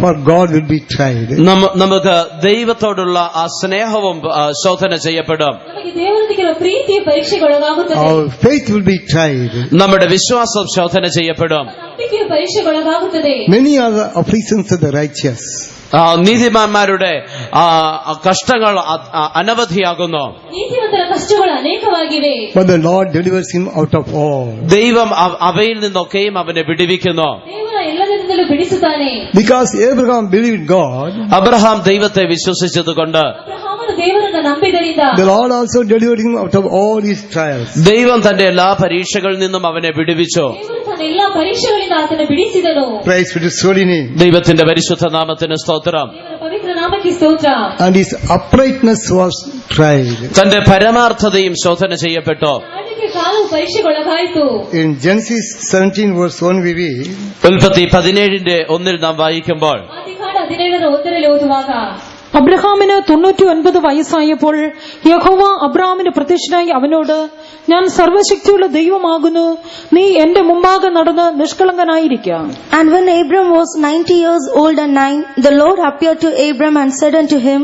for God will be tried. നമുക്ക് ദൈവത്തോടുള്ള ആ സ്നേഹവും ശോധന ചെയ്യപ്പെടും. ನಮಗೆ ದೇವರೊಂದಿಗಿರುವ ಪ್ರೀತಿಯ ಪರೀಕ್ಷೆಗೊಳಗಾಗುತ್ತದೆ. Our faith will be tried. നമ്മുടെ വിശ്വാസം ശോധന ചെയ്യപ്പെടും. ನಂಬಿಕೆಯ ಪರೀಕ್ಷೆಗೊಳಗಾಗುತ್ತದೆ. Many are the afflictions of the righteous. നീതിമാന്മാരുടെ കഷ്ടങ്ങൾ അനവധിയാകുന്നു. ನೀತಿವಂತರ ಕಷ್ಟಗಳು ಅನೇಕವಾಗಿವೆ. But the Lord delivers him out of all. ദൈവം അവയിൽ നിന്നൊക്കെയും അവനെ വിടുവിക്കുന്നു. ದೇವರ ಎಲ್ಲದರಿಂದಲೂ ಬಿಡಿಸುತ್ತಾನೆ. Because Abraham believed God, Abraham ദൈവത്തെ വിശ്വസിച്ചതുകൊണ്ട് ಅಬ್ರಹಾಮನು ದೇವರನ್ನು ನಂಬಿದರಿಂದ the Lord also delivered him out of all his trials. ദൈവം തന്റെ എല്ലാ പരീക്ഷകളിൽ നിന്നും അവനെ വിടുവിച്ചു. ದೇವರು ತನ್ನ ಎಲ್ಲಾ ಪರೀಕ್ಷೆಗಳಿಂದ ಆತನ ಬಿಡಿಸಿದನು. Praise be to His holy name. ദൈവത്തിന്റെ പരിശുദ്ധ നാമത്തിന് സ്തോത്രം. ದೇವರ ಪವಿತ್ರ ನಾಮಕ್ಕೆ ಸ್ತೋತ್ರ. And his uprightness was tried. തന്റെ പരമാർത്ഥതയും ശോധന ചെയ്യപ്പെട്ടു. ಆಳ್ವಿಕೆ ಕಾಲವು ಪರೀಕ್ಷೆಗೊಳಗಾಯಿತು. In Genesis 17 verse 1 we read, ഉൽപ്പത്തി 17:1 നാം വായിക്കുമ്പോൾ, ಆದಿಕಾಂಡ 17:1 ಓದುವಾಗ, അബ്രഹാമിന് 99 വയസ്സായപ്പോൾ യഹോവ അബ്രഹാമിന് പ്രത്യക്ഷനായി അവനോട്, ഞാൻ സർവശക്തിയുള്ള ദൈവമാകുന്നു, നീ എന്റെ മുമ്പാകെ നടന്ന് നിഷ്കളങ്കനായിരിക്കാം. And when Abram was 90 years old and 9, the Lord appeared to Abram and said unto him,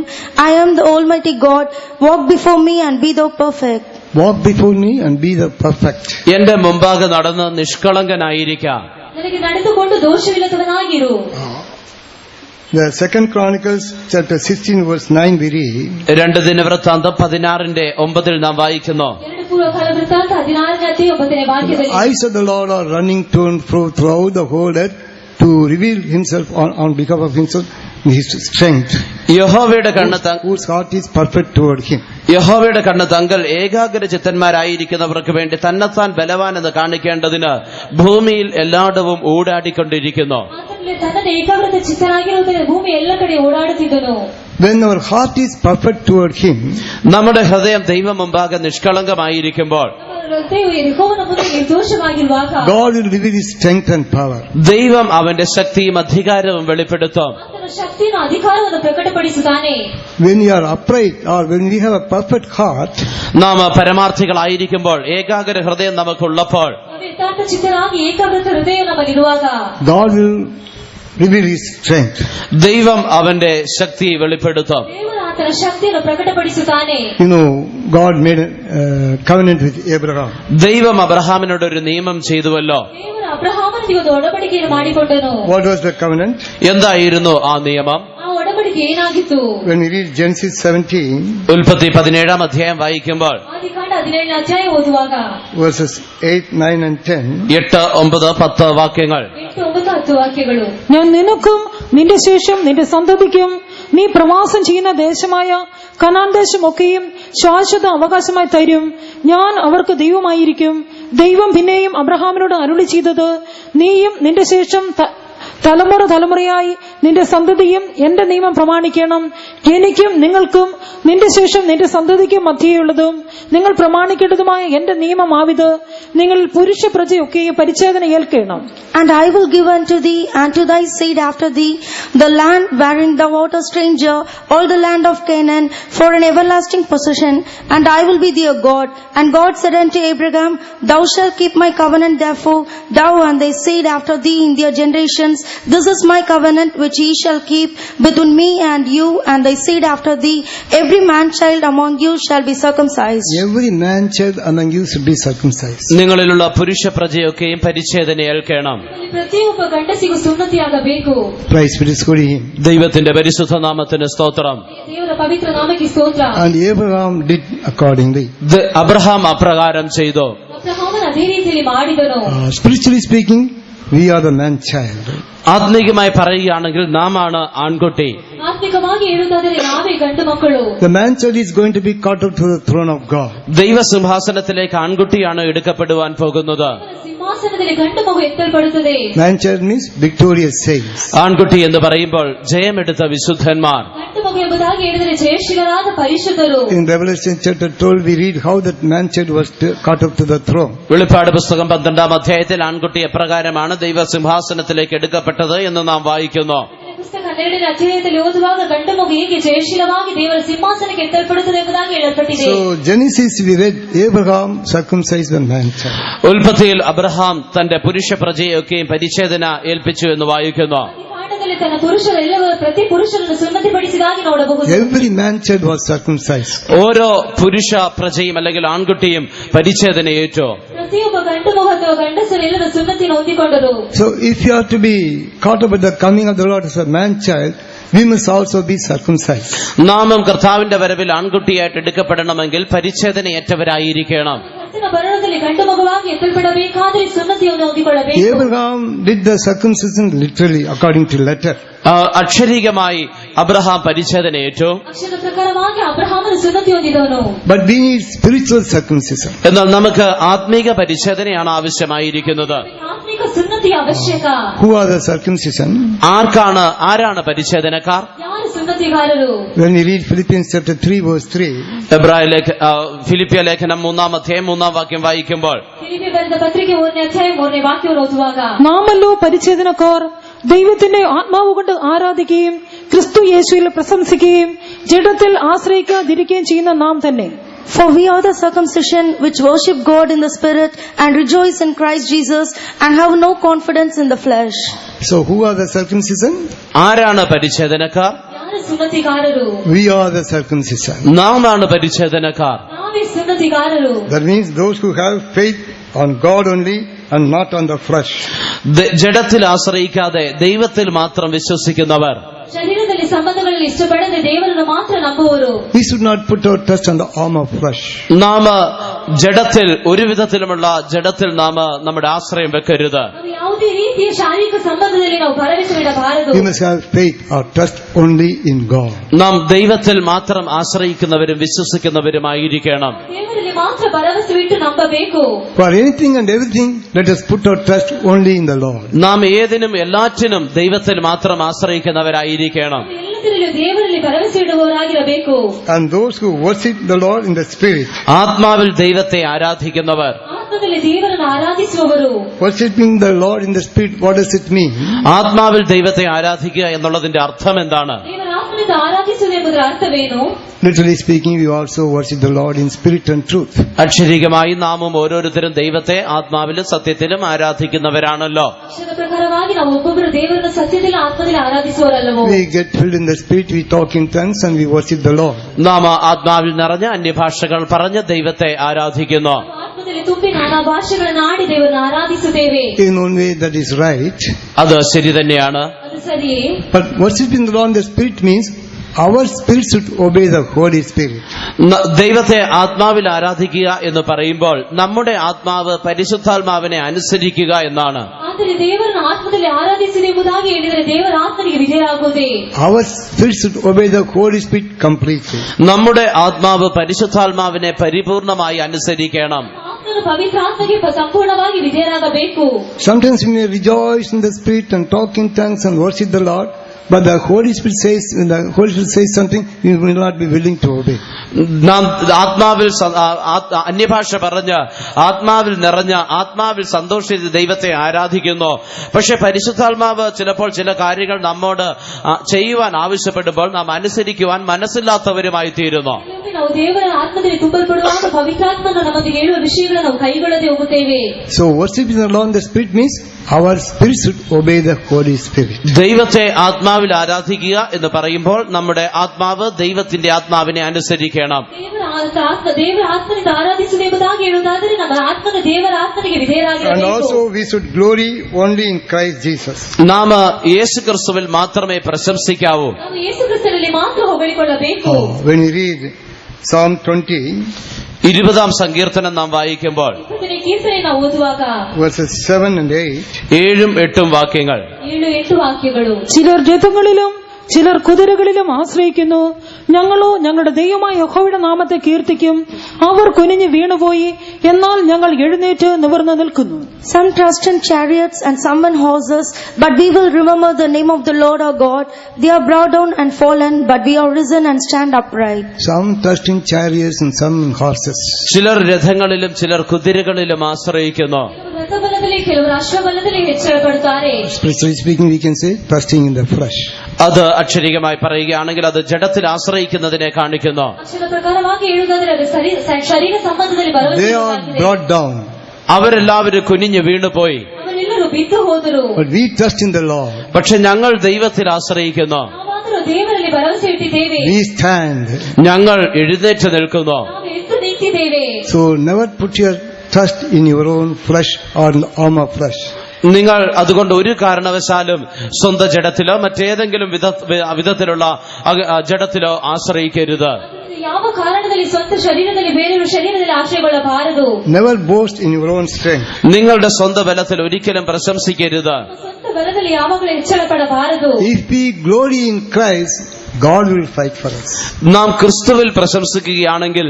I am the Almighty God, walk before me and be thou perfect. walk before me and be the perfect. എന്റെ മുമ്പാകെ നടന്ന് നിഷ്കളങ്കനായിരിക്കാം. ನನಗೆ ನಡೆದುಕೊಂಡು ದೋಷವಿಲ್ಲದವನಾಗಿರು. The second Chronicles chapter 16 verse 9 we read, 2 ദിനവൃത്താന്തം 16:9 നാം വായിക്കുന്നു, 2 ಪೂರ್ವಕಾಲ ವೃತ್ತಾಂತ 16:9 ವಾಕ್ಯದಲ್ಲಿ, the eyes of the Lord are running to and fro throughout the whole earth to reveal himself on behalf of himself his strength. യഹോവയുടെ Whose heart is perfect toward him. യഹോവയുടെ കണ്ണ് തങ്ങൾ ഏകാഗ്ര ചിത്തന്മാരായിരിക്കുന്നവർക്ക് വേണ്ടി തന്നെത്താൻ ബലവാനെന്ന് കാണിക്കേണ്ടതിന് ഭൂമിയിൽ എല്ലായിടവും ഊടാടിക്കൊണ്ടിരിക്കുന്നു. ಆತನಲ್ಲಿ ತನ್ನನ್ನು ಏಕಾಗ್ರತೆ ಚಿತ್ತನಾಗಿರುವುದರಿಂದ ಭೂಮಿ ಎಲ್ಲ ಕಡೆ ಓಡಾಡುತ್ತಿದ್ದನು. When our heart is perfect toward him, നമ്മുടെ ഹൃദയം ദൈവം മുമ്പാകെ നിഷ്കളങ്കമായിരിക്കുമ്പോൾ ನಮ್ಮ ಹೃದಯವು ಯೆಹೋವನ ಮುಂದೆ ನಿರ್ದೋಷವಾಗಿರುವಾಗ God will reveal his strength and power. ദൈവം അവന്റെ ശക്തിയും അധികാരവും വെളിപ്പെടുത്തും. ಆತನ ಶಕ್ತಿಯನ್ನು ಅಧಿಕಾರವನ್ನು ಪ್ರಕಟಪಡಿಸುತ್ತಾನೆ. When we are upright or when we have a perfect heart, നാം പരമാർത്ഥികളായിരിക്കുമ്പോൾ ഏകാഗ്ര ഹൃദയം നമുക്കുള്ളപ്പോൾ ನಾವು ಯಥಾರ್ಥ ಚಿತ್ತನಾಗಿ ಏಕಾಗ್ರತ ಹೃದಯ ನಮ್ಮಲ್ಲಿರುವಾಗ God will reveal his strength. ദൈവം അവന്റെ ശക്തി വെളിപ്പെടുത്തും. ದೇವರು ಆತನ ಶಕ್ತಿಯನ್ನು ಪ್ರಕಟಪಡಿಸುತ್ತಾನೆ. You know, God made a covenant with Abraham. ദൈവം അബ്രഹാമിനോട് ഒരു നിയമം ചെയ്തുവല്ലോ. ದೇವರು ಅಬ್ರಹಾಮನಿಗೆ ಒಂದು ಒಡಂಬಡಿಕೆಯನ್ನು ಮಾಡಿಕೊಂಡನು. What was the covenant? എന്തായിരുന്നു ആ നിയമം? ಆ ಒಡಂಬಡಿಕೆ ಏನಾಗಿತ್ತು? When we read Genesis 17 ഉൽപ്പത്തി 17 അധ്യായം വായിക്കുമ്പോൾ ಆದಿಕಾಂಡ 17 ಅಧ್ಯಾಯ ಓದುವಾಗ verses 8, 9 and 10, 8, 9, 10 വാക്യങ്ങൾ. 8, 9, 10 വാക്യಗಳು. ഞാൻ നിനക്കും നിന്റെ ശേഷം നിന്റെ സന്തതിക്കും നീ പ്രവാസം ചെയ്യുന്ന ദേശമായ കനാൻ ദേശമൊക്കെയും ശാശ്വത അവകാശമായി തരും. ഞാൻ അവർക്ക് ദൈവമായിരിക്കും. ദൈവം പിന്നെയും അബ്രഹാമിനോട് അരുളി ചെയ്തത്, നീയും നിന്റെ ശേഷം തലമുറ തലമുറയായി നിന്റെ സന്തതിയും എന്റെ നിയമം പ്രമാണിക്കണം. എനിക്കും നിങ്ങൾക്കും നിന്റെ ശേഷം നിന്റെ സന്തതിക്കും മധ്യേയുള്ളതും നിങ്ങൾ പ്രമാണിക്കേണ്ടതുമായ എന്റെ നിയമമാവിത്. നിങ്ങൾ പുരുഷ പ്രജയൊക്കെയും പരിച്ഛേദന ഏൽക്കണം. And I will give unto thee and to thy seed after thee the land wherein thou art a stranger, all the land of Canaan, for an everlasting possession, and I will be their God. And God said unto Abraham, Thou shalt keep my covenant, therefore, thou and thy seed after thee in their generations. This is my covenant which ye shall keep between me and you and thy seed after thee. Every man child among you shall be circumcised. every man child among you should be circumcised. നിങ്ങളിലുള്ള പുരുഷ പ്രജയൊക്കെയും പരിച്ഛേദന ഏൽക്കണം. ಪ್ರತಿಯೊಬ್ಬ ಗಂಡಸಿಗೂ ಸುನ್ನತಿಯಾಗಬೇಕು. Praise be to His holy name. ദൈവത്തിന്റെ പരിശുദ്ധ നാമത്തിന് സ്തോത്രം. ದೇವರ ಪವಿತ್ರ ನಾಮಕ್ಕೆ ಸ್ತೋತ್ರ. And Abraham did accordingly. Abraham അപ്രകാരം ചെയ്തു. ಅಬ್ರಹಾಮನು ಅದೇ ರೀತಿಯಲ್ಲಿ ಮಾಡಿದನು. Spiritually speaking, we are the man child. ആത്മീകമായി പറയുകയാണെങ്കിൽ നാം ആണ് ആൺകുട്ടി. ಆತ್ಮಿಕವಾಗಿ ಹೇಳುವುದಾದರೆ ನಾವೇ ಗಂಡು ಮಕ್ಕಳು. The man child is going to be caught up to the throne of God. ദൈവസിംഹാസനത്തിലേക്ക് ആൺകുട്ടിയാണ് എടുക്കപ്പെടുവാൻ പോകുന്നത്. ಸಿಂಹಾಸನದಲ್ಲಿ ಗಂಡು ಮಗು ಎತ್ತಲ್ಪಡುತ್ತದೆ. Man child means victorious saints. ആൺകുട്ടി എന്ന് പറയുമ്പോൾ ജയമെടുത്ത വിശുദ്ധന്മാർ. ಗಂಡು ಮಗು ಎಂಬುದಾಗಿ ಹೇಳಿದರೆ ಜಯಶೀಲರಾದ ಪರಿಶುದ್ಧರು. In Revelation chapter 12 we read how that man child was caught up to the throne. വെളിപ്പാട് പുസ്തകം 12-ാം അധ്യായത്തിൽ ആൺകുട്ടി എപ്രകാരമാണ് ദൈവസിംഹാസനത്തിലേക്ക് എടുക്കപ്പെട്ടത് എന്ന് നാം വായിക്കുന്നു. ಪುಸ್ತಕ 12ನೇ ಅಧ್ಯಾಯದಲ್ಲಿ ಓದುವಾಗ ಗಂಡು ಮಗು ಹೇಗೆ ಜಯಶೀಲವಾಗಿ ದೇವರ ಸಿಂಹಾಸನಕ್ಕೆ ಎತ್ತಲ್ಪಡುತ್ತದೆ ಎಂಬುದಾಗಿ ಹೇಳಲ್ಪಟ್ಟಿದೆ. So Genesis we read Abraham circumcised the man child. ഉൽപ്പത്തിയിൽ അബ്രഹാം തന്റെ പുരുഷ പ്രജയൊക്കെയും പരിച്ഛേദന ഏൽപ്പിച്ചു എന്ന് വായിക്കുന്നു. ಪಾಠದಲ್ಲಿ ತನ್ನ ಪುರುಷರೆಲ್ಲವರು ಪ್ರತಿ ಪುರುಷರನ್ನು ಸುನ್ನತಿಪಡಿಸಿದಾಗಿ ನೋಡಬಹುದು. Every man child was circumcised. ഓരോ പുരുഷ പ്രജയും അല്ലെങ്കിൽ ആൺകുട്ടിയും പരിച്ഛേദനയേറ്റു. ಪ್ರತಿಯೊಬ್ಬ ಗಂಡು ಮಗು ಅಥವಾ ಗಂಡಸರೆಲ್ಲರೂ ಸುನ್ನತಿಯನ್ನು ಹೊಂದಿಕೊಂಡರು. So if you are to be caught up at the coming of the Lord as a man child, we must also be circumcised. നാമം കർത്താവിന്റെ വരവിൽ ആൺകുട്ടിയായിട്ട് എടുക്കപ്പെടണമെങ്കിൽ പരിച്ഛേദനയേറ്റവരായിരിക്കണം. ಕರ್ತನ ಬರಣದಲ್ಲಿ ಗಂಡು ಮಗುವಾಗಿ ಎತ್ತಲ್ಪಡಬೇಕಾದರೆ ಸುನ್ನತಿಯನ್ನು ಹೊಂದಿಕೊಳ್ಳಬೇಕು. Abraham did the circumcision literally according to letter. അക്ഷരീകമായി അബ്രഹാം പരിച്ഛേദനയേറ്റു. ಅಕ್ಷರ ಪ್ರಕಾರವಾಗಿ ಅಬ್ರಹಾಮನು ಸುನ್ನತಿ ಹೊಂದಿದವನು. But we need spiritual circumcision. എന്നാൽ നമുക്ക് ആത്മീക പരിച്ഛേദനയാണ് ആവശ്യമായിരിക്കുന്നത്. ಆತ್ಮಿಕ ಸುನ್ನತಿ ಅವಶ್ಯಕ. Who are the circumcision? ആരാണ് പരിച്ഛേദനക്കാർ? ಯಾರು ಸುನ್ನತಿಗಾರರು? When we read Philippians chapter 3 verse 3, ഫിലിപ്പിയ ലേഖനം 3-ാം അധ്യായം 3-ാം വാക്യം വായിക്കുമ്പോൾ ಫಿಲಿಪ್ಪಿ ಬರೆದ ಪತ್ರಿಕೆ 1ನೇ ಅಧ್ಯಾಯ 3ನೇ ವಾಕ್ಯವನ್ನು ಓದುವಾಗ നാമല്ലോ പരിച്ഛേദനക്കാർ ദൈവത്തിന്റെ ആത്മാവ് കൊണ്ട് ആരാധിക്കുകയും ക്രിസ്തു യേശുവിൽ പ്രശംസിക്കുകയും ജഡത്തിൽ ആശ്രയിക്കാതിരിക്കുകയും ചെയ്യുന്ന നാം തന്നെ. For we are the circumcision which worship God in the spirit and rejoice in Christ Jesus and have no confidence in the flesh. so who are the circumcision? ആരാണ് പരിച്ഛേദനക്കാർ? ಯಾರು ಸುನ್ನತಿಗಾರರು? We are the circumcision. നാം ആണ് പരിച്ഛേദനക്കാർ. ನಾವೇ ಸುನ್ನತಿಗಾರರು. That means those who have faith on God only and not on the flesh. ജഡത്തിൽ ആശ്രയിക്കാതെ ദൈവത്തിൽ മാത്രം വിശ്വസിക്കുന്നവർ. ಶರೀರದಲ್ಲಿ ಸಂಬಂಧಗಳಲ್ಲಿ ಇಷ್ಟಪಡದೆ ದೇವರನ್ನು ಮಾತ್ರ ನಂಬುವರು. We should not put our trust on the arm of flesh. നാം ജഡത്തിൽ ഒരു വിധത്തിലുമുള്ള ജഡത്തിൽ നാം നമ്മുടെ ആശ്രയം വെക്കരുത്. ನಾವು ಯಾವುದೇ ರೀತಿಯ ಶಾರೀರಿಕ ಸಂಬಂಧದಲ್ಲಿ ನಾವು ಭರವಸೆ ಇಡಬಾರದು. We must have faith or trust only in God. നാം ദൈവത്തിൽ മാത്രം ആശ്രയിക്കുന്നവരും വിശ്വസിക്കുന്നവരുമായിരിക്കണം. ದೇವರಲ್ಲಿ ಮಾತ್ರ ಭರವಸೆ ಇಟ್ಟು ನಂಬಬೇಕು. For anything and everything, let us put our trust only in the Lord. നാം ഏതിനും എല്ലാറ്റിനും ദൈവത്തിൽ മാത്രം ആശ്രയിക്കുന്നവരായിരിക്കണം. ಎಲ್ಲದರಲ್ಲೂ ದೇವರಲ್ಲಿ ಭರವಸೆ ಇಡುವವರಾಗಿರಬೇಕು. And those who worship the Lord in the spirit. ആത്മാവിൽ ദൈവത്തെ ആരാധിക്കുന്നവർ. ಆತ್ಮದಲ್ಲಿ ದೇವರನ್ನು ಆರಾಧಿಸುವವರು. Worshipping the Lord in the spirit, what does it mean? ആത്മാവിൽ ദൈവത്തെ ആരാധിക്കുക എന്നുള്ളതിന്റെ അർത്ഥം എന്താണ്? ದೇವರ ಆತ್ಮನಿಂದ ಆರಾಧಿಸುವುದು ಎಂಬುದರ ಅರ್ಥವೇನು? Literally speaking, we also worship the Lord in spirit and truth. അക്ഷരീകമായി നാമും ഓരോരുത്തരും ദൈവത്തെ ആത്മാവിലും സത്യത്തിലും ആരാധിക്കുന്നവരാണല്ലോ. ಅಕ್ಷರ ಪ್ರಕಾರವಾಗಿ ನಾವು ಒಬ್ಬೊಬ್ಬರು ದೇವರನ್ನು ಸತ್ಯದಲ್ಲಿ ಆತ್ಮದಲ್ಲಿ ಆರಾಧಿಸುವವರಲ್ಲವೋ? We get filled in the spirit, we talk in tongues and we worship the Lord. നാം ആത്മാവിൽ നിറഞ്ഞ അന്യഭാഷകൾ പറഞ്ഞ് ദൈവത്തെ ആരാധിക്കുന്നു. ಆತ್ಮದಲ್ಲಿ ತುಂಬಿ ನಾನಾ ಭಾಷೆಗಳನ್ನು ಆಡಿ ದೇವರನ್ನು ಆರಾಧಿಸುತ್ತೇವೆ. In one way that is right. അത് ശരി തന്നെയാണ്. ಅದು ಸರಿಯೇ? But worshiping the Lord in the spirit means our spirit should obey the Holy Spirit. ദൈവത്തെ ആത്മാവിൽ ആരാധിക്കുക എന്ന് പറയുമ്പോൾ നമ്മുടെ ആത്മാവ് പരിശുദ്ധാത്മാവിനെ അനുസരിക്കുക എന്നാണ്. ಆದರೆ ದೇವರನ್ನು ಆತ್ಮದಲ್ಲಿ ಆರಾಧಿಸಿದೆ ಎಂಬುದಾಗಿ ಹೇಳಿದರೆ ದೇವರ ಆತ್ಮನಿಗೆ ವಿಧೇಯರಾಗುವುದೇ? Our spirit should obey the Holy Spirit completely. നമ്മുടെ ആത്മാവ് പരിശുദ്ധാത്മാവിനെ പരിപൂർണമായി അനുസരിക്കണം. ಆತ್ಮನು ಪವಿತ್ರ ಆತ್ಮಗೆ ಸಂಪೂರ್ಣವಾಗಿ ವಿಧೇಯರಾಗಬೇಕು. Sometimes we may rejoice in the spirit and talk in tongues and worship the Lord. But the Holy Spirit says, when the Holy Spirit says something, we will not be willing to obey. നാം ആത്മാവിൽ അന്യഭാഷ പറഞ്ഞ് ആത്മാവിൽ നിറഞ്ഞ ആത്മാവിൽ സന്തോഷിച്ച് ദൈവത്തെ ആരാധിക്കുന്നു. പക്ഷെ പരിശുദ്ധാത്മാവ് ചിലപ്പോൾ ചില കാര്യങ്ങൾ നമ്മോട് ചെയ്യുവാൻ ആവശ്യപ്പെടുമ്പോൾ നാം അനുസരിക്കുവാൻ മനസ്സില്ലാത്തവരുമായി തീരുന്നു. ನಾವು ದೇವರ ಆತ್ಮದಲ್ಲಿ ತುಂಬಲ್ಪಡುವಾಗ ಪವಿತ್ರಾತ್ಮನು ನಮಗೆ ಹೇಳುವ ವಿಷಯಗಳನ್ನು ನಾವು ಕೈಗೊಳ್ಳದೆ ಹೋಗುತ್ತೇವೆ. So worshiping the Lord in the Spirit means our spirit should obey the Holy Spirit. ദൈവത്തെ ആത്മാവിൽ ആരാധിക്കുക എന്ന് പറയുമ്പോൾ നമ്മുടെ ആത്മാവ് ദൈവത്തിന്റെ ആത്മാവിനെ അനുസരിക്കണം. ದೇವರ ಆತ್ಮನಿಂದ ಆರಾಧಿಸುವುದು ಎಂಬುದಾಗಿ ಹೇಳುವುದಾದರೆ ನಮ್ಮ ಆತ್ಮನು ದೇವರ ಆತ್ಮನಿಗೆ And ವಿಧೇಯರಾಗಿರಬೇಕು. also we should glory only in Christ Jesus. നാം യേശു ക്രിസ്തുവിൽ മാത്രമേ പ്രശംസിക്കാവൂ. ನಾವು ಯೇಸು ಕ್ರಿಸ್ತನಲ್ಲಿ ಮಾತ್ರ ಹೊಗಳಿಕೊಳ್ಳಬೇಕು. When we read Psalm 20, 20-ാം സങ്കീർത്തനം നാം വായിക്കുമ്പോൾ 20ನೇ ಕೀರ್ತನೆ ನಾವು ಓದುವಾಗ verses 7 and 8. 7ഉം 8ഉം വാക്യങ്ങൾ. 7-8 വാക്ಯಗಳು. ചിലർ രഥങ്ങളിലും ചിലർ കുതിരകളിലും ആശ്രയിക്കുന്നു. ഞങ്ങളോ ഞങ്ങളുടെ ദൈവമായ യഹോവയുടെ നാമത്തെ കീർത്തിക്കും. അവർ കുനിഞ്ഞു വീണുപോയി, എന്നാൽ ഞങ്ങൾ എഴുന്നേറ്റ് നിവർന്നു നിൽക്കുന്നു. Some trust in chariots and some in horses, but we will remember the name of the Lord our God. They are brought down and fallen, but we are risen and stand upright. Some trust in chariots and some in horses. ചിലർ രഥങ്ങളിലും ചിലർ കുതിരകളിലും ആശ്രയിക്കുന്നു. ರಥಬಲದಲ್ಲಿ ಕೆಲವರು ಅಶ್ವಬಲದಲ್ಲಿ ಹೆಚ್ಚಳಪಡುತ್ತಾರೆ. Spiritually speaking, we can say trusting in the flesh. അത് അക്ഷരികമായി പറയുകയാണെങ്കിൽ അത് ജഡത്തിൽ ആശ്രയിക്കുന്നതിനെ കാണിക്കുന്നു. ಅಕ್ಷರ ಪ್ರಕಾರವಾಗಿ ಹೇಳುವುದಾದರೆ ಅದು ಶರೀರ ಸಂಬಂಧದಲ್ಲಿ They are brought down. അവരെല്ലാവരും കുനിഞ്ഞു വീണുപോയി. ಅವರೆಲ್ಲರೂ ಬಿದ್ದು ಹೋದರು. But we trust in the Lord. പക്ഷെ ഞങ്ങൾ ദൈവത്തിൽ ആശ്രയിക്കുന്നു. ನಾವಾದರೂ ದೇವರಲ್ಲಿ ಭರವಸೆ ಇಟ್ಟಿದ್ದೇವೆ. We stand. ഞങ്ങൾ എഴുന്നേറ്റ് നിൽക്കുന്നു. ನಾವು ಎದ್ದು ನಿಂತಿದ್ದೇವೆ. So never put your trust in your own flesh or arm of flesh. നിങ്ങൾ അതുകൊണ്ട് ഒരു കാരണവശാലും സ്വന്തം ജഡത്തിലോ മറ്റേതെങ്കിലും വിധത്തിലുള്ള ജഡത്തിലോ ആശ്രയിക്കരുത്. ಯಾವ ಕಾರಣದಲ್ಲಿ ಸ್ವಂತ ಶರೀರದಲ್ಲಿ ಬೇರೆಯವರ ಶರೀರದಲ್ಲಿ ಆಶ್ರಯಗೊಳ್ಳಬಾರದು. Never boast in your own strength. നിങ്ങളുടെ സ്വന്തം ബലത്തിൽ ഒരിക്കലും പ്രശംസിക്കരുത്. ಸ್ವಂತ ಬಲದಲ್ಲಿ ಯಾವಾಗಲೂ ಹೆಚ್ಚಳ ಪಡಬಾರದು. If we glory in Christ, God will fight for us. നാം ക്രിസ്തുവിൽ പ്രശംസിക്കുകയാണെങ്കിൽ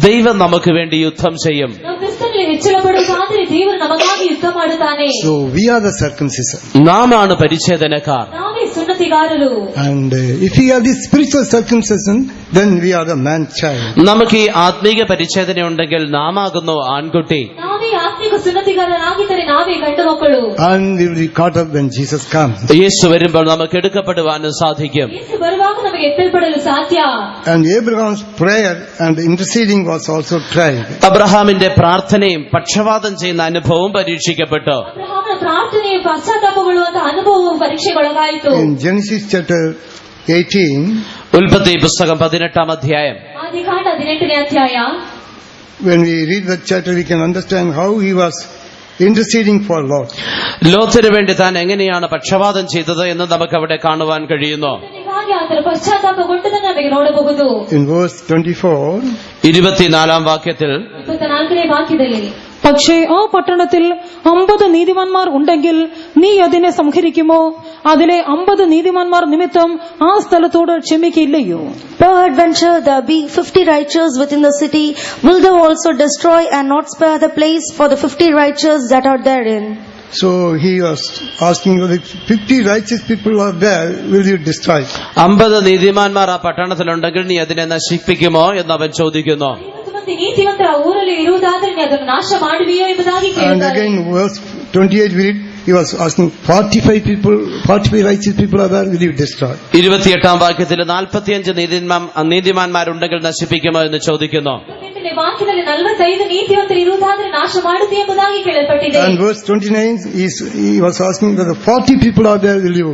ദൈവം നമുക്ക് വേണ്ടി യുദ്ധം ചെയ്യും. ನಾವು ಕ್ರಿಸ್ತನಲ್ಲಿ ಹೆಚ್ಚಳ ಪಡುವುದಾದರೆ ದೇವರು ನಮಗಾಗಿ ಯುದ್ಧ ಮಾಡುತ್ತಾನೆ. So we are the circumcision. നാമാണ് പരിച്ഛേദനക്കാർ. ನಾವೇ ಸುನ್ನತಿಗಾರರು. And if we are the spiritual circumcision, then we are the man child. നമുക്ക് ഈ ആത്മീക പരിച്ഛേദന ഉണ്ടെങ്കിൽ നാം ആകുന്നു ആൺകുട്ടി. ನಾವೇ ಆತ್ಮಿಕ ಸುನ್ನತಿಗಾರರಾಗಿದ್ದರೆ ನಾವೇ ಗಂಡು ಮಕ್ಕಳು. And we will be caught up when Jesus comes. യേശു വരുമ്പോൾ നമുക്ക് എടുക്കപ്പെടുവാനും സാധിക്കും. ಯೇಸು ಬರುವಾಗ ನಮಗೆ ಎತ್ತಲ್ಪಡಲು ಸಾಧ್ಯ. And Abraham's prayer and interceding was also tried. അബ്രഹാമിന്റെ പ്രാർത്ഥനയും പക്ഷപാതം ചെയ്യുന്ന അനുഭവവും പരീക്ഷിക്കപ്പെട്ടു. ಅಬ್ರಹಾಮನ ಪ್ರಾರ್ಥನೆಯು ಪಶ್ಚಾತ್ತಾಪಗೊಳ್ಳುವಂತಹ ಅನುಭವವು ಪರೀಕ್ಷೆಗೊಳಗಾಯಿತು. In Genesis chapter 18, ഉൽപ്പത്തി പുസ്തകം 18-ാം അധ്യായം. ಆದಿಕಾಂಡ 18ನೇ ಅಧ್ಯಾಯ. when we read that chapter, we can understand how he was interceding for Lot. ലോത്തിന് വേണ്ടി താൻ എങ്ങനെയാണ് പക്ഷപാതം ചെയ്തത് എന്ന് നമുക്ക് അവിടെ കാണുവാൻ കഴിയുന്നു. ಹೀಗಾಗಿ ಆತನ ಪಶ್ಚಾತ್ತಾಪಗೊಂಡದನ್ನು ನಮಗೆ ನೋಡಬಹುದು. In verse 24, 24-ാം വാക്യത്തിൽ 24ನೇ ವಾಕ್ಯದಲ್ಲಿ, പക്ഷേ ആ പട്ടണത്തിൽ 50 നീതിമാന്മാർ ഉണ്ടെങ്കിൽ നീ അതിനെ സംഹരിക്കുമോ? അതിലെ 50 നീതിമാന്മാർ നിമിത്തം ആ സ്ഥലത്തോട് ക്ഷമിക്കില്ലയോ? Peradventure there be 50 righteous within the city. Will thou also destroy and not spare the place for the 50 righteous that are therein? so he was asking, well, if 50 righteous people are there, will you destroy? 50 നീതിമാന്മാർ ആ പട്ടണത്തിലുണ്ടെങ്കിൽ നീ അതിനെ നശിപ്പിക്കുമോ എന്ന് അവൻ ചോദിക്കുന്നു. 50 ಮಂದಿ ನೀತಿವಂತರ ಊರಲ್ಲಿ ಇರುವುದಾದರೆ ನೀ ಅದನ್ನು ನಾಶ ಮಾಡುವಿಯೋ ಎಂಬುದಾಗಿ And ಕೇಳುತ್ತಾರೆ. again, verse 28, we read, he was asking, 45 righteous people are there, will you destroy? 28-ാം വാക്യത്തിൽ 45 നീതിമാന്മാരുണ്ടെങ്കിൽ നശിപ്പിക്കുമോ എന്ന് ചോദിക്കുന്നു. 28ನೇ ವಾಕ್ಯದಲ್ಲಿ 45 ನೀತಿವಂತರು ಇರುವುದಾದರೆ ನಾಶ ಮಾಡುತ್ತಿ ಎಂಬುದಾಗಿ ಕೇಳಲ್ಪಟ್ಟಿದೆ. And verse 29, he was asking whether 40 people are there, will you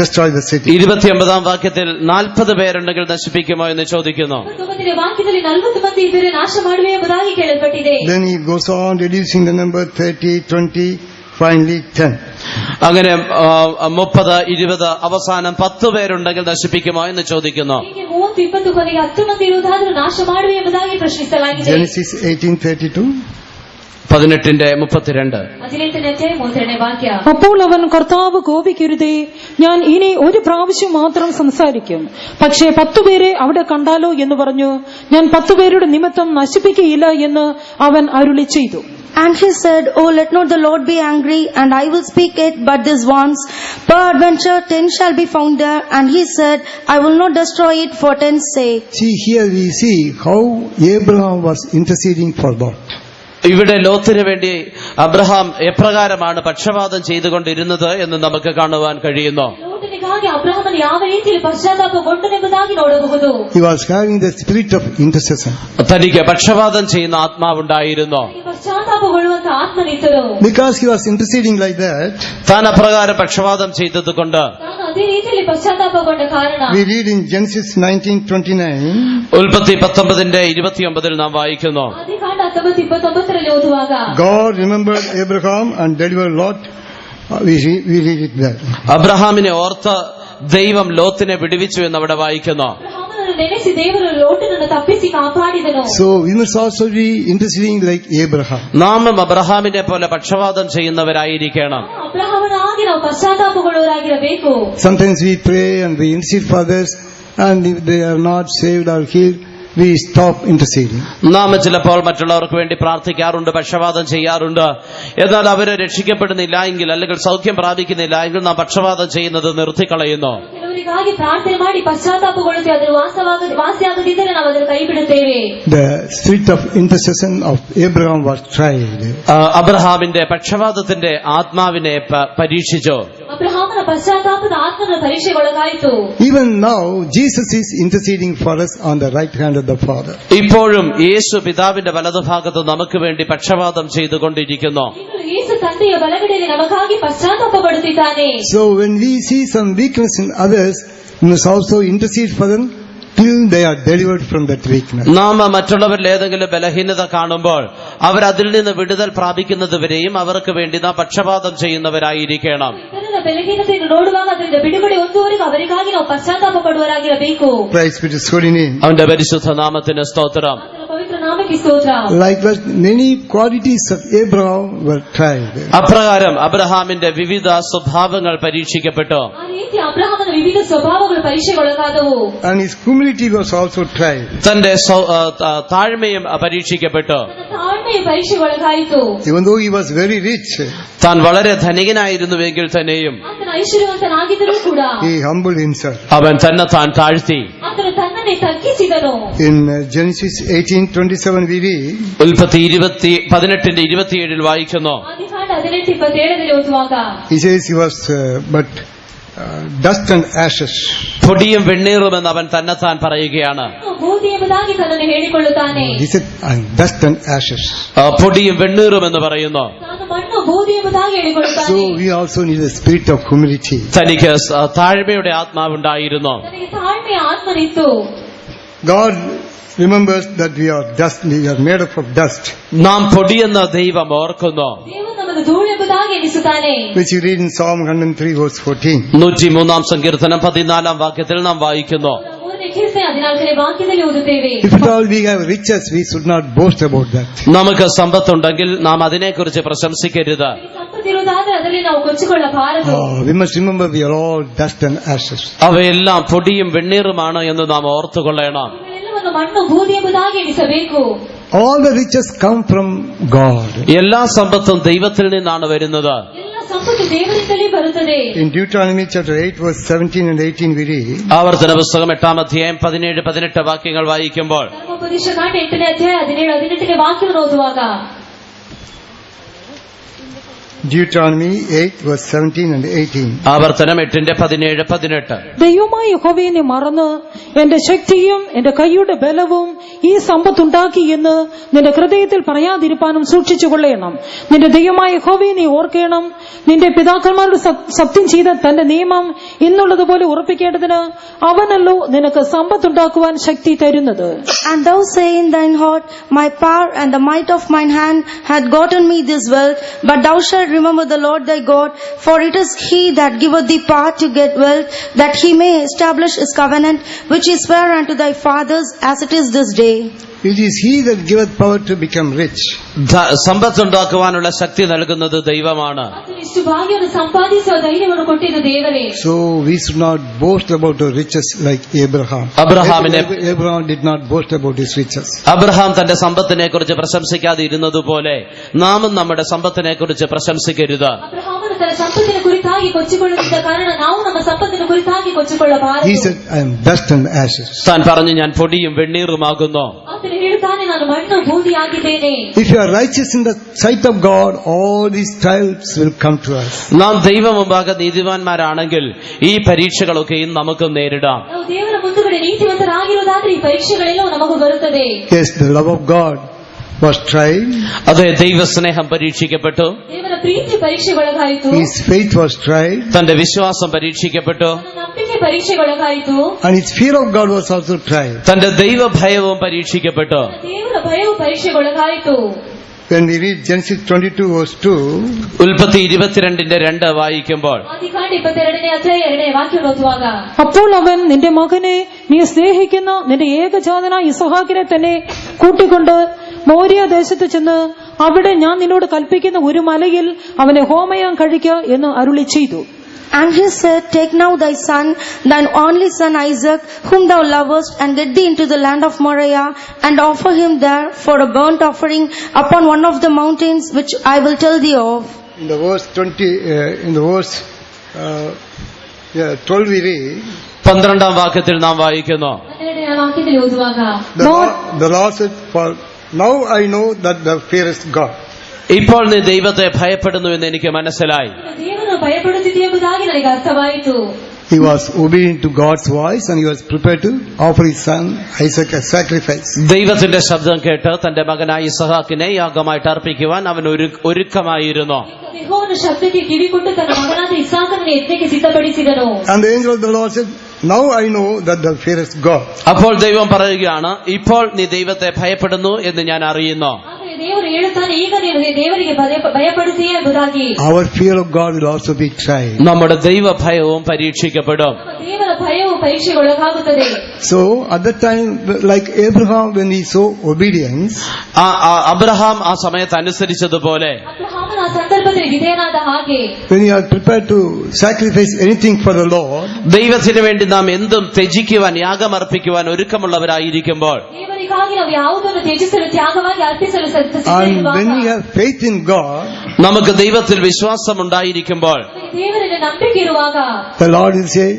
destroy the city? 29-ാം വാക്യത്തിൽ 40 പേരുണ്ടെങ്കിൽ നശിപ്പിക്കുമോ എന്ന് ചോദിക്കുന്നു. 29ನೇ ವಾಕ್ಯದಲ್ಲಿ 40 ಮಂದಿ ಇದ್ದರೆ ನಾಶ ಮಾಡುವೆ ಎಂಬುದಾಗಿ ಕೇಳಲ್ಪಟ್ಟಿದೆ. Then he goes on reducing the number 30, 20, finally 10. അങ്ങനെ 30, 20 അവസാനം 10 പേരുണ്ടെങ്കിൽ നശിപ്പിക്കുമോ എന്ന് ചോദിക്കുന്നു. ಹೀಗೆ 30, 20 ಕೊನೆಗೆ 10 ಮಂದಿ ಇರುವುದಾದರೂ ನಾಶ ಮಾಡುವೆ ಎಂಬುದಾಗಿ ಪ್ರಶ್ನಿಸಲಾಗಿದೆ. Genesis 18:32. 18:32. 18ನೇ ಅಧ್ಯಾಯ 32ನೇ ವಾಕ್ಯ. അപ്പോൾ അവൻ, കർത്താവ് കോപിക്കരുതേ, ഞാൻ ഇനി ഒരു പ്രാവശ്യം മാത്രം സംസാരിക്കും. പക്ഷേ 10 പേരെ അവിടെ കണ്ടാലോ എന്ന് പറഞ്ഞു. ഞാൻ 10 പേരുടെ നിമിത്തം നശിപ്പിക്കുകയില്ല എന്ന് അവൻ അരുളി ചെയ്തു. And he said, Oh, let not the Lord be angry, and I will speak it but this once. Peradventure 10 shall be found there. And he said, I will not destroy it for 10's sake. See, here we see how Abraham was interceding for Lot. ഇവിടെ ലോത്തിന് വേണ്ടി Abraham എപ്രകാരമാണ് പക്ഷപാതം ചെയ്തുകൊണ്ടിരുന്നത് എന്ന് നമുക്ക് കാണുവാൻ കഴിയുന്നു. ಲೋಟನಿಗಾಗಿ ಅಬ್ರಹಾಮನು ಯಾವ ರೀತಿಯಲ್ಲಿ ಪಶ್ಚಾತ್ತಾಪಗೊಂಡನೆಂಬುದಾಗಿ ನೋಡಬಹುದು. He was having the spirit of intercession. തനിക്ക് പക്ഷപാതം ചെയ്യുന്ന ആത്മാവുണ്ടായിരുന്നു. ಪಶ್ಚಾತ್ತಾಪಗೊಳ್ಳುವಂತ ಆತ್ಮನಿದ್ದರು. Because he was interceding like that, താൻ അപ്രകാരം പക്ഷപാതം ചെയ്തതുകൊണ്ട് ನಾನು ಅದೇ ರೀತಿಯಲ್ಲಿ ಪಶ್ಚಾತ್ತಾಪಗೊಂಡ ಕಾರಣ we read in Genesis 19:29, ഉൽപ്പത്തി 19:29 നാം വായിക്കുന്നു. ಆದಿಕಾಂಡ 19:29 ಓದುವಾಗ, God remembered Abraham and delivered Lot. We read it there. അബ്രഹാമിനെ ഓർത്ത് ദൈവം ലോത്തിനെ വിടുവിച്ചു എന്ന് അവിടെ വായിക്കുന്നു. ಅಬ್ರಹಾಮನನ್ನು ನನ್ನನ್ನು ನೆನೆಸಿ ದೇವರು ಲೋಟನನ್ನು ತಪ್ಪಿಸಿ ಕಾಪಾಡಿದನು. So we must also be interceding like Abraham. നാമും അബ്രഹാമിനെ പോലെ പക്ഷപാതം ചെയ്യുന്നവരായിരിക്കണം. ಅಬ್ರಹಾಮನ ಹಾಗೆ ನಾವು ಪಶ್ಚಾತ್ತಾಪಗೊಳ್ಳುವವರಾಗಿರಬೇಕು. Sometimes we pray and we intercede for others, and if they are not saved or healed, we stop interceding. നാം ചിലപ്പോൾ മറ്റുള്ളവർക്ക് വേണ്ടി പ്രാർത്ഥിക്കാറുണ്ട്, പക്ഷപാതം ചെയ്യാറുണ്ട്. എന്നാൽ അവരെ രക്ഷിക്കപ്പെടുന്നില്ല എങ്കിൽ, അല്ലെങ്കിൽ സൗഖ്യം പ്രാപിക്കുന്നില്ല എങ്കിൽ നാം പക്ഷപാതം ചെയ്യുന്നത് നിർത്തിക്കളയുന്നു. ಕೆಲವರಿಗಾಗಿ ಪ್ರಾರ್ಥನೆ ಮಾಡಿ ಪಶ್ಚಾತ್ತಾಪಗೊಳ್ಳುತ್ತೇವೆ, ಅದರ ವಾಸಿಯಾಗದಿದ್ದರೆ ನಾವು ಅದನ್ನು ಕೈ ಬಿಡುತ್ತೇವೆ. The spirit of intercession of Abraham was tried. അബ്രഹാമിന്റെ പക്ഷപാതത്തിന്റെ ആത്മാവിനെ പരീക്ഷിച്ചു. ಅಬ್ರಹಾಮನ ಪಶ್ಚಾತ್ತಾಪದ ಆತ್ಮನ ಪರೀಕ್ಷೆಗೊಳಗಾಯಿತು. Even now, Jesus is interceding for us on the right hand of the Father. ഇപ്പോഴും യേശു പിതാവിന്റെ വലതുഭാഗത്ത് നമുക്ക് വേണ്ടി പക്ഷപാതം ചെയ്തുകൊണ്ടിരിക്കുന്നു. ಯೇಸು ತಂದೆಯ ಬಲಗಡೆಯಲ್ಲಿ ನಮಗಾಗಿ ಪಶ್ಚಾತ್ತಾಪಪಡುತ್ತಿದ್ದಾನೆ. So when we see some weakness in others, we must also intercede for them till they are delivered from that weakness. നാം മറ്റുള്ളവരിൽ ഏതെങ്കിലും ബലഹീനത കാണുമ്പോൾ അവരതിൽ നിന്ന് വിടുതൽ പ്രാപിക്കുന്നതുവരെയും അവർക്ക് വേണ്ടി നാം പക്ഷപാതം ചെയ്യുന്നവരായിരിക്കണം. ಇತರರ ಬಲಹೀನತೆಯನ್ನು ನೋಡುವಾಗ ಅದರಿಂದ ಬಿಡುಗಡೆ ಹೊಂದುವವರೆಗೂ ಅವರಿಗಾಗಿ ನಾವು ಪಶ್ಚಾತ್ತಾಪ ಪಡುವವರಾಗಿರಬೇಕು. Praise be to His holy name. അവന്റെ പരിശുദ്ധ നാമത്തിന് സ്തോത്രം. ಆತನ ಪವಿತ್ರ ನಾಮಕ್ಕೆ ಸ್ತೋತ್ರ. Likewise, many qualities of Abraham were tried. അപ്രകാരം അബ്രഹാമിന്റെ വിവിധ സ്വഭാവങ്ങൾ പരീക്ഷിക്കപ്പെട്ടു. ಆ ರೀತಿ ಅಬ್ರಹಾಮನ ವಿವಿಧ ಸ್ವಭಾವಗಳು ಪರೀಕ್ಷೆಗೊಳಗಾದವು. And his humility was also tried. തന്റെ താഴ്മയും പരീക്ഷിക്കപ്പെട്ടു. ತನ್ನ ತಾಳ್ಮೆಯ ಪರೀಕ್ಷೆಗೊಳಗಾಯಿತು. Even though he was very rich, താൻ വളരെ ധനികനായിരുന്നുവെങ്കിൽ തന്നെയും ಆತನ ಐಶ್ವರ್ಯವಂತನಾಗಿದ್ದರೂ ಕೂಡ he humbled himself. അവൻ തന്നെ താൻ താഴ്ത്തി. ಆತನು ತನ್ನನ್ನೇ ತಗ್ಗಿಸಿದನು. In Genesis 18:27 we read, ഉൽപ്പത്തി 18:27 വായിക്കുന്നു. ಆದಿಕಾಂಡ 18:27 ಓದುವಾಗ he says he was but dust and ashes. പൊടിയും വെണ്ണീറുമെന്ന് അവൻ തന്നെ താൻ പറയുകയാണ്. ಬೂದಿ ಎಂಬುದಾಗಿ ತನ್ನನ್ನು ಹೇಳಿಕೊಳ್ಳುತ್ತಾನೆ. He said, I'm dust and ashes. പൊടിയും വെണ്ണീറുമെന്ന് പറയുന്നു. ತಾನು ಮಣ್ಣು ಬೂದಿ ಎಂಬುದಾಗಿ ಹೇಳಿಕೊಳ್ಳುತ್ತಾನೆ. So we also need a spirit of humility. തനിക്ക് താഴ്മയുടെ ആത്മാവുണ്ടായിരുന്നു. ತನಗೆ ತಾಳ್ಮೆಯ ಆತ್ಮನಿತ್ತು. God remembers that we are dust, we are made up of dust, നാം പൊടിയെന്ന് ദൈവം ഓർക്കുന്നു. ದೇವರು ನಮ್ಮನ್ನು ಧೂಳು ಎಂಬುದಾಗಿ ಎಣಿಸುತ್ತಾನೆ. which you read in Psalm 103 verse 14. 103 സങ്കീർത്തനം 14 വാക്യത്തിൽ നാം വായിക്കുന്നു. 3ನೇ ಕೀರ್ತನೆ 14ನೇ ವಾಕ್ಯದಲ್ಲಿ ಓದುತ್ತೇವೆ. If at all we have riches, we should not boast about that. നമുക്ക് സമ്പത്തുണ്ടെങ്കിൽ നാം അതിനെക്കുറിച്ച് പ്രശംസിക്കരുത്. ಈ ಸಂಪತ್ತಿರುವುದಾದರೆ ಅದರಲ್ಲಿ ನಾವು ಕೊಚ್ಚಿಕೊಳ್ಳಬಾರದು. We must remember we are all dust and ashes. അവയെല്ലാം പൊടിയും വെണ്ണീറുമാണ് എന്ന് നാം ഓർത്തുകൊള്ളണം. ಇವೆಲ್ಲವನ್ನು ಮಣ್ಣು ಬೂದಿ ಎಂಬುದಾಗಿ ಎಣಿಸಬೇಕು. All the riches come from God. എല്ലാ സമ്പത്തും ദൈവത്തിൽ നിന്നാണ് വരുന്നത്. ಎಲ್ಲ ಸಂಪತ್ತು ದೇವರಿಂದಲೇ ಬರುತ್ತದೆ. In Deuteronomy chapter 8 verse 17 and 18 we read, ആവർത്തന പുസ്തകം 8-ാം 17-18 വാക്യങ്ങൾ വായിക്കുമ്പോൾ ಧರ್ಮೋಪದೇಶ ಕಾಂಡ 8ನೇ ಅಧ್ಯಾಯ 17-18 ವಾಕ್ಯವನ್ನು ಓದುವಾಗ Deuteronomy 8 verse 17 and 18. ആവർത്തനം 8-17-18. ദൈവമായ യഹോവയെ മറന്ന് എന്റെ ശക്തിയും എന്റെ കൈയുടെ ബലവും ഈ സമ്പത്തുണ്ടാക്കി എന്ന് നിന്റെ ഹൃദയത്തിൽ പറയാതിരിപ്പാനും സൂക്ഷിച്ചുകൊള്ളണം. നിന്റെ ദൈവമായ യഹോവയെ നീ ഓർക്കണം. നിന്റെ പിതാക്കന്മാരോട് സത്യം ചെയ്ത തന്റെ നിയമം ഇന്നുള്ളതുപോലെ ഉറപ്പിക്കേണ്ടതിന് അവനല്ലോ നിനക്ക് സമ്പത്തുണ്ടാക്കുവാൻ ശക്തി തരുന്നത്. And thou say in thine heart, my power and the might of mine hand had gotten me this wealth, but thou shalt remember the Lord thy God, for it is he that giveth thee power to get wealth, that he may establish his covenant, which he sware unto thy fathers, as it is this day. It is he that giveth power to become rich. സമ്പത്തുണ്ടാക്കുവാനുള്ള ശക്തി നൽകുന്നത് ദൈവമാണ്. ಆತನು ಇಷ್ಟು ಭಾಗ್ಯವನ್ನು ಸಂಪಾದಿಸುವ ಧೈರ್ಯವನ್ನು ಕೊಟ್ಟಿದ್ದು ದೇವರೇ. So we should not boast about our riches like Abraham. Abraham did not boast about his riches. Abraham തന്റെ സമ്പത്തിനെ കുറിച്ച് പ്രശംസിക്കാതെ ഇരുന്നതുപോലെ നാമും നമ്മുടെ സമ്പത്തിനെ കുറിച്ച് പ്രശംസിക്കരുത്. ಅಬ್ರಹಾಮನು ತನ್ನ ಸಂಪತ್ತಿನ ಕುರಿತಾಗಿ ಕೊಚ್ಚಿಕೊಳ್ಳುತ್ತಿದ್ದ ಕಾರಣ ನಾವು ನಮ್ಮ ಸಂಪತ್ತಿನ ಕುರಿತಾಗಿ ಕೊಚ್ಚಿಕೊಳ್ಳಬಾರದು. He said, I am dust and ashes. താൻ പറഞ്ഞു, ഞാൻ പൊടിയും വെണ്ണീറുമാകുന്നു. ಆತನು ಹೇಳುತ್ತಾನೆ, ನಾನು ಮಣ್ಣು ಬೂದಿಯಾಗಿದ್ದೇನೆ. If you are righteous in the sight of God, all these trials will come to us. നാം ദൈവ മുമ്പാകെ നീതിമാന്മാരാണെങ്കിൽ ഈ പരീക്ഷകളൊക്കെയും നമുക്ക് നേരിടാം. ನಾವು ದೇವರ ಮುಂದುಗಡೆ ನೀತಿವಂತರಾಗಿರುವುದಾದ್ರೆ ಈ ಪರೀಕ್ಷೆಗಳೆಲ್ಲವೂ ನಮಗೂ ಬರುತ್ತದೆ. Yes, the love of God was tried. അതെ, ദൈവസ്നേഹം പരീക്ഷിക്കപ്പെട്ടു. ದೇವರ ಪ್ರೀತಿ ಪರೀಕ್ಷೆಗೊಳಗಾಯಿತು. His faith was tried. തന്റെ വിശ്വാസം പരീക്ഷിക്കപ്പെട്ടു. ತನ್ನ ನಂಬಿಕೆ ಪರೀಕ್ಷೆಗೊಳಗಾಯಿತು. And his fear of God was also tried. തന്റെ ദൈവഭയവും പരീക്ഷിക്കപ്പെട്ടു. ದೇವರ ಭಯವು ಪರೀಕ್ಷೆಗೊಳಗಾಯಿತು. when we read Genesis 22 verse 2, ഉൽപ്പത്തി 22:2 വായിക്കുമ്പോൾ ಆದಿಕಾಂಡ 22ನೇ ಅಧ್ಯಾಯ 2ನೇ ವಾಕ್ಯ ಓದುವಾಗ, അപ്പോൾ അവൻ നിന്റെ മകനെ നീ സ്നേഹിക്കുന്ന നിന്റെ ഏകജാതനായ ഇസഹാക്കിനെ തന്നെ കൂട്ടിക്കൊണ്ട് മോരിയ ദേശത്ത് ചെന്ന് അവിടെ ഞാൻ നിന്നോട് കൽപ്പിക്കുന്ന ഒരു മലയിൽ അവനെ ഹോമയാഗം കഴിക്ക എന്ന് അരുളി ചെയ്തു. And he said, Take now thy son, thine only son Isaac, whom thou lovest, and get thee into the land of Moriah, and offer him there for a burnt offering upon one of the mountains which I will tell thee of. in the verse 12 we read, 12-ാം വാക്യത്തിൽ നാം വായിക്കുന്നു, 12ನೇ ವಾಕ್ಯದಲ್ಲಿ ಓದುವಾಗ, the Lord said, For now I know that thou fearest God. ഇപ്പോൾ നീ ദൈവത്തെ ഭയപ്പെടുന്നു എന്ന് എനിക്ക് മനസ്സിലായി. ದೇವರನ್ನು ಭಯಪಡುತ್ತಿದ್ದೀಯ ಎಂಬುದಾಗಿ ನನಗೆ ಅರ್ಥವಾಯಿತು. He was obedient to God's voice and he was prepared to offer his son Isaac as sacrifice. ദൈവത്തിന്റെ ശബ്ദം കേട്ട് തന്റെ മകനായ ഇസഹാക്കിനെ യാഗമായിട്ട് അർപ്പിക്കുവാൻ അവൻ ഒരുക്കമായിരുന്നു. ಯೆಹೋವನ ಶಬ್ದಕ್ಕೆ ಕಿವಿಗೊಟ್ಟು ತನ್ನ ಮಗನಾದ ಇಸಾಕನನ್ನು ಯಜ್ಞಕ್ಕೆ ಸಿದ್ಧಪಡಿಸಿದನು. And the angel of the Lord said, Now I know that thou fearest God. അപ്പോൾ ദൈവം പറയുകയാണ്, ഇപ്പോൾ നീ ദൈവത്തെ ഭയപ്പെടുന്നു എന്ന് ഞാൻ അറിയുന്നു. ಆದರೆ ದೇವರು ಹೇಳುತ್ತಾನೆ, ಈಗ ನೀನು ದೇವರಿಗೆ ಭಯಪಡುತ್ತೀಯ ಎಂಬುದಾಗಿ. Our fear of God will also be tried. നമ്മുടെ ദൈവ ഭയവും പരീക്ഷിക്കപ്പെടും. ದೇವರ ಭಯವು ಪರೀಕ್ಷೆಗೊಳಗಾಗುತ್ತದೆ. So at that time, like Abraham when he saw obedience, Abraham ആ സമയത്ത് അനുസരിച്ചതുപോലെ ಅಬ್ರಹಾಮನ ಆ ಸಂದರ್ಭದಲ್ಲಿ ವಿಧೇಯನಾದ ಹಾಗೆ, when you are prepared to sacrifice anything for the Lord, ദൈവത്തിന് വേണ്ടി നാം എന്തും ത്യജിക്കുവാൻ യാഗമർപ്പിക്കുവാൻ ഒരുക്കമുള്ളവരായിരിക്കുമ്പോൾ, ದೇವರಿಗಾಗಿ ನಾವು ಯಾವುದನ್ನು ತ್ಯಜಿಸಲು ತ್ಯಾಗವಾಗಿ ಅರ್ಪಿಸಲು and when we have faith in God, നമുക്ക് ദൈവത്തിൽ വിശ്വാസം ഉണ്ടായിരിക്കുമ്പോൾ, ದೇವರಲ್ಲಿ ನಂಬಿಕೆ ಇರುವಾಗ, the Lord will say,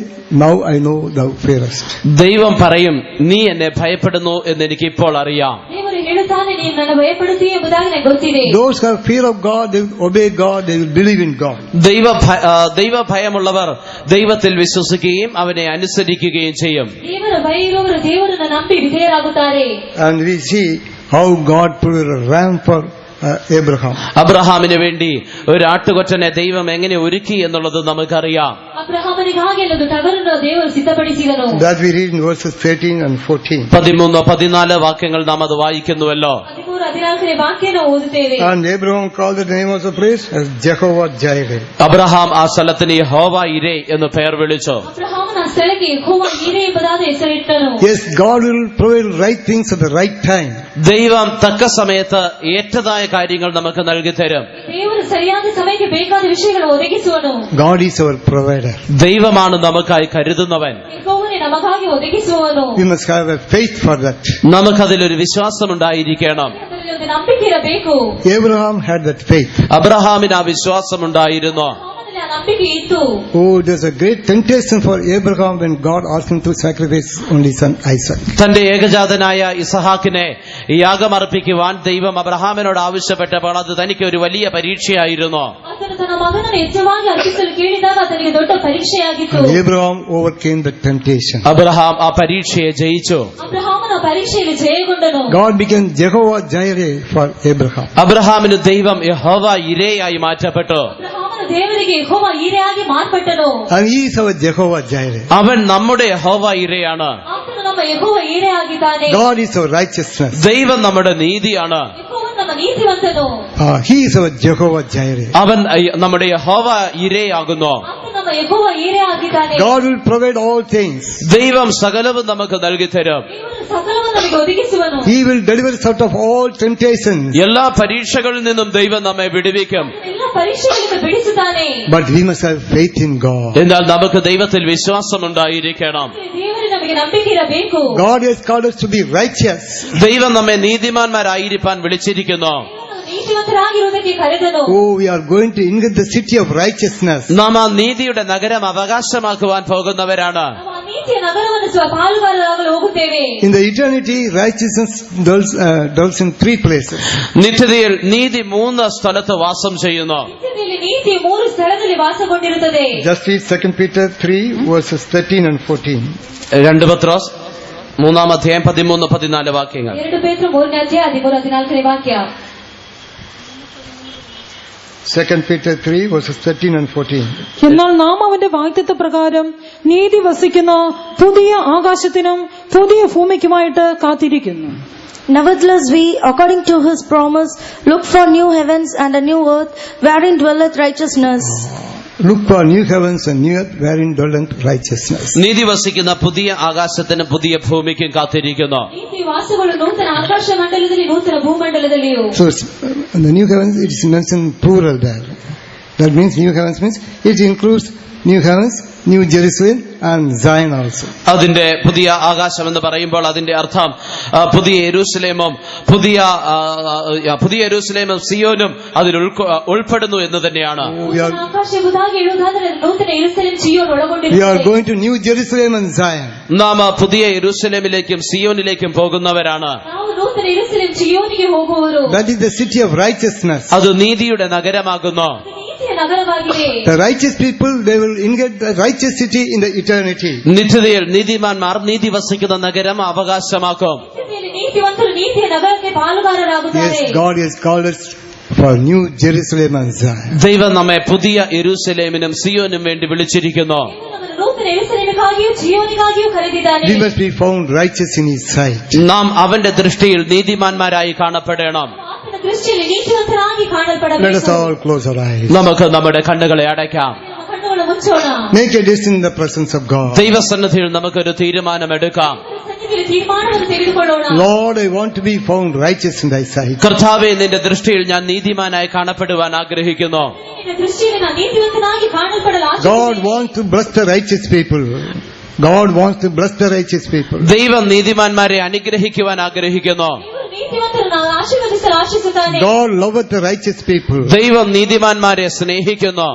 Now I know thou fearest. ദൈവം പറയും, നീ എന്നെ ഭയപ്പെടുന്നു എന്ന് എനിക്ക് ഇപ്പോൾ അറിയാം. ದೇವರು ಹೇಳುತ್ತಾನೆ, ನೀನು ನನ್ನ ಭಯಪಡುತ್ತೀಯ ಎಂಬುದಾಗಿ ನನಗೆ ಗೊತ್ತಿದೆ. Those who have fear of God, they will obey God, they will believe in God. ദൈവ ഭയമുള്ളവർ ദൈവത്തിൽ വിശ്വസിക്കുകയും അവനെ അനുസരിക്കുകയും ചെയ്യും. ದೇವರ ಭಯ ಇರುವವರು ದೇವರನ್ನು ನಂಬಿ ವಿಧೇಯರಾಗುತ್ತಾರೆ. And we see how God provided a ram for Abraham. അബ്രഹാമിന് വേണ്ടി ഒരു ആട്ടുകൊറ്റനെ ദൈവം എങ്ങനെ ഒരുക്കി എന്നുള്ളത് നമുക്കറിയാം. ಅಬ್ರಹಾಮನಿಗಾಗಿ ಒಂದು ಟಗರನ್ನು ದೇವರು ಸಿದ್ಧಪಡಿಸಿದನು. That we read in verses 13 and 14. 13-14 വാക്യങ്ങൾ നാം അത് വായിക്കുന്നുവല്ലോ. 13-14 ವಾಕ್ಯನ ಓದುತ್ತೇವೆ. And Abraham called the name of the place as Jehovah Jireh. Abraham ആ സ്ഥലത്തിന് യഹോവ ഇരേ എന്ന് പേർ വിളിച്ചു. ಅಬ್ರಹಾಮನ ಸ್ಥಳಕ್ಕೆ ಯೆಹೋವ ಈರೆ ಎಂಬುದಾದ ಹೆಸರಿಟ್ಟನು. Yes, God will provide right things at the right time. ദൈവം തക്ക സമയത്ത് ഏറ്റതായ കാര്യങ്ങൾ നമുക്ക് നൽകി തരും. ದೇವರು ಸರಿಯಾದ ಸಮಯಕ್ಕೆ ಬೇಕಾದ ವಿಷಯಗಳನ್ನು ಒದಗಿಸುವನು. God is our provider. ദൈവമാണ് നമുക്കായി കരുതുന്നവൻ. ಯೆಹೋವನೇ ನಮಗಾಗಿ ಒದಗಿಸುವನು. We must have a faith for that. നമുക്കതിലൊരു വിശ്വാസം ഉണ്ടായിരിക്കണം. ಅದರಲ್ಲಿ ಒಂದು ನಂಬಿಕೆ ಇರಬೇಕು. Abraham had that faith. അബ്രഹാമിന് ആ വിശ്വാസം ഉണ്ടായിരുന്നു. ಅಬ್ರಹಾಮನಲ್ಲಿ ಆ ನಂಬಿಕೆ ಇತ್ತು. Oh, there's a great temptation for Abraham when God asked him to sacrifice only son Isaac. തന്റെ ഏകജാതനായ ഇസഹാക്കിനെ യാഗമർപ്പിക്കുവാൻ ദൈവം അബ്രഹാമിനോട് ആവശ്യപ്പെട്ടപ്പോൾ അത് തനിക്ക് ഒരു വലിയ പരീക്ഷയായിരുന്നു. ಆತನು ತನ್ನ ಮಗನನ್ನು ಹೆಚ್ಚವಾಗಿ ಅರ್ಪಿಸಲು ಕೇಳಿದಾಗ ಆತನಿಗೆ ದೊಡ್ಡ ಪರೀಕ್ಷೆಯಾಗಿತ್ತು. And Abraham overcame the temptation. Abraham ആ പരീക്ഷയെ ജയിച്ചു. ಅಬ್ರಹಾಮನ ಪರೀಕ್ಷೆಯಲ್ಲಿ ಜಯಗೊಂಡನು. God became Jehovah Jireh for Abraham. അബ്രഹാമിന് ദൈവം യഹോവ ഇരയായി മാറ്റപ്പെട്ടു. ಅಬ್ರಹಾಮನ ದೇವರಿಗೆ ಯೆಹೋವ ಈರೆಯಾಗಿ ಮಾರ್ಪಟ್ಟನು. And he is our Jehovah Jireh. അവൻ നമ്മുടെ യഹോവ ഇരയാണ്. ಆತನು ನಮ್ಮ ಯೆಹೋವ ಈರೆಯಾಗಿದ್ದಾನೆ. God is our righteousness. ദൈവം നമ്മുടെ നീതിയാണ്. ಯೆಹೋವನು ನಮ್ಮ ನೀತಿವಂತನು. He is our Jehovah Jireh. അവൻ നമ്മുടെ യഹോവ ഇരയാകുന്നു. ಆತನು ನಮ್ಮ ಯೆಹೋವ ಈರೆಯಾಗಿದ್ದಾನೆ. God will provide all things. ദൈവം സകലവും നമുക്ക് നൽകി തരും. ದೇವರು ಸಕಲವನ್ನು ನಮಗೆ ಒದಗಿಸುವನು. He will deliver us out of all temptations. എല്ലാ പരീക്ഷകളിൽ നിന്നും ദൈവം നമ്മെ വിടുവിക്കും. ಎಲ್ಲ ಪರೀಕ್ಷೆಗಳಿಂದ ಬಿಡಿಸುತ್ತಾನೆ. But we must have faith in God. എന്നാൽ നമുക്ക് ദൈവത്തിൽ വിശ്വാസം ഉണ്ടായിരിക്കണം. ದೇವರು ನಮಗೆ ನಂಬಿಕೆ ಇರಬೇಕು. God has called us to be righteous. ദൈവം നമ്മെ നീതിമാന്മാരായിരിക്കാൻ വിളിച്ചിരിക്കുന്നു. ನೀತಿವಂತರಾಗಿರುವುದಕ್ಕೆ ಕರೆದನು. Oh, we are going to inherit the city of righteousness. നാം ആ നീതിയുടെ നഗരം അവകാശമാക്കുവാൻ പോകുന്നവരാണ്. ನಾವು ಆ ನೀತಿಯ ನಗರವನ್ನು ಪಾಲುಗಾರರಾಗಲು ಹೋಗುತ್ತೇವೆ. In the eternity, righteousness dwells in 3 places. നിത്യതയിൽ നീതി 3 സ്ഥലത്ത് വാസം ചെയ്യുന്നു. ನಿತ್ಯದಲ್ಲಿ ನೀತಿ 3 ಸ್ಥಳದಲ್ಲಿ ವಾಸಗೊಂಡಿರುತ್ತದೆ. Just read 2 Peter 3 verses 13 and 14. 2 പത്രോസ് 3-13-14 വാക്യങ്ങൾ. 2 ಪೇತ್ರ 3ನೇ ಅಧ್ಯಾಯ 13-14 ವಾಕ್ಯ. 2 Peter 3 verses 13 and 14. എന്നാൽ നാം അവന്റെ വാഗ്ദത്ത പ്രകാരം നീതി വസിക്കുന്ന പുതിയ ആകാശത്തിനും പുതിയ ഭൂമിക്കുമായിട്ട് കാത്തിരിക്കുന്നു. Nevertheless, we, according to his promise, look for new heavens and a new earth, wherein dwelleth righteousness. Look for new heavens and new earth wherein dwelleth righteousness. നീതി വസിക്കുന്ന പുതിയ ആകാശത്തിനും പുതിയ ഭൂമിക്കും കാത്തിരിക്കുന്നു. ನೀತಿ ವಾಸಗಳು ನೂತನ ಆಕಾಶ ಮಂಡಲದಲ್ಲಿ ನೂತನ ಭೂಮಂಡಲದಲ್ಲಿಯೂ. So the new heavens, it is mentioned plural there. That means new heavens means it includes new heavens, New Jerusalem and Zion also. അതിന്റെ പുതിയ ആകാശം എന്ന് പറയുമ്പോൾ അതിന്റെ അർത്ഥം പുതിയ യെരൂശലേമും പുതിയ യെരൂശലേമും സിയോനും അതിൽ ഉൾപ്പെടുന്നു എന്ന് തന്നെയാണ്. We are going to New Jerusalem and Zion. നാം പുതിയ യെരൂശലേമിലേക്കും സിയോനിലേക്കും പോകുന്നവരാണ്. That is the city of righteousness. അത് നീതിയുടെ നഗരമാകുന്നു. The righteous people, they will inherit the righteous city in the eternity. നിത്യതയിൽ നീതിമാന്മാർ നീതി വസിക്കുന്ന നഗരം അവകാശമാക്കും. Yes, God has called us for New Jerusalem and Zion. ദൈവം നമ്മെ പുതിയ യെരൂശലേമിനും സിയോനും വേണ്ടി വിളിച്ചിരിക്കുന്നു. We must be found righteous in His sight. നാം അവന്റെ ദൃഷ്ടിയിൽ നീതിമാന്മാരായി കാണപ്പെടണം. Let us all close our eyes. നമുക്ക് നമ്മുടെ കണ്ണുകളെ അടയ്ക്കാം. Make a decision in the presence of God. ദൈവസന്നിധിയിൽ നമുക്കൊരു തീരുമാനമെടുക്കാം. Lord, I want to be found righteous in Thy sight. കർത്താവേ, നിന്റെ ദൃഷ്ടിയിൽ ഞാൻ നീതിമാനായി കാണപ്പെടുവാൻ ആഗ്രഹിക്കുന്നു. God wants to bless the righteous people. God wants to bless the righteous people. ദൈവം നീതിമാന്മാരെ അനുഗ്രഹിക്കുവാൻ ആഗ്രഹിക്കുന്നു. God loveth the righteous people. ദൈവം നീതിമാന്മാരെ സ്നേഹിക്കുന്നു.